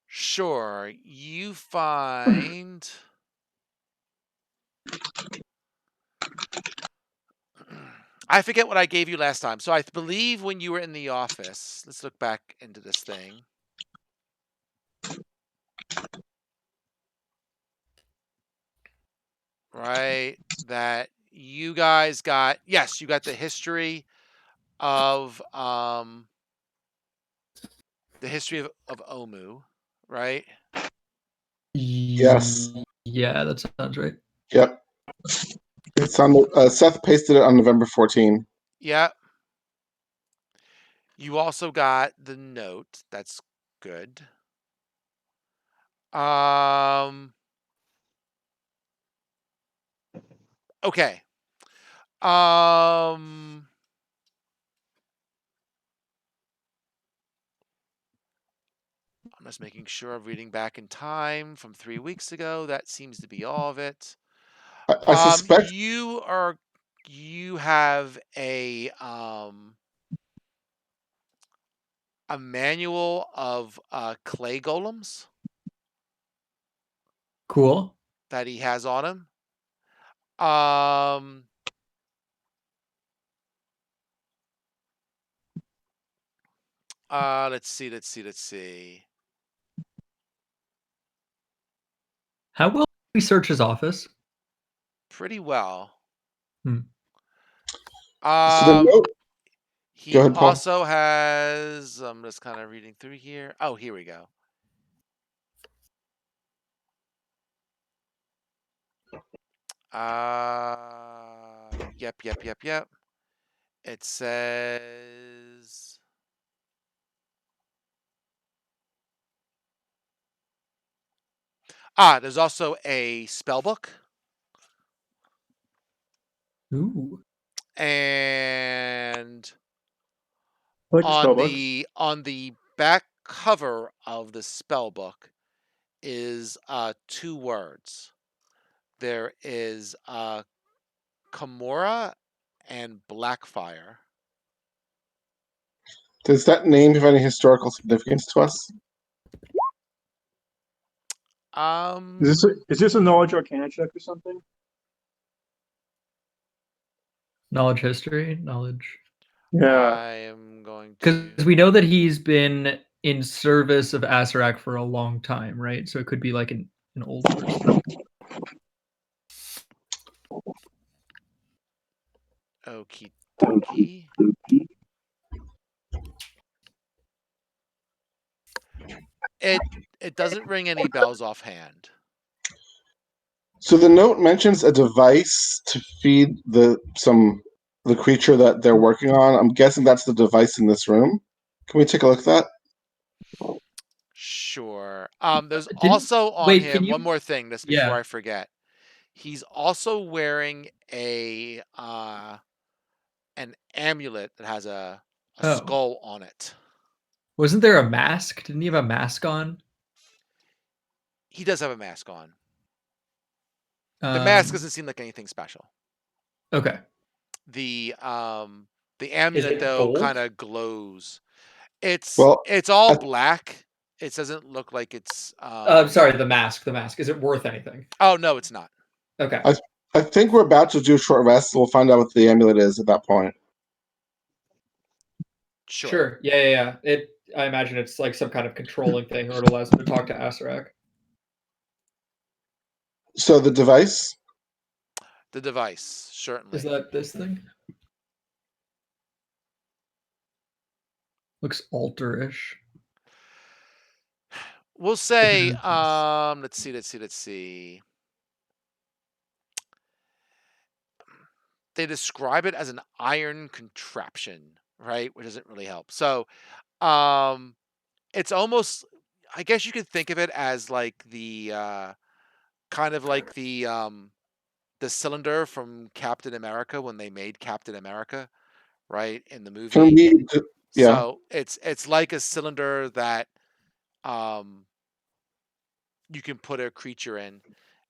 Sure. You find. I forget what I gave you last time. So I believe when you were in the office, let's look back into this thing. Right, that you guys got, yes, you got the history of Omu, right? Yes. Yeah, that sounds right. Yep. It's on Seth pasted it on November 14. Yep. You also got the note. That's good. Okay. I'm just making sure I'm reading back in time from 3 weeks ago. That seems to be all of it. I suspect you have a manual of clay golems Cool. that he has on him. Let's see. How well do we search his office? Pretty well. Hmm. so the note. He Go ahead, Paul. also has. I'm just kind of reading through here. Oh, here we go. Yep. It says There's also a spell book. Ooh. And Like a spell book. on the back cover of the spell book is 2 words. There is Kimura and Blackfire. Does that name have any historical significance to us? Is this a knowledge arcana check or something? Knowledge history, knowledge. Yeah. I am going to. Because we know that he's been in service of Asarak for a long time, right? So it could be like an old person. Okie dokie. It doesn't ring any bells offhand. So the note mentions a device to feed the creature that they're working on. I'm guessing that's the device in this room. Can we take a look at that? Sure. There's also on him one more thing. This before I forget. He's also wearing an amulet that has a skull on it. Wasn't there a mask? Didn't he have a mask on? He does have a mask on. The mask doesn't seem like anything special. Okay. The amulet though kind of glows. It's all black. It doesn't look like it's. I'm sorry. The mask. The mask. Is it worth anything? Oh no, it's not. Okay. I think we're about to do a short rest. We'll find out what the amulet is at that point. Sure. Yeah. I imagine it's like some kind of controlling thing, or it allows him to talk to Asarak. So the device? The device, certainly. Is that this thing? Looks altar-ish. We'll say, let's see. They describe it as an iron contraption, right? Which doesn't really help. So, it's almost, I guess you could think of it as like the kind of like the cylinder from Captain America when they made Captain America, right, in the movie. So it's like a cylinder that you can put a creature in,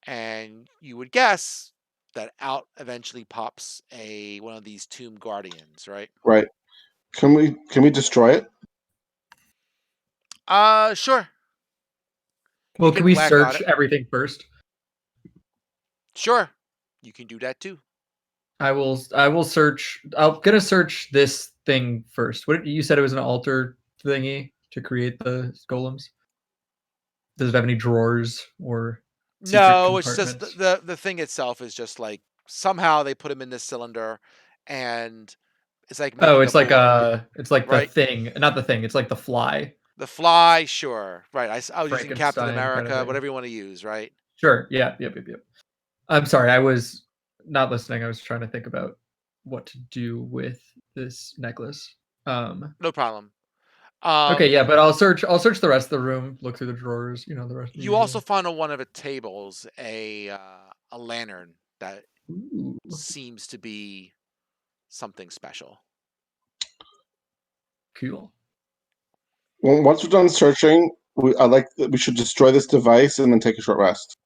and you would guess that out eventually pops one of these tomb guardians, right? Right. Can we destroy it? Sure. Well, can we search everything first? Sure. You can do that too. I will search. I'm gonna search this thing first. What you said it was an altar thingy to create the golems? Does it have any drawers or no? It's just the thing itself is just like somehow they put him in this cylinder, and it's like it's like right? the thing, not the thing. It's like the fly. The fly, sure, right? I was using Captain America, kind of whatever you want to use, right? Sure. Yeah. Yep. I'm sorry, I was not listening. I was trying to think about what to do with this necklace. No problem. Okay, yeah, but I'll search the rest of the room, look through the drawers, the rest. You also find on one of the tables a lantern that seems to be something special. Cool. Well, once we're done searching, we should destroy this device and then take a short rest.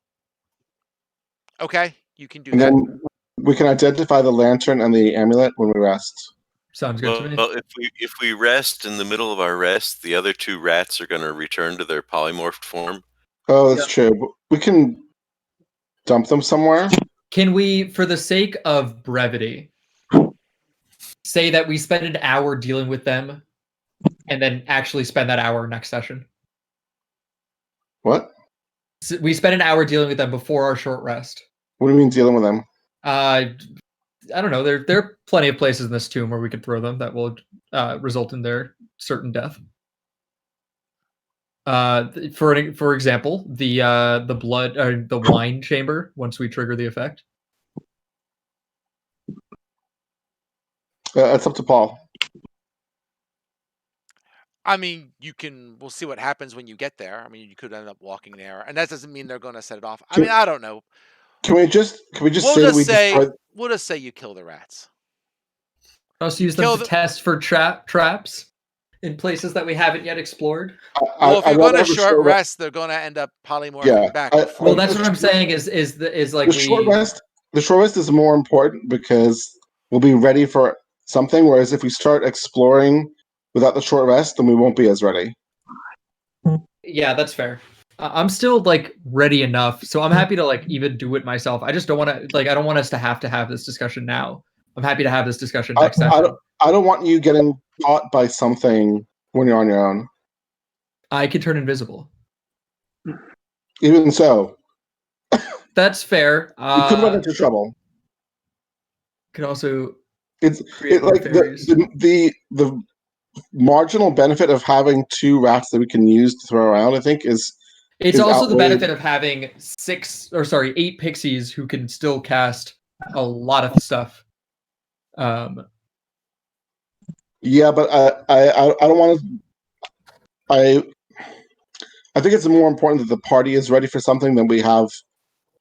Okay, you can do and that. Then we can identify the lantern and the amulet when we rest. Sounds good to me. Well, if we rest in the middle of our rest, the other 2 rats are going to return to their polymorphed form. Oh, that's true. We can dump them somewhere. Can we, for the sake of brevity, say that we spend an hour dealing with them and then actually spend that hour next session? What? So we spend an hour dealing with them before our short rest. What do you mean dealing with them? I don't know. There are plenty of places in this tomb where we could throw them that will result in their certain death. For example, the blood or the wine chamber. Once we trigger the effect, It's up to Paul. I mean, we'll see what happens when you get there. I mean, you could end up walking there, and that doesn't mean they're going to set it off. I mean, I don't know. Can we just We'll say that just we say destroyed? we'll just say you kill the rats. Also use them to test for traps in places that we haven't yet explored. Well, if I'd you're going rather to have a short short rest, they're going to end up polymorphing Yeah, back. Well, that's what I'm saying. Is like the short rest. The short rest is more important because we'll be ready for something. Whereas if we start exploring without the short rest, then we won't be as ready. Yeah, that's fair. I'm still like ready enough, so I'm happy to like even do it myself. I just don't want to like I don't want us to have this discussion now. I'm happy to have this discussion next session. I don't want you getting caught by something when you're on your own. I can turn invisible. Even so, that's fair. You could run into trouble. Could also it's like the marginal benefit of having 2 rats that we can use to throw around. I think is also the benefit of having 8 pixies who can still cast a lot of stuff. Yeah, but I don't want to. I think it's more important that the party is ready for something than we have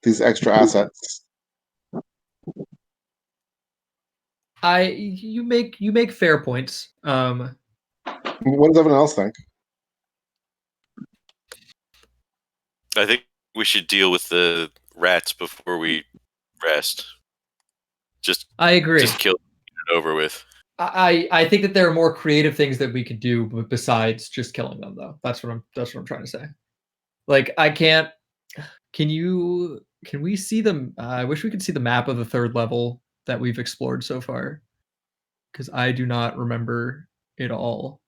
these extra assets. You make fair points. What does everyone else think? I think we should deal with the rats before we rest. I agree. Just kill it over with. I think that there are more creative things that we could do besides just killing them, though. That's what I'm trying to say. Like I can't. Can we see them? I wish we could see the map of the 3rd level that we've explored so far, because I do not remember it all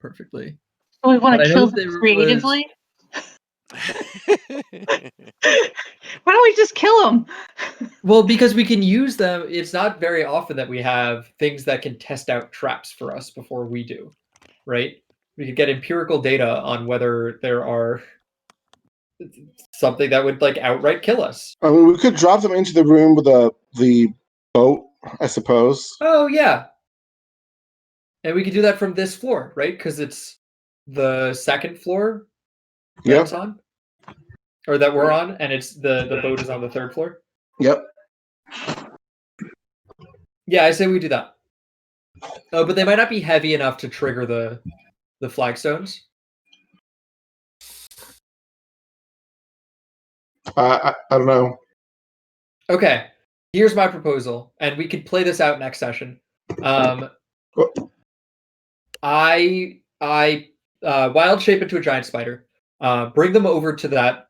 perfectly. So we want to kill them creatively. Why don't we just kill them? Well, because we can use them. It's not very often that we have things that can test out traps for us before we do, right? We could get empirical data on whether there are something that would like outright kill us. I mean, we could drop them into the room with the boat, I suppose. Oh yeah, and we could do that from this floor, right? Because it's the 2nd floor that's on, or that we're on, and it's the boat is on the 3rd floor. Yep. Yeah, I say we do that. Oh, but they might not be heavy enough to trigger the flagstones. I don't know. Okay, here's my proposal, and we could play this out next session. I wild shape into a giant spider, bring them over to that,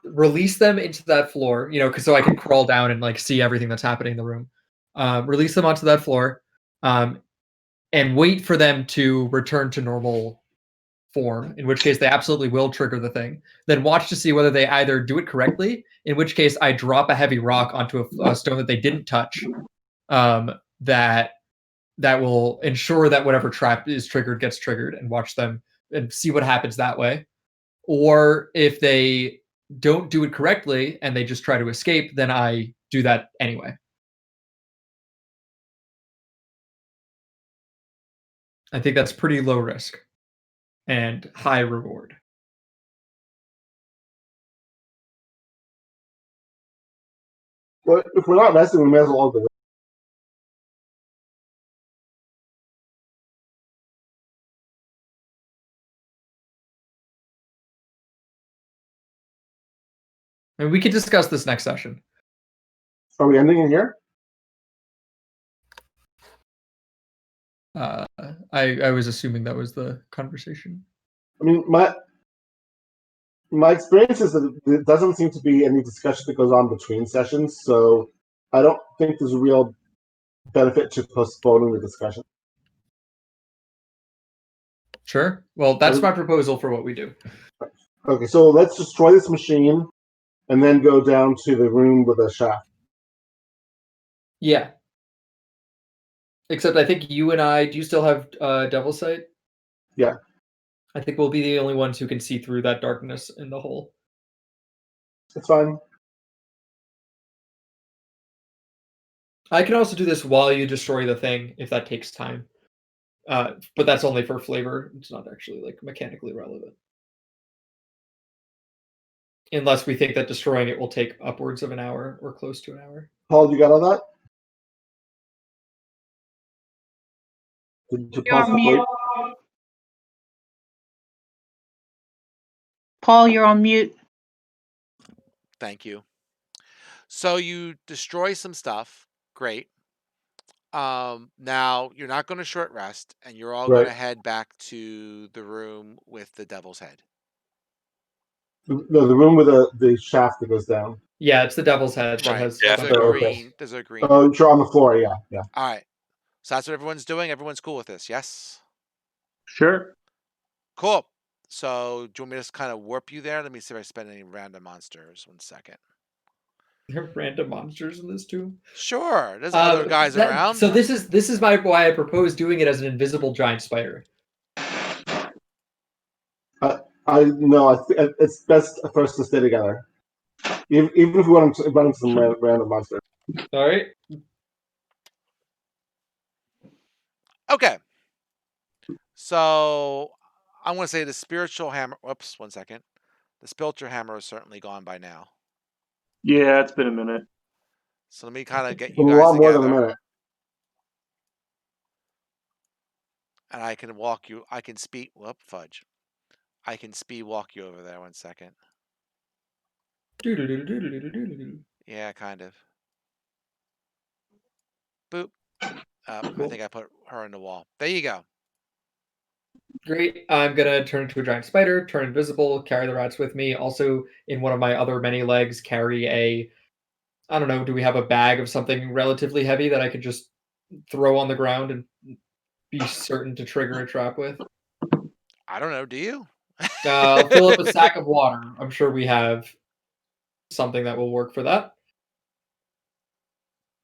release them into that floor, so I can crawl down and like see everything that's happening in the room. Release them onto that floor, and wait for them to return to normal form, in which case they absolutely will trigger the thing. Then watch to see whether they either do it correctly, in which case I drop a heavy rock onto a stone that they didn't touch, that will ensure that whatever trap is triggered gets triggered, and watch them and see what happens that way. Or if they don't do it correctly and they just try to escape, then I do that anyway. I think that's pretty low risk and high reward. Well, if we're not resting, we may as well do it. And we could discuss this next session. Are we ending in here? I was assuming that was the conversation. I mean, my experience is that there doesn't seem to be any discussion that goes on between sessions, so I don't think there's a real benefit to postponing the discussion. Sure. Well, that's my proposal for what we do. Okay, so let's destroy this machine and then go down to the room with a shaft. Yeah. Except I think you and I, do you still have Devil Sight? Yeah. I think we'll be the only ones who can see through that darkness in the hole. It's fine. I can also do this while you destroy the thing, if that takes time. But that's only for flavor. It's not actually like mechanically relevant. Unless we think that destroying it will take upwards of an hour or close to an hour. Paul, you got all that? Did you You're on possibly? mute. Paul, you're on mute. Thank you. So you destroy some stuff. Great. Now you're not going to short rest, and you're all going to Right. head back to the room with the devil's head. No, the room with the shaft that goes down. Yeah, it's the devil's head that Right. has There's stuff a over it. green. There's a green. Oh, sure, on the floor. Yeah, yeah. All right. So that's what everyone's doing. Everyone's cool with this. Yes. Sure. Cool. So do you want me to just kind of warp you there? Let me see if I spend any random monsters. 1 second. There are random monsters in this tomb. Sure. There's other guys around. So this is why I propose doing it as an invisible giant spider. It's best for us to stay together. Even if we want to run into some random monster. All right. Okay. So I'm going to say the spiritual hammer. Whoops, 1 second. The spiritual hammer is certainly gone by now. Yeah, it's been a minute. So let me kind of get It's you been a guys lot more than a together. minute. And I can walk you. I can speed. Whoop, fudge. I can speed walk you over there. 1 second. Yeah, kind of. Boop. I think I put her in the wall. There you go. Great. I'm gonna turn into a giant spider, turn invisible, carry the rats with me. Also, in one of my other many legs, carry a, I don't know, do we have a bag of something relatively heavy that I could just throw on the ground and be certain to trigger a trap with? I don't know. Do you? I'll fill up a sack of water. I'm sure we have something that will work for that.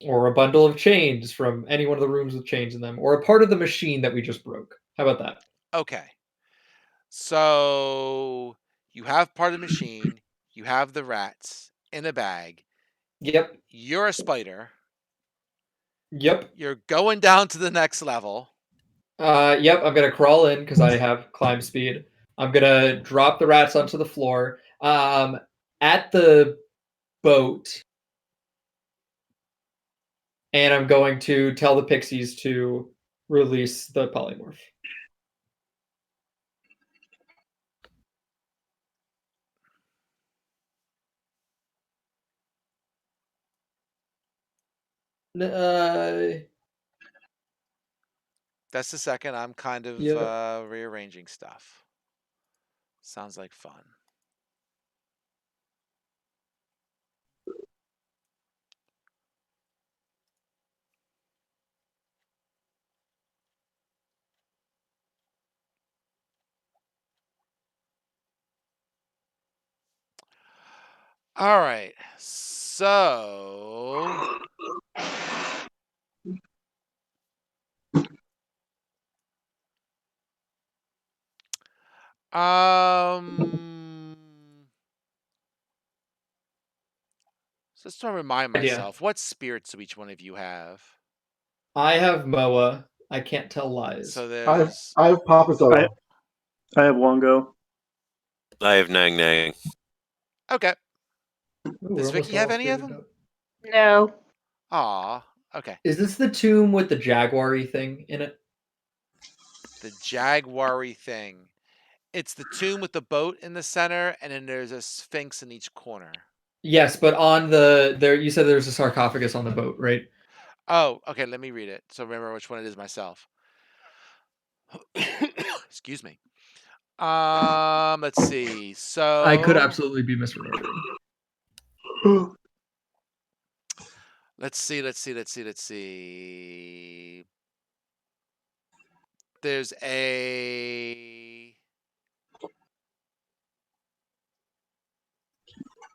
Or a bundle of chains from any one of the rooms with chains in them. Or a part of the machine that we just broke. How about that? Okay. So you have part of the machine. You have the rats in a bag. Yep. You're a spider. Yep. You're going down to the next level. Yep, I'm gonna crawl in because I have climb speed. I'm gonna drop the rats onto the floor. At the boat, and I'm going to tell the pixies to release the polymorph. That's the second. I'm kind of Yeah. rearranging stuff. Sounds like fun. All right. So so let's try to remind Idea. myself, what spirits do each one of you have? I have Moa. I can't tell lies. So I there's have Papa Zola. I have Wongo. I have Nang Nang. okay. Ooh, Does we're almost Vicky have all any of spirited them? up. No. Aw, okay. Is this the tomb with the jaguar-y thing in it? The jaguar-y thing. It's the tomb with the boat in the center, and then there's a sphinx in each corner. Yes, but on the there you said there's a sarcophagus on the boat, right? Oh, okay, let me read it. So remember which one it is myself. Excuse me. Let's see. So I could absolutely be misremembering. let's see. There's a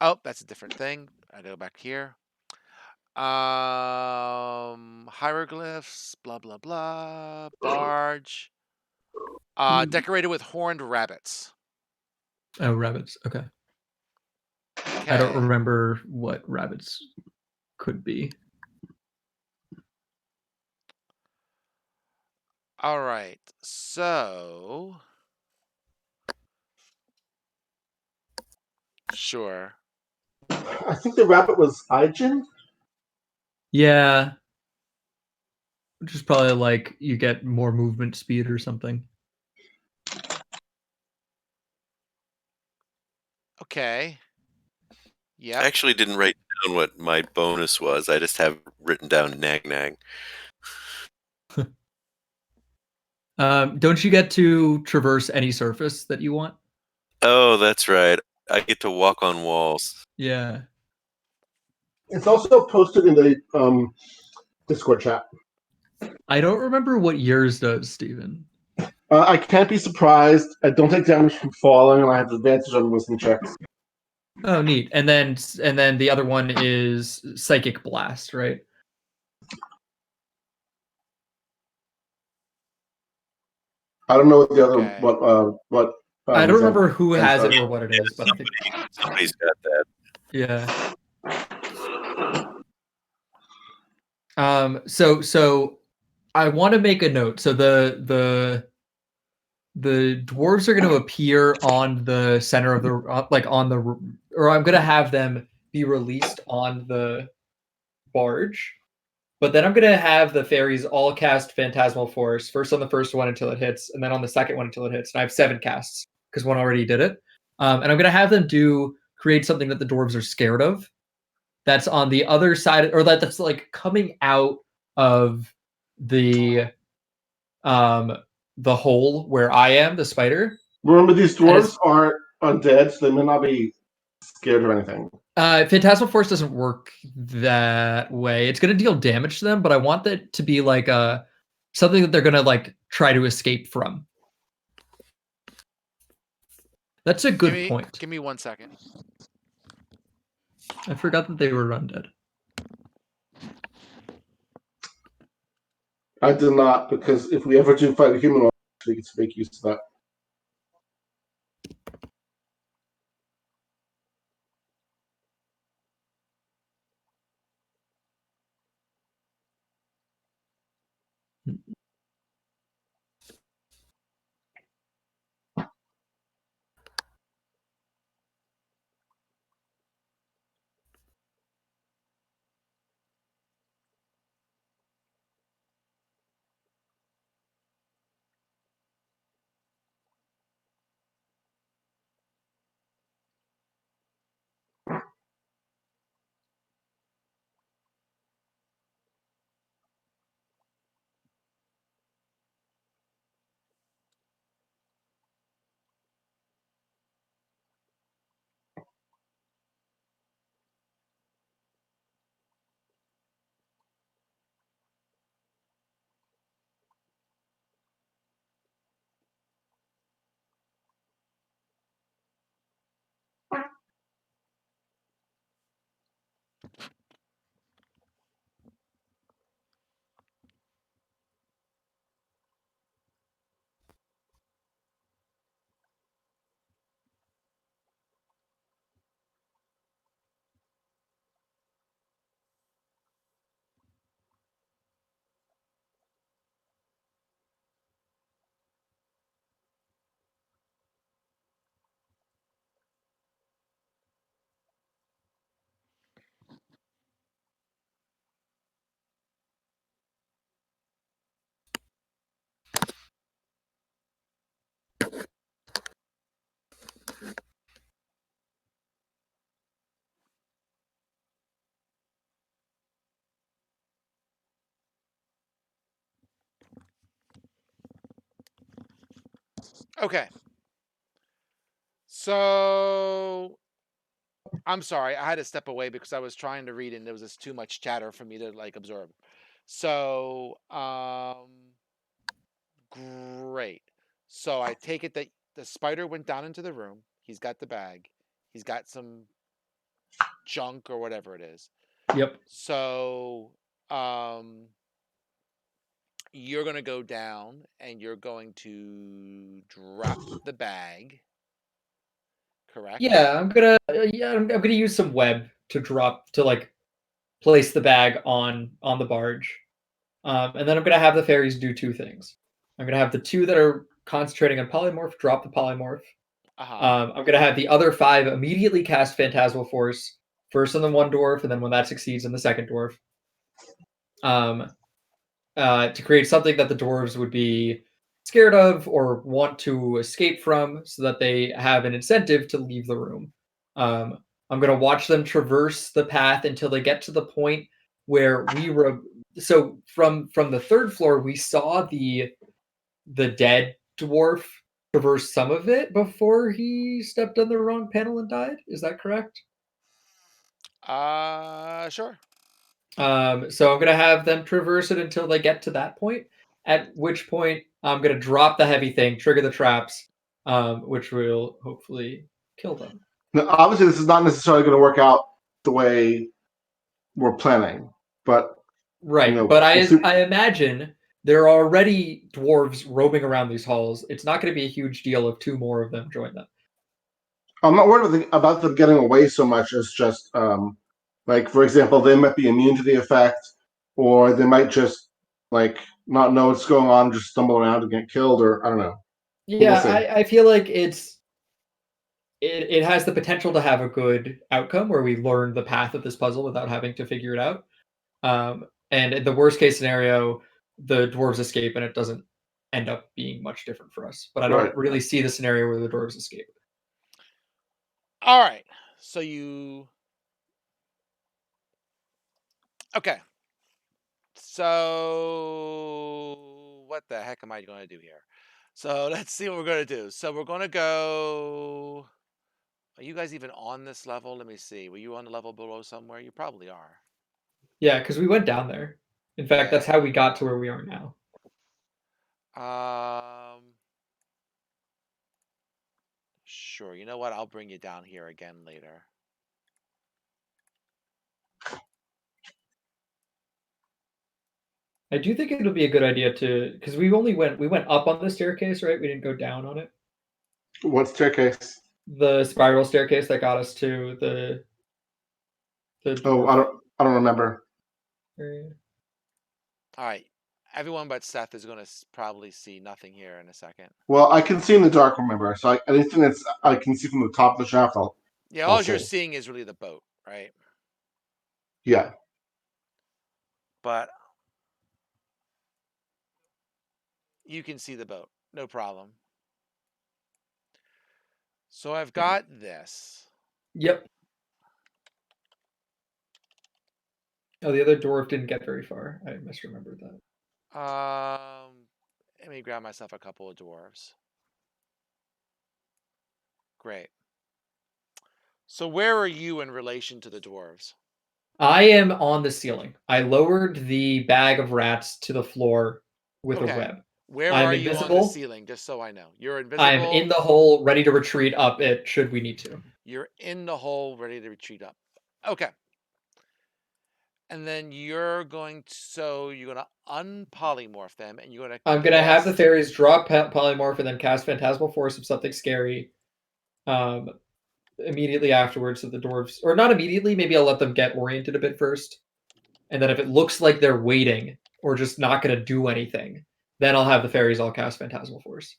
Oh, that's a different thing. I go back here. Hieroglyphs, blah blah blah, barge. Decorated with horned rabbits. Oh, rabbits. Okay. Okay. I don't remember what rabbits could be. All right. So sure. I think the rabbit was Ijin. Yeah. Which is probably like you get more movement speed or something. Okay. Yeah. I actually didn't write down what my bonus was. I just have written down nag nag. Don't you get to traverse any surface that you want? Oh, that's right. I get to walk on walls. Yeah. It's also posted in the Discord chat. I don't remember what yours does, Steven. I can't be surprised. I don't take damage from falling, and I have advantage on wisdom checks. Oh, neat. And then the other one is Psychic Blast, right? I don't know what the other Okay. what. I don't remember who Zen has it does. or what it is, but I think Somebody's got that. yeah. So I want to make a note. So the dwarves are going to appear on the center of the or I'm going to have them be released on the barge. But then I'm going to have the fairies all cast Phantasmal Force, first on the first one until it hits, and then on the second one until it hits. And I have 7 casts, because one already did it. And I'm going to have them create something that the dwarves are scared of. That's on the other side, or that's like coming out of the hole where I am, the spider. Remember, these dwarves aren't undead, so they may not be scared or anything. Phantasmal Force doesn't work that way. It's going to deal damage to them, but I want that to be like something that they're going to like try to escape from. That's a good point. Give me 1 second. I forgot that they were undead. I did not, because if we ever do fight a human, we get to make use of that. Okay. So I'm sorry, I had to step away because I was trying to read and there was just too much chatter for me to like absorb. So great. So I take it that the spider went down into the room. He's got the bag. He's got some junk or whatever it is. Yep. So you're going to go down and you're going to drop the bag. Correct? Yeah, I'm gonna use some web to like place the bag on the barge, and then I'm gonna have the fairies do 2 things. I'm going to have the 2 that are concentrating on polymorph drop the polymorph. Uh-huh. I'm going to have the other 5 immediately cast Phantasmal Force, first on the one dwarf, and then when that succeeds on the second dwarf. To create something that the dwarves would be scared of or want to escape from so that they have an incentive to leave the room. I'm going to watch them traverse the path until they get to the point where so from the 3rd floor, we saw the dead dwarf traverse some of it before he stepped on the wrong panel and died. Is that correct? Sure. So I'm going to have them traverse it until they get to that point, at which point I'm going to drop the heavy thing, trigger the traps, which will hopefully kill them. Now, obviously, this is not necessarily going to work out the way we're planning, but right. But I imagine there are already dwarves roaming around these halls. It's not going to be a huge deal if 2 more of them join them. I'm not worried about them getting away so much as just, like, for example, they might be immune to the effect, or they might just, like, not know what's going on, just stumble around and get killed, or I don't know. Yeah, We'll I feel like it has the potential to have a good outcome where we learn the path of this puzzle without having to figure it out. And in the worst case scenario, the dwarves escape and it doesn't end up being much different for us. But I don't really see the scenario where the dwarves escape. All right. So you... Okay. So what the heck am I going to do here? So let's see what we're going to do. So we're going to go... Are you guys even on this level? Let me see. Were you on the level below somewhere? You probably are. Yeah, because we went down there. In fact, that's how we got to where we are now. Sure. You know what? I'll bring you down here again later. I do think it'll be a good idea to, because we went up on the staircase, right? We didn't go down on it. What staircase? The spiral staircase that got us to the Oh, I don't remember. All right. Everyone but Seth is going to probably see nothing here in a second. Well, I can see in the dark, remember. So anything that's I can see from the top of the shaft, all you're seeing is really the boat, right? Yeah. But you can see the boat. No problem. So I've got this. Yep. Oh, the other dwarf didn't get very far. I misremembered that. Let me grab myself a couple of dwarves. Great. So where are you in relation to the dwarves? I am on the ceiling. I lowered the bag of rats to the floor with a web. Where are you on the ceiling, just so I know? You're invisible? I'm in the hole, ready to retreat up it, should we need to. You're in the hole, ready to retreat up. Okay. And then you're going to unpolymorph them, and you're going to... I'm going to have the fairies drop polymorph and then cast Phantasmal Force of something scary immediately afterwards so the dwarves... Or not immediately, maybe I'll let them get oriented a bit first. And then if it looks like they're waiting or just not going to do anything, then I'll have the fairies all cast Phantasmal Force.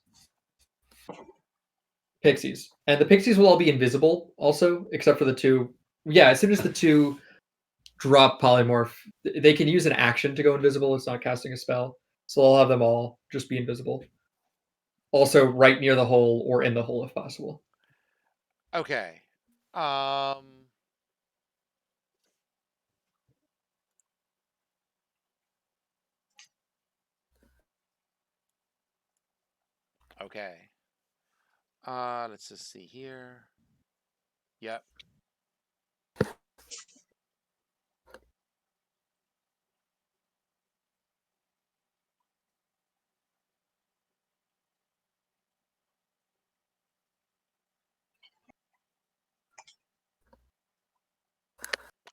Pixies. And the pixies will all be invisible also, except for the 2. Yeah, as soon as the 2 drop polymorph, they can use an action to go invisible. It's not casting a spell. So I'll have them all just be invisible. Also right near the hole or in the hole if possible. Okay. Okay. Let's just see here. Yep.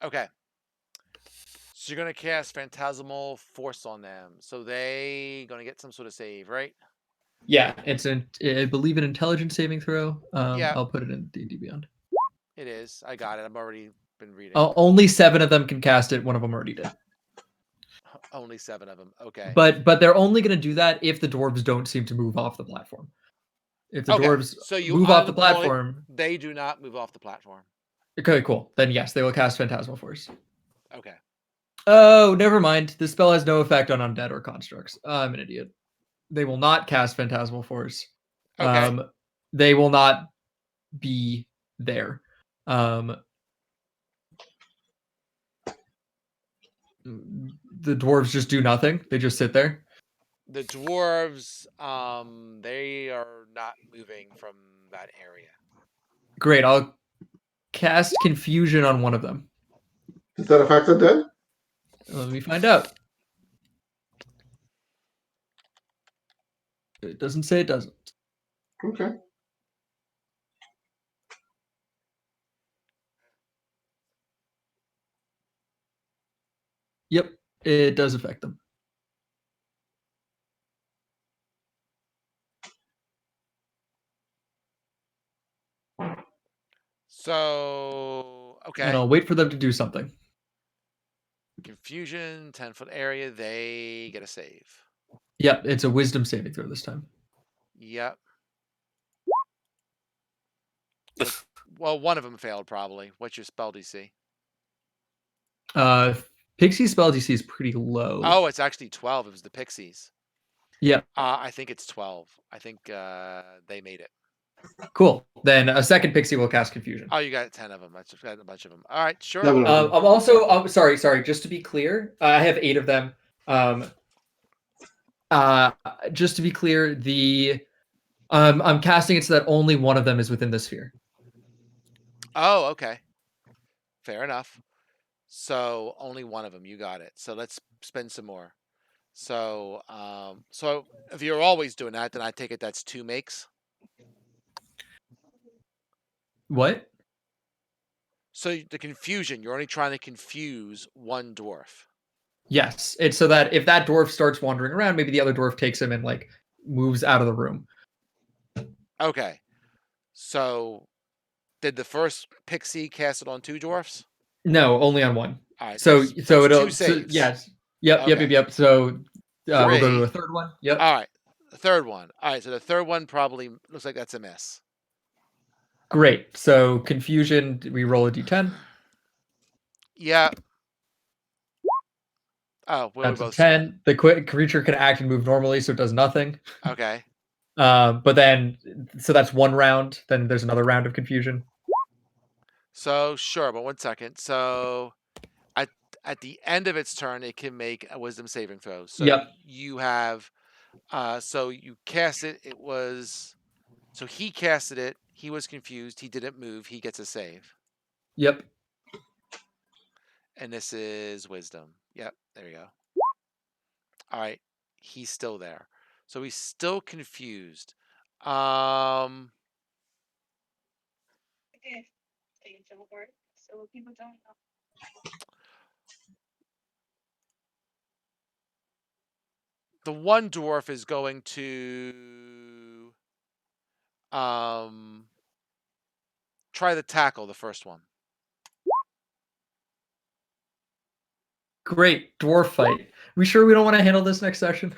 Okay. So you're going to cast Phantasmal Force on them. So they going to get some sort of save, right? Yeah, it's I believe an intelligence saving throw. Yeah. I'll put it in D&D Beyond. It is. I got it. I've already been reading. Only 7 of them can cast it. One of them already did. Only 7 of them. Okay. But they're only going to do that if the dwarves don't seem to move off the platform. If the Okay. dwarves So you move off the unroll it, platform, they do not move off the platform. okay, cool. Then yes, they will cast Phantasmal Force. Okay. Oh, never mind. This spell has no effect on undead or constructs. I'm an idiot. They will not cast Phantasmal Force. Okay. They will not be there. The dwarves just do nothing. They just sit there. The dwarves, they are not moving from that area. Great. I'll cast Confusion on one of them. Does that affect undead? Let me find out. It doesn't say it doesn't. Okay. Yep, it does affect them. So, okay. And I'll wait for them to do something. Confusion, 10-foot area, they get a save. Yep, it's a wisdom saving throw this time. Yep. Well, one of them failed probably. What's your spell DC? Pixie spell DC is pretty low. Oh, it's actually 12. It was the pixies. Yeah. I think it's 12. I think they made it. Cool. Then a second pixie will cast Confusion. Oh, you got 10 of them. That's got a bunch of them. All right, sure. Seven of them. I'm also sorry. Just to be clear, I have 8 of them. Just to be clear, I'm casting it so that only one of them is within the sphere. Oh, okay. Fair enough. So only one of them. You got it. So let's spend some more. So, so if you're always doing that, then I take it that's 2 makes. What? So the confusion, you're only trying to confuse one dwarf. Yes, it's so that if that dwarf starts wandering around, maybe the other dwarf takes him and like moves out of the room. Okay. So did the first pixie cast it on 2 dwarfs? No, only on one. All right. So that's it'll 2 saves. yes. Yep. Okay. So we'll go to a 3. third one. Yep. All right. The third one. All right. So the third one probably looks like that's a miss. Great. So confusion, we roll a d10. Yeah. Oh, well, That's we a both 10. The creature can act and move normally, so it does nothing. Okay. But then, so that's one round. Then there's another round of confusion. So sure, but 1 second. So at the end of its turn, it can make a wisdom saving throw. So Yep. you have, so you cast it. It was, so he casted it. He was confused. He didn't move. He gets a save. Yep. And this is wisdom. Yep. There you go. All right. He's still there. So he's still confused. The one dwarf is going to try to tackle the first one. Great. Dwarf fight. We sure we don't want to handle this next session?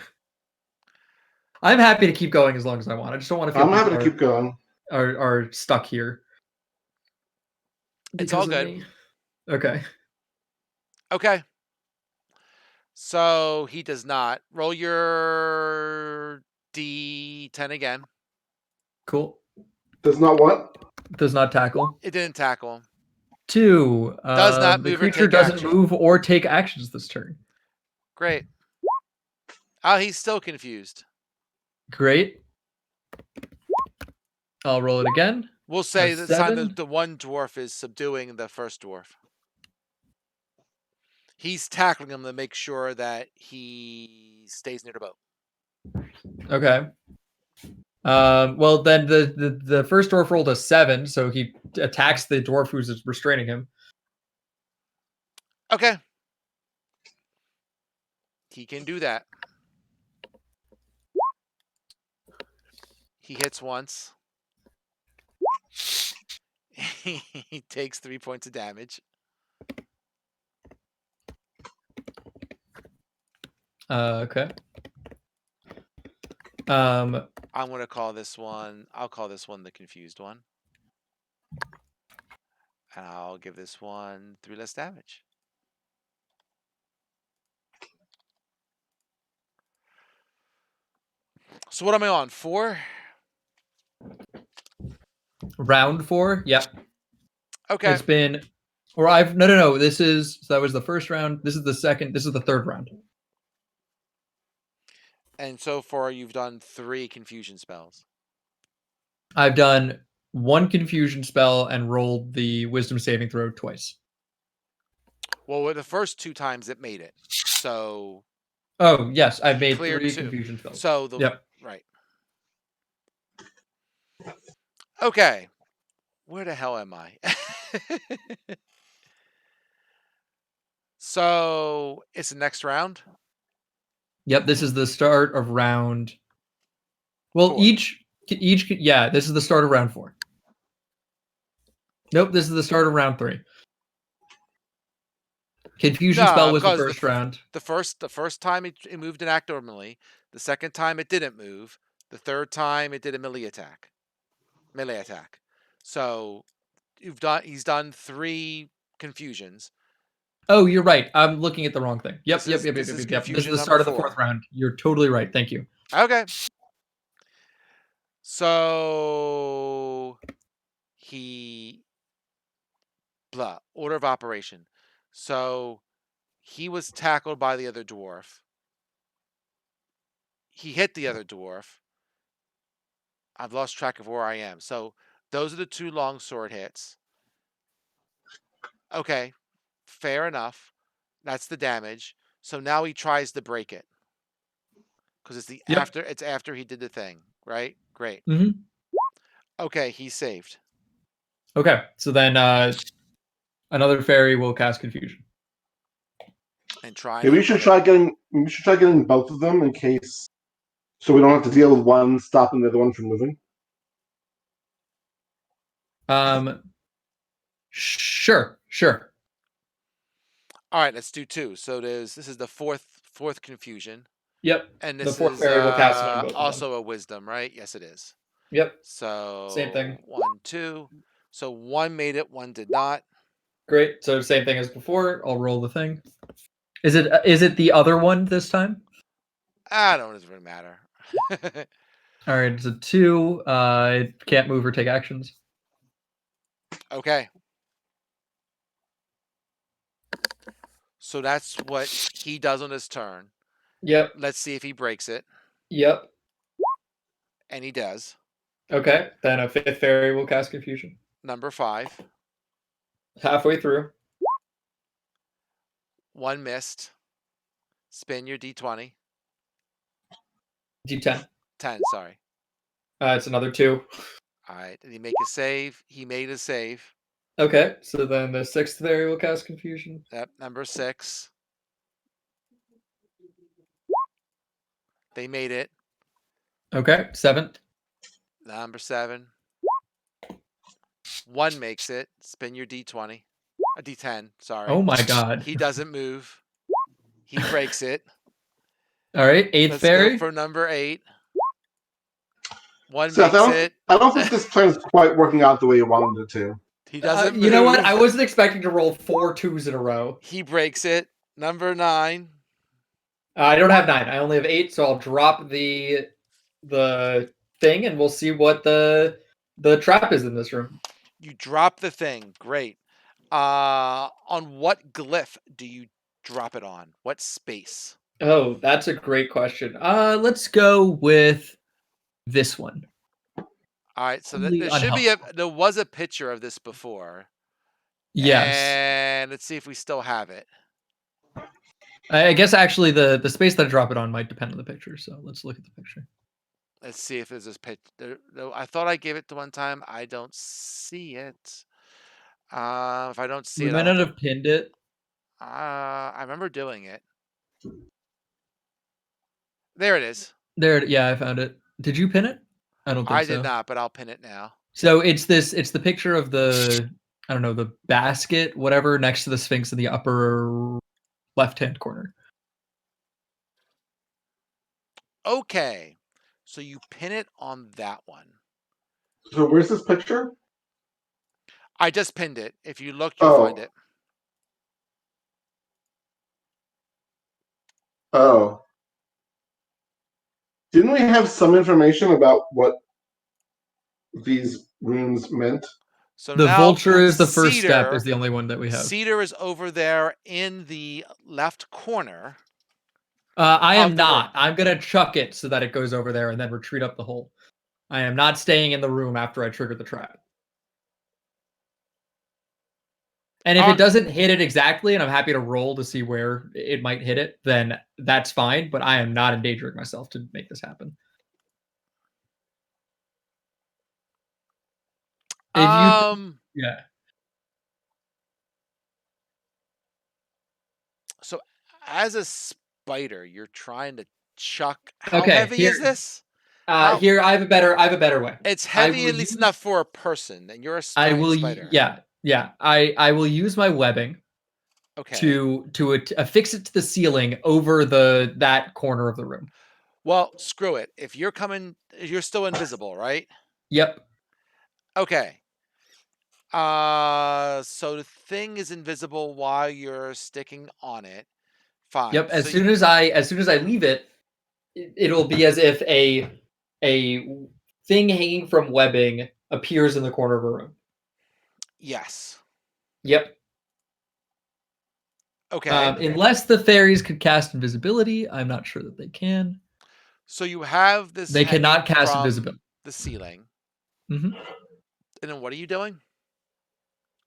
I'm happy to keep going as long as I want. I just don't want to feel I'm happy to people keep going. are stuck here. It's all because of good. me. Okay. Okay. So he does not. Roll your D10 again. Cool. Does not what? Does not tackle. It didn't tackle him. 2. Does not the move or creature take doesn't action. move or take actions this turn. Great. Oh, he's still confused. Great. I'll roll it again. We'll say A this time 7. the one dwarf is subduing the first dwarf. He's tackling him to make sure that he stays near the boat. Okay. Well, then the first dwarf rolled a 7, so he attacks the dwarf who's restraining him. Okay. He can do that. He hits once. He takes 3 points of damage. Okay. I'm gonna call this one. I'll call this one the confused one, and I'll give this one 3 less damage. So what am I on? 4? Round 4. Yep. Okay. It's been, or I've no. This is, so that was the first round. This is the second. This is the third round. And so far, you've done 3 confusion spells. I've done 1 confusion spell and rolled the wisdom saving throw twice. Well, with the first 2 times it made it. So. Oh yes, I've made cleared 3 2. confusion spells. So the Yep. right. Okay. Where the hell am I? So it's the next round. Yep. This is the start of round. Well, 4. each. Yeah. This is the start of round 4. Nope. This is the start of round 3. Confusion spell was the because first round. The first time it moved an act normally. The second time it didn't move. The third time it did a melee attack. So he's done 3 confusions. Oh, you're right. I'm looking at the wrong thing. Yep. This is This is confusion the start of the number 4th 4. round. You're totally right. Thank you. Okay. So order of operation. So he was tackled by the other dwarf. He hit the other dwarf. I've lost track of where I am. So those are the 2 longsword hits. Okay, fair enough. That's the damage. So now he tries to break it. Because it's after he did the thing, right? Great. Mm-hmm. Okay, he's saved. Okay, so then another fairy will cast confusion. And try. Yeah, we should try getting both of them in case, so we don't have to deal with one stopping the other one from moving. Sure. All right, let's do 2. So this is the fourth confusion. Yep. And this the 4th is fairy will cast it on both also a wisdom, right? Yes, it is. Yep. So same thing. 1, 2. So 1 made it, 1 did not. Great. So same thing as before. I'll roll the thing. Is it the other one this time? I don't really matter. All right. It's a 2. It can't move or take actions. Okay. So that's what he does on his turn. Yep. Let's see if he breaks it. Yep. And he does. Okay. Then a 5th fairy will cast confusion. Number 5. Halfway through. 1 missed. Spin your D20. D10. 10, sorry. It's another 2. All right. Did he make a save? He made a save. Okay. So then the 6th fairy will cast confusion. Yep. Number 6. They made it. Okay. 7th. Number 7. 1 makes it. Spin your D20. A D10, sorry. Oh my god. He doesn't move. He breaks it. All right. 8th Let's fairy. go for number 8. 1 Seth, makes it. I don't think this plan's quite working out the way you wanted it to. He doesn't move. You know what? I wasn't expecting to roll 4 2s in a row. He breaks it. Number 9. I don't have 9. I only have 8, so I'll drop the thing, and we'll see what the trap is in this room. You drop the thing. Great. On what glyph do you drop it on? What space? Oh, that's a great question. Let's go with this one. All right. So there was a picture of this before. Yes. And let's see if we still have it. I guess actually the space that I drop it on might depend on the picture. So let's look at the picture. Let's see if there's this picture. I thought I gave it to one time. I don't see it. If I don't see We it, might not have pinned it. I remember doing it. There it is. There, yeah, I found it. Did you pin it? I don't think so. I did not, but I'll pin it now. So it's the picture of the, I don't know, the basket, whatever, next to the Sphinx in the upper left-hand corner. Okay. So you pin it on that one. So where's this picture? I just pinned it. If you look, you'll find it. Oh. Didn't we have some information about what these runes meant? So The now vulture is the first step, Cedar- is the only one that we have. Cedar is over there in the left corner. I of am the room. not. I'm going to chuck it so that it goes over there and then retreat up the hole. I am not staying in the room after I trigger the trap. And if it doesn't hit it exactly, and I'm happy to roll to see where it might hit it, then that's fine. But I am not endangering myself to make this happen. If yeah. So as a spider, you're trying to chuck. How Okay, heavy is this? Here I have a better way. It's heavy, at least enough for a person, and you're a I giant will. spider. Yeah. I will use my webbing. Okay. To affix it to the ceiling over that corner of the room. Well, screw it. If you're coming, you're still invisible, right? Yep. Okay. So the thing is invisible while you're sticking on it. Fine. Yep. As soon as I leave it, it'll be as if a thing hanging from webbing appears in the corner of a room. Yes. Yep. Okay. Unless the fairies could cast invisibility, I'm not sure that they can. So you have this. They cannot cast from invisibility. The ceiling. Mm-hmm. And then what are you doing?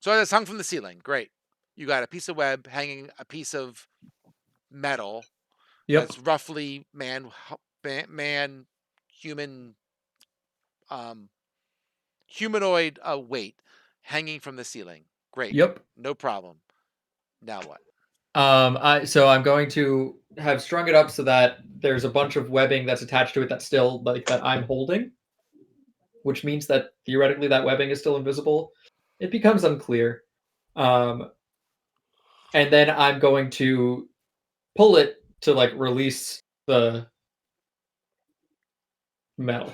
So it's hung from the ceiling. Great. You got a piece of web hanging a piece of metal. Yep. That's roughly human, humanoid weight hanging from the ceiling. Great. Yep. No problem. Now what? So I'm going to have strung it up so that there's a bunch of webbing that's attached to it that's still that I'm holding, which means that theoretically that webbing is still invisible. It becomes unclear. And then I'm going to pull it to release the metal.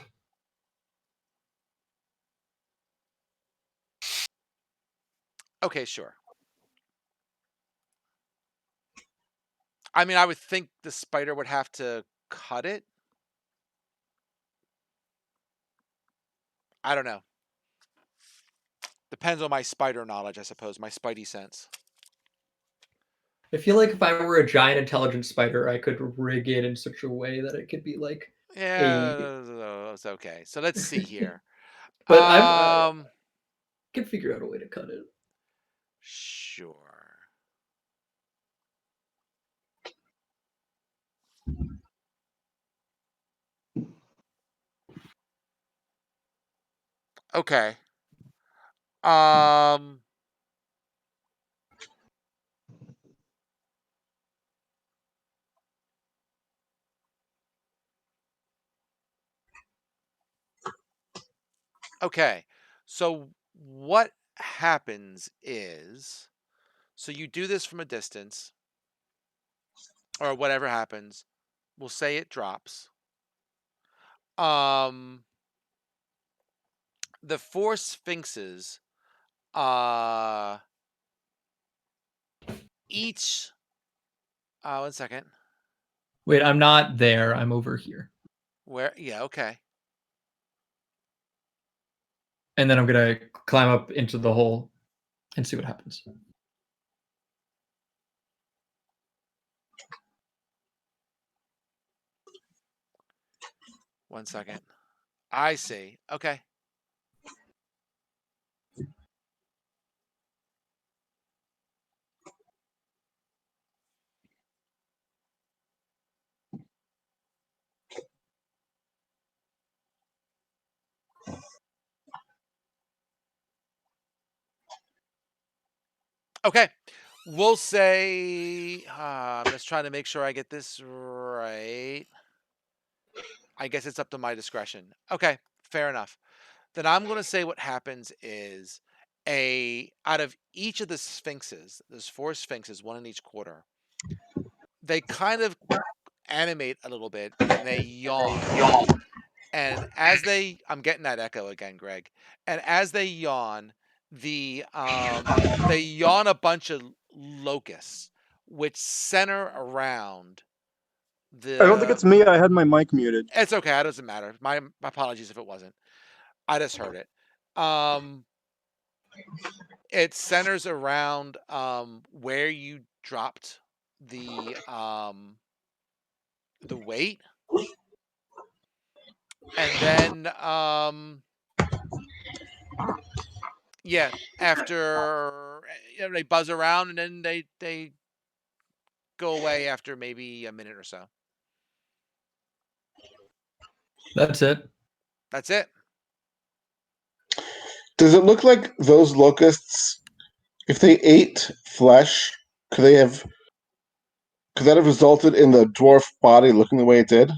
Okay, sure. I mean, I would think the spider would have to cut it. I don't know. Depends on my spider knowledge, I suppose, my spidey sense. I feel like if I were a giant intelligent spider, I could rig it in such a way that it could be like it's okay. So let's see here. But I can figure out a way to cut it. Sure. Okay. Okay. So what happens is, so you do this from a distance, or whatever happens. We'll say it drops. The four sphinxes, each. 1 second. Wait, I'm not there. I'm over here. Where? Yeah. Okay. And then I'm gonna climb up into the hole and see what happens. One second. I see. Okay. Okay. We'll say, I'm just trying to make sure I get this right. I guess it's up to my discretion. Okay, fair enough. Then I'm going to say what happens is out of each of the sphinxes, there's four sphinxes, one in each quarter. They kind of animate a little bit and they yawn. And as I'm getting that echo again, Greg. And as they yawn, they yawn a bunch of locusts, which center around I don't think the. it's me. I had my mic muted. It's okay. It doesn't matter. My apologies if it wasn't. I just heard it. It centers around where you dropped the weight, and then yeah, after they buzz around, and then they go away after maybe a minute or so. That's it. That's it. Does it look like those locusts, if they ate flesh, could that have resulted in the dwarf body looking the way it did?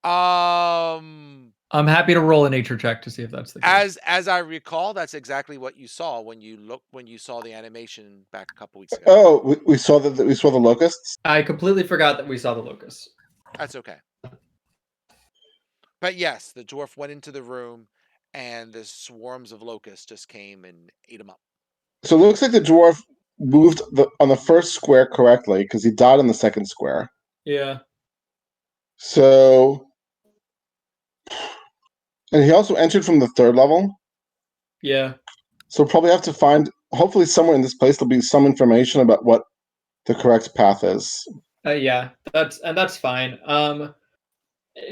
I'm happy to roll a nature check to see if that's the case. As I recall, that's exactly what you saw when you saw the animation back a couple weeks ago. Oh, we saw the locusts. I completely forgot that we saw the locusts. That's okay. But yes, the dwarf went into the room, and the swarms of locusts just came and ate him up. So it looks like the dwarf moved on the first square correctly because he died on the second square. Yeah. So, and he also entered from the third level. Yeah. So we'll probably have to find, hopefully somewhere in this place there'll be some information about what the correct path is. Yeah, that's fine.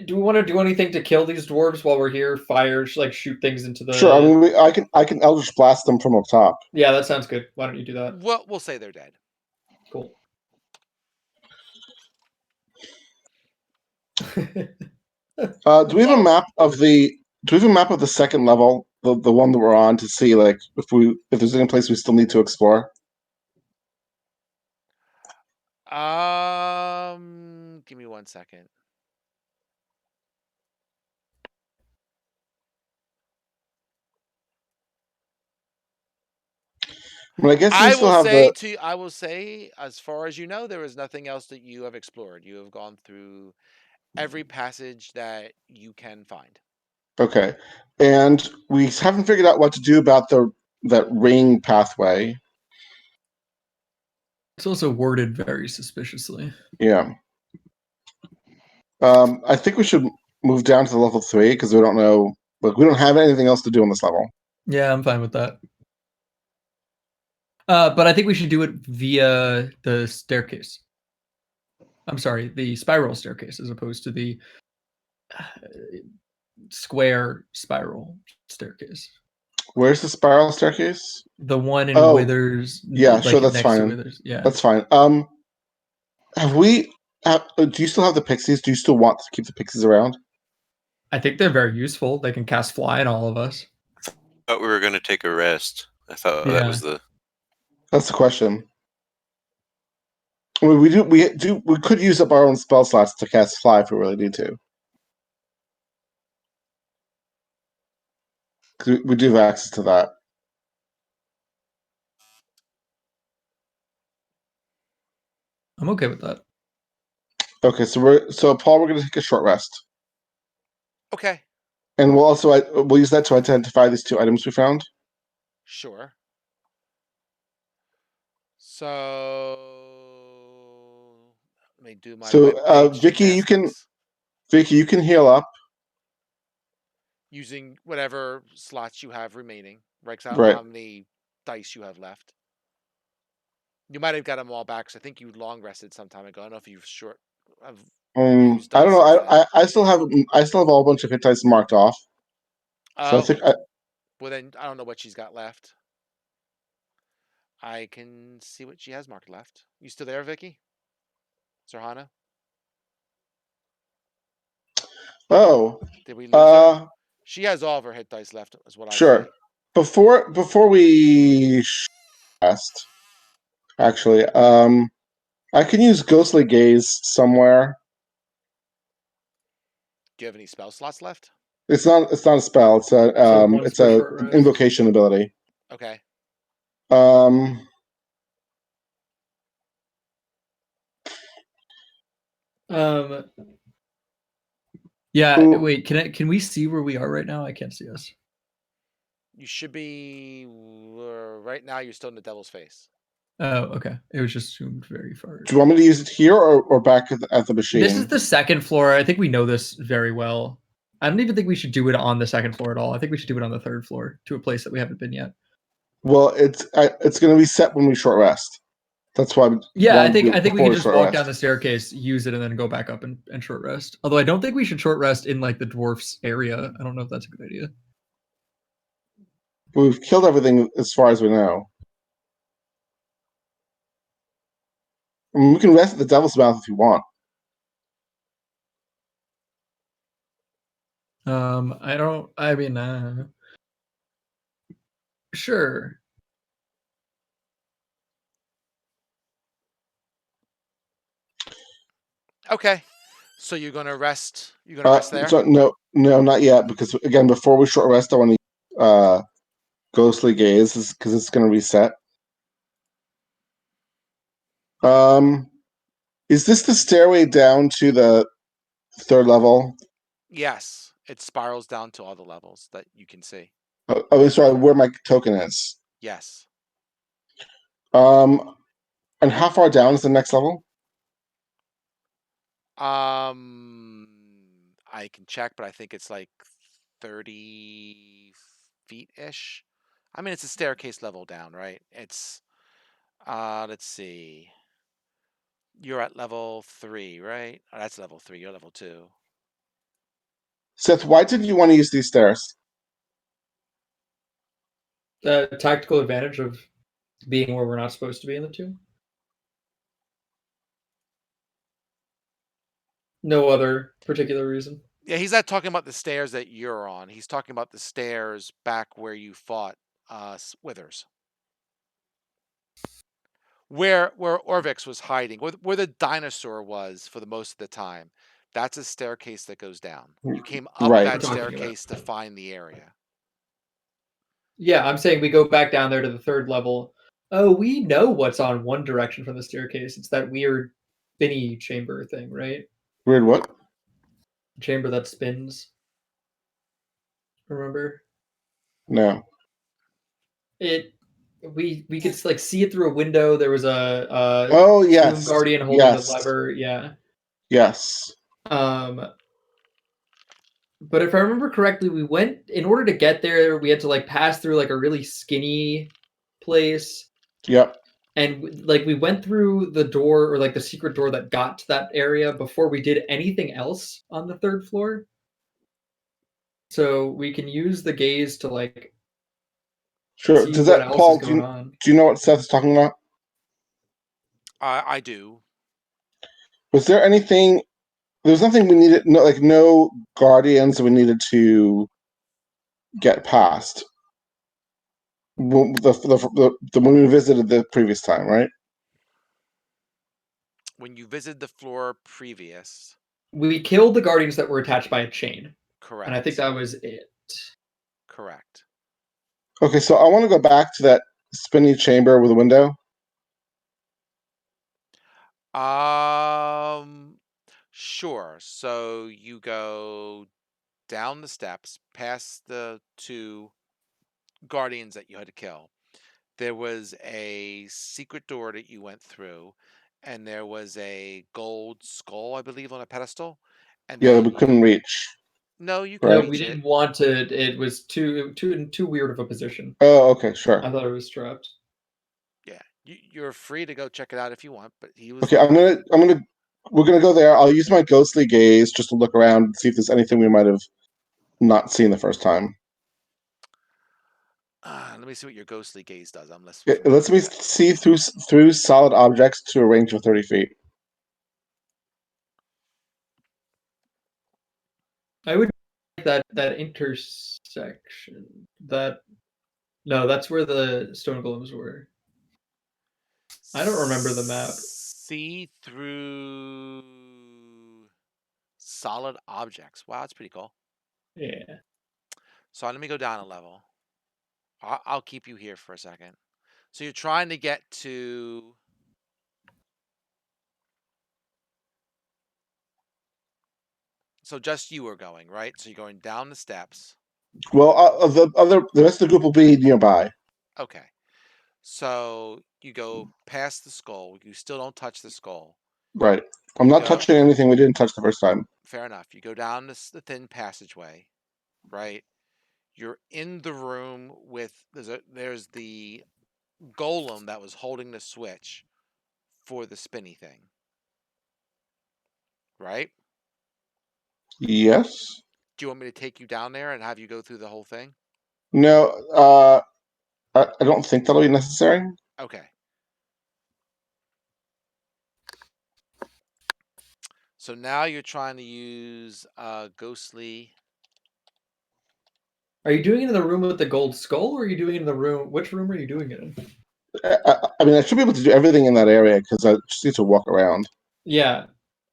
Do we want to do anything to kill these dwarves while we're here? Fire, like shoot things into the. Sure. I mean, I can Eldritch Blast them from up top. Yeah, that sounds good. Why don't you do that? We'll say they're dead. Cool. Do we have a map of the? Do we have a map of the second level, the one that we're on, to see like if there's any place we still need to explore? Give me 1 second. Well, I guess we still have I will say, as far as you know, there is nothing else that you have explored. You have gone through every passage that you can find. Okay, and we haven't figured out what to do about that ring pathway. It's also worded very suspiciously. Yeah. I think we should move down to the level 3 because we don't know. Like, we don't have anything else to do on this level. Yeah, I'm fine with that. But I think we should do it via the staircase. I'm sorry, the spiral staircase, as opposed to the square spiral staircase. Where's the spiral staircase? The one in Oh, Withers. yeah, like, sure, that's next fine. to Withers. Yeah, That's fine. Have we? Do you still have the pixies? Do you still want to keep the pixies around? I think they're very useful. They can cast fly on all of us. I thought we were going to take a rest. I thought that was the. That's the question. I mean, we could use up our own spell slots to cast fly if we really need to. We do have access to that. I'm okay with that. Okay, so Paul, we're going to take a short rest, Okay. and we'll use that to identify these 2 items we found. Sure. So let me do my webpage Vicky, gymnastics. you can heal up using whatever slots you have remaining. Right? 'Cause I don't Right. know how many dice you have left. You might have got them all back, because I think you long rested some time ago. I don't know if you've used I don't dice know. since then. I still have a whole bunch of hit dice marked off. So I Oh, think well then I don't know what she's got left. I can see what she has marked left. You still there, Vicky? Sarhana? Oh, Did we lose her? She has all of her hit dice left, is what I sure. see. Before we rest, actually, I can use Ghostly Gaze somewhere. Do you have any spell slots left? It's not a spell. It's a invocation ability. Okay. Yeah. Ooh. Wait. Can we see where we are right now? I can't see us. You should be right now. You're still in the devil's face. Oh, okay. It was just zoomed very far. Do you want me to use it here or back at the machine? This is the second floor. I think we know this very well. I don't even think we should do it on the second floor at all. I think we should do it on the third floor to a place that we haven't been yet. Well, it's going to be set when we short rest. That's why. Yeah, I think we can just walk down the staircase, use it, and then go back up and short rest. Although I don't think we should short rest in like the dwarfs area. I don't know if that's a good idea. We've killed everything as far as we know. I mean, we can rest at the Devil's Mouth if you want. I mean, sure. Okay. So you're gonna rest. You're gonna rest there. So no, not yet. Because again, before we short rest, I want to ghostly gaze because it's going to reset. Is this the stairway down to the third level? Yes, it spirals down to all the levels that you can see. Oh, sorry, where my token is. Yes. And how far down is the next level? I can check, but I think it's like 30 feet ish. I mean, it's a staircase level down, right? It's let's see. You're at level 3, right? Oh, that's level 3. You're level 2. Seth, why did you want to use these stairs? The tactical advantage of being where we're not supposed to be in the tomb. No other particular reason. Yeah, he's not talking about the stairs that you're on. He's talking about the stairs back where you fought Withers. Where Orvix was hiding, where the dinosaur was for the most of the time. That's a staircase that goes down. You came up Right. that staircase to find the area. Yeah, I'm saying we go back down there to the third level. Oh, we know what's on one direction from the staircase. It's that weird spinny chamber thing, right? Weird what? Chamber that spins. Remember? No. We could like see it through a window. There was a oh yes, tomb guardian holding a lever. Yeah. Yes. But if I remember correctly, we went in order to get there. We had to like pass through like a really skinny place. Yep. And like we went through the door or like the secret door that got to that area before we did anything else on the third floor. So we can use the gaze to like. Sure. Does that, Paul? Do you know what Seth's talking about? I do. Was there anything? There was nothing we needed. No guardians we needed to get past. When we visited the previous time, right? When you visited the floor previous, we killed the guardians that were attached by a chain. Correct. And I think that was it. Correct. Okay, so I want to go back to that spinny chamber with a window. Sure. So you go down the steps, past the 2 guardians that you had to kill. There was a secret door that you went through, and there was a gold skull, I believe, on a pedestal. And yeah, we couldn't reach. No, you couldn't. No, we didn't want to. It was too weird of a position. Oh, okay, sure. I thought it was trapped. Yeah, you're free to go check it out if you want, but he was. Okay, we're gonna go there. I'll use my ghostly gaze just to look around and see if there's anything we might have not seen the first time. Let me see what your ghostly gaze does. I'm less. It lets me see through solid objects to a range of 30 feet. I would like that intersection. No, that's where the stone golems were. I don't remember the map. See through solid objects. Wow, that's pretty cool. Yeah. So let me go down a level. I'll keep you here for a second. So you're trying to get to So just you are going, right? So you're going down the steps. Well, the rest of the group will be nearby. Okay. So you go past the skull. You still don't touch the skull. Right. I'm You not go. touching anything we didn't touch the first time. Fair enough. You go down the thin passageway, right? You're in the room with there's the golem that was holding the switch for the spinny thing, right? Yes. Do you want me to take you down there and have you go through the whole thing? No. I don't think that'll be necessary. Okay. So now you're trying to use ghostly. Are you doing it in the room with the gold skull, or are you doing it in the room? Which room are you doing it in? I mean, I should be able to do everything in that area because I just need to walk around. Yeah.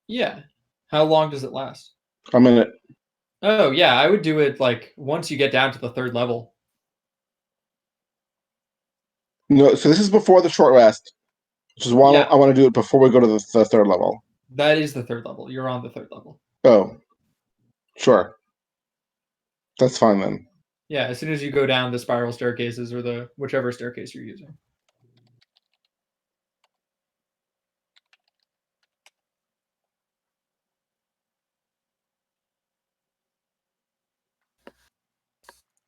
Yeah. How long does it last? A minute. Oh, yeah, I would do it like once you get down to the 3rd level. No, so this is before the short rest, which is why Yeah. I want to do it before we go to the 3rd level. That is the 3rd level. You're on the 3rd level. Oh, sure. That's fine then. Yeah, as soon as you go down the spiral staircases or the whichever staircase you're using.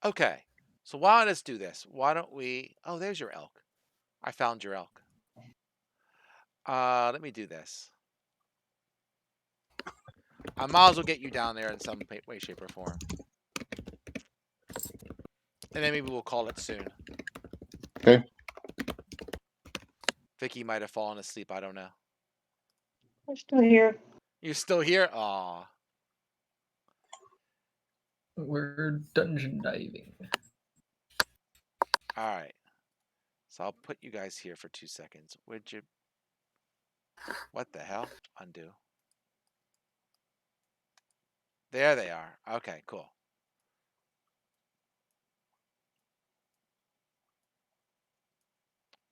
Okay. So why don't let's do this? Why don't we? Oh, there's your elk. I found your elk. Let me do this. I might as well get you down there in some way, shape, or form. And then maybe we'll call it soon. Okay. Vicky might have fallen asleep. I don't know. We're still here. You're still here? Aw. We're dungeon diving. All right. So I'll put you guys here for 2 seconds. Would you? What the hell? Undo. There they are. Okay, cool.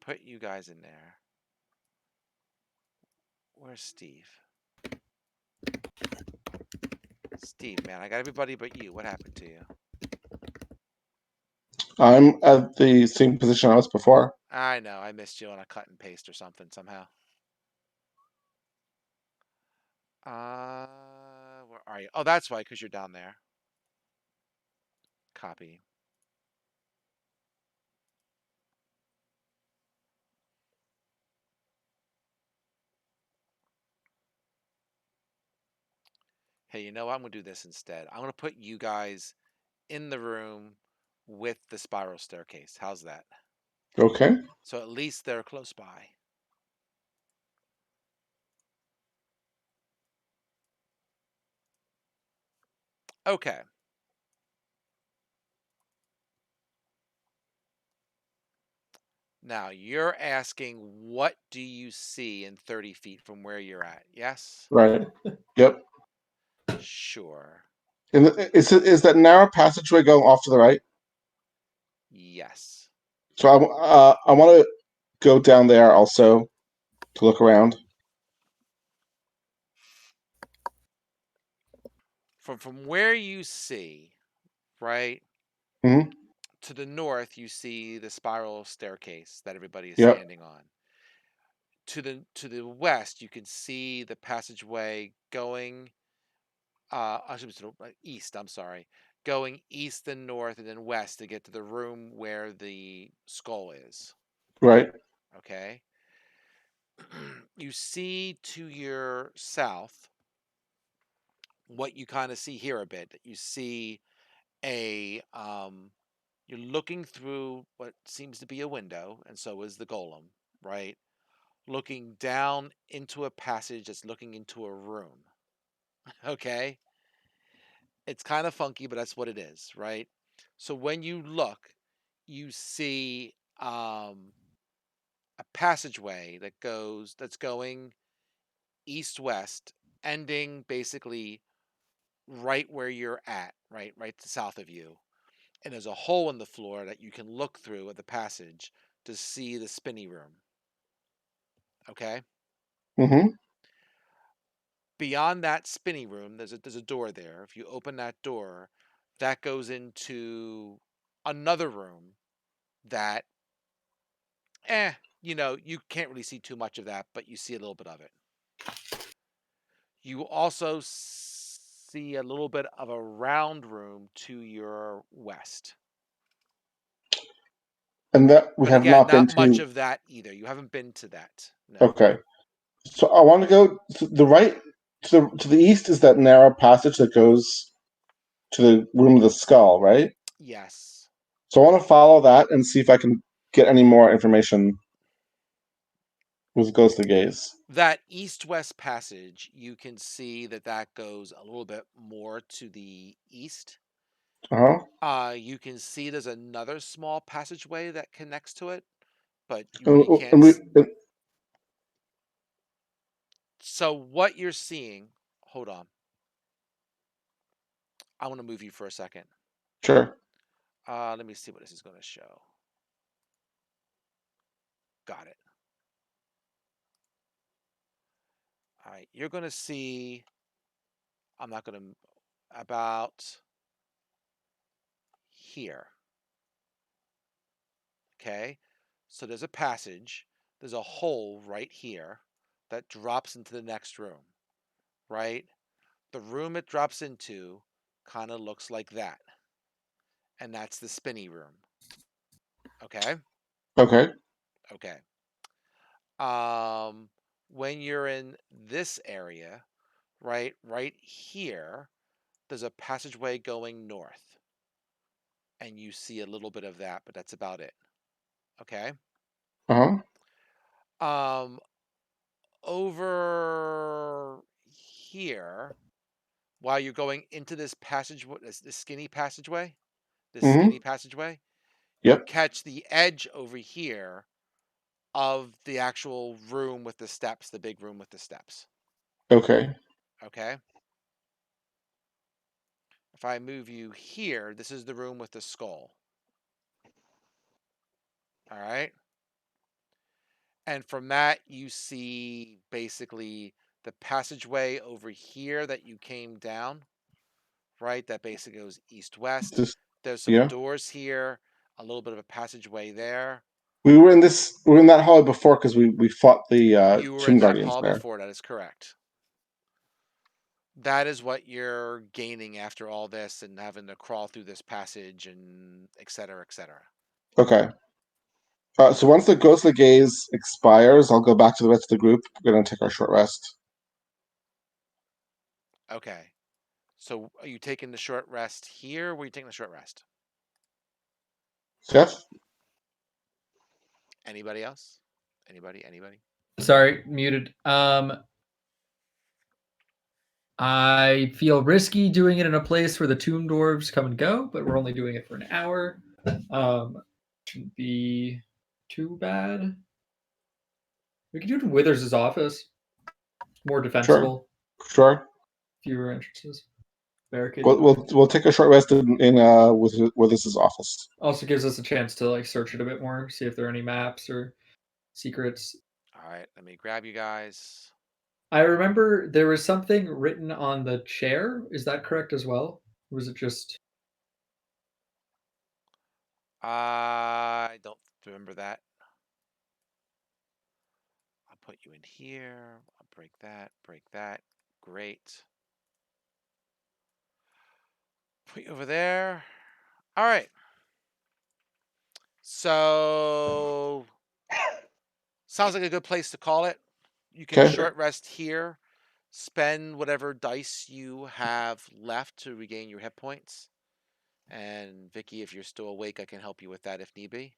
Put you guys in there. Where's Steve? Steve, man, I got everybody but you. What happened to you? I'm at the same position I was before. I know. I missed you on a cut and paste or something somehow. Where are you? Oh, that's why, because you're down there. Copy. Hey, you know what? I'm going to do this instead. I'm going to put you guys in the room with the spiral staircase. How's that? Okay. So at least they're close by. Okay. Now you're asking, what do you see in 30 feet from where you're at? Yes? Right. Yep. Sure. And is that narrow passageway going off to the right? Yes. So I want to go down there also to look around. From where you see, right? Mm-hmm. To the north, you see the spiral staircase that everybody is Yep. standing on. To the west, you can see the passageway going east, I'm sorry. Going east and north and then west to get to the room where the skull is. Right. Okay. You see to your south what you kind of see here a bit. You see you're looking through what seems to be a window, and so is the golem, right? Looking down into a passage that's looking into a room. Okay? It's kind of funky, but that's what it is, right? So when you look, you see a passageway that's going east west, ending basically right where you're at, right to south of you. And there's a hole in the floor that you can look through at the passage to see the spinny room. Okay? Mm-hmm. Beyond that spinny room, there's a door there. If you open that door, that goes into another room that, you can't really see too much of that, but you see a little bit of it. You also see a little bit of a round room to your west. And that we But have again, not been not much to. of that either. You haven't been to that. No. Okay. So I want to go to the right, to the east is that narrow passage that goes to the room of the skull, right? Yes. So I want to follow that and see if I can get any more information with Ghostly Gaze. That east-west passage, you can see that goes a little bit more to the east. You can see there's another small passageway that connects to it, but you really can't. So what you're seeing, hold on. I want to move you for a second. Sure. Let me see what this is going to show. Got it. All right, you're going to see, I'm not going to, about here. Okay, so there's a passage, there's a hole right here that drops into the next room, right? The room it drops into kind of looks like that. And that's the spinny room. Okay? Okay. Okay. When you're in this area, right here, there's a passageway going north. And you see a little bit of that, but that's about it. Okay? Over here, while you're going into this passage, this skinny passageway, you catch the edge over here of the actual room with the steps, the big room with the steps. Okay. Okay. If I move you here, this is the room with the skull. All right. And from that, you see basically the passageway over here that you came down, right? That basically goes east-west. There's some doors here, a little bit of a passageway there. We were in that hall before because we fought the You were Tomb in that Guardians hall there. before, that is correct. That is what you're gaining after all this and having to crawl through this passage and et cetera, et cetera. Okay. So once the Ghostly Gaze expires, I'll go back to the rest of the group. We're going to take our short rest. Okay. So are you taking the short rest here? Or are you taking the short rest? Seth? Anybody else? Anybody? Sorry, muted. I feel risky doing it in a place where the tomb dwarves come and go, but we're only doing it for an hour. Shouldn't be too bad. We can do it in Withers' office. More defensible. Sure. Fewer entrances. Barricade. We'll take a short rest in Withers' office. Also gives us a chance to like search it a bit more, see if there are any maps or secrets. All right, let me grab you guys. I remember there was something written on the chair. Is that correct as well? Or was it just... I don't remember that. I'll put you in here. I'll break that. Great. Put you over there. All right. So, sounds like a good place to call it. You can short rest here. Spend whatever dice you have left to regain your hit points. And Vicky, if you're still awake, I can help you with that if need be.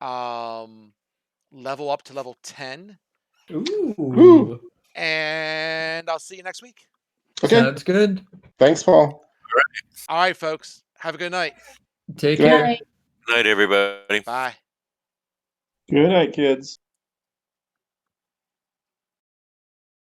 Level up to level 10. Ooh. And I'll see you next week. Okay. Sounds good. Thanks, Paul. All right, folks. Have a good night. Take care. Good night, everybody. Bye. Good night, kids.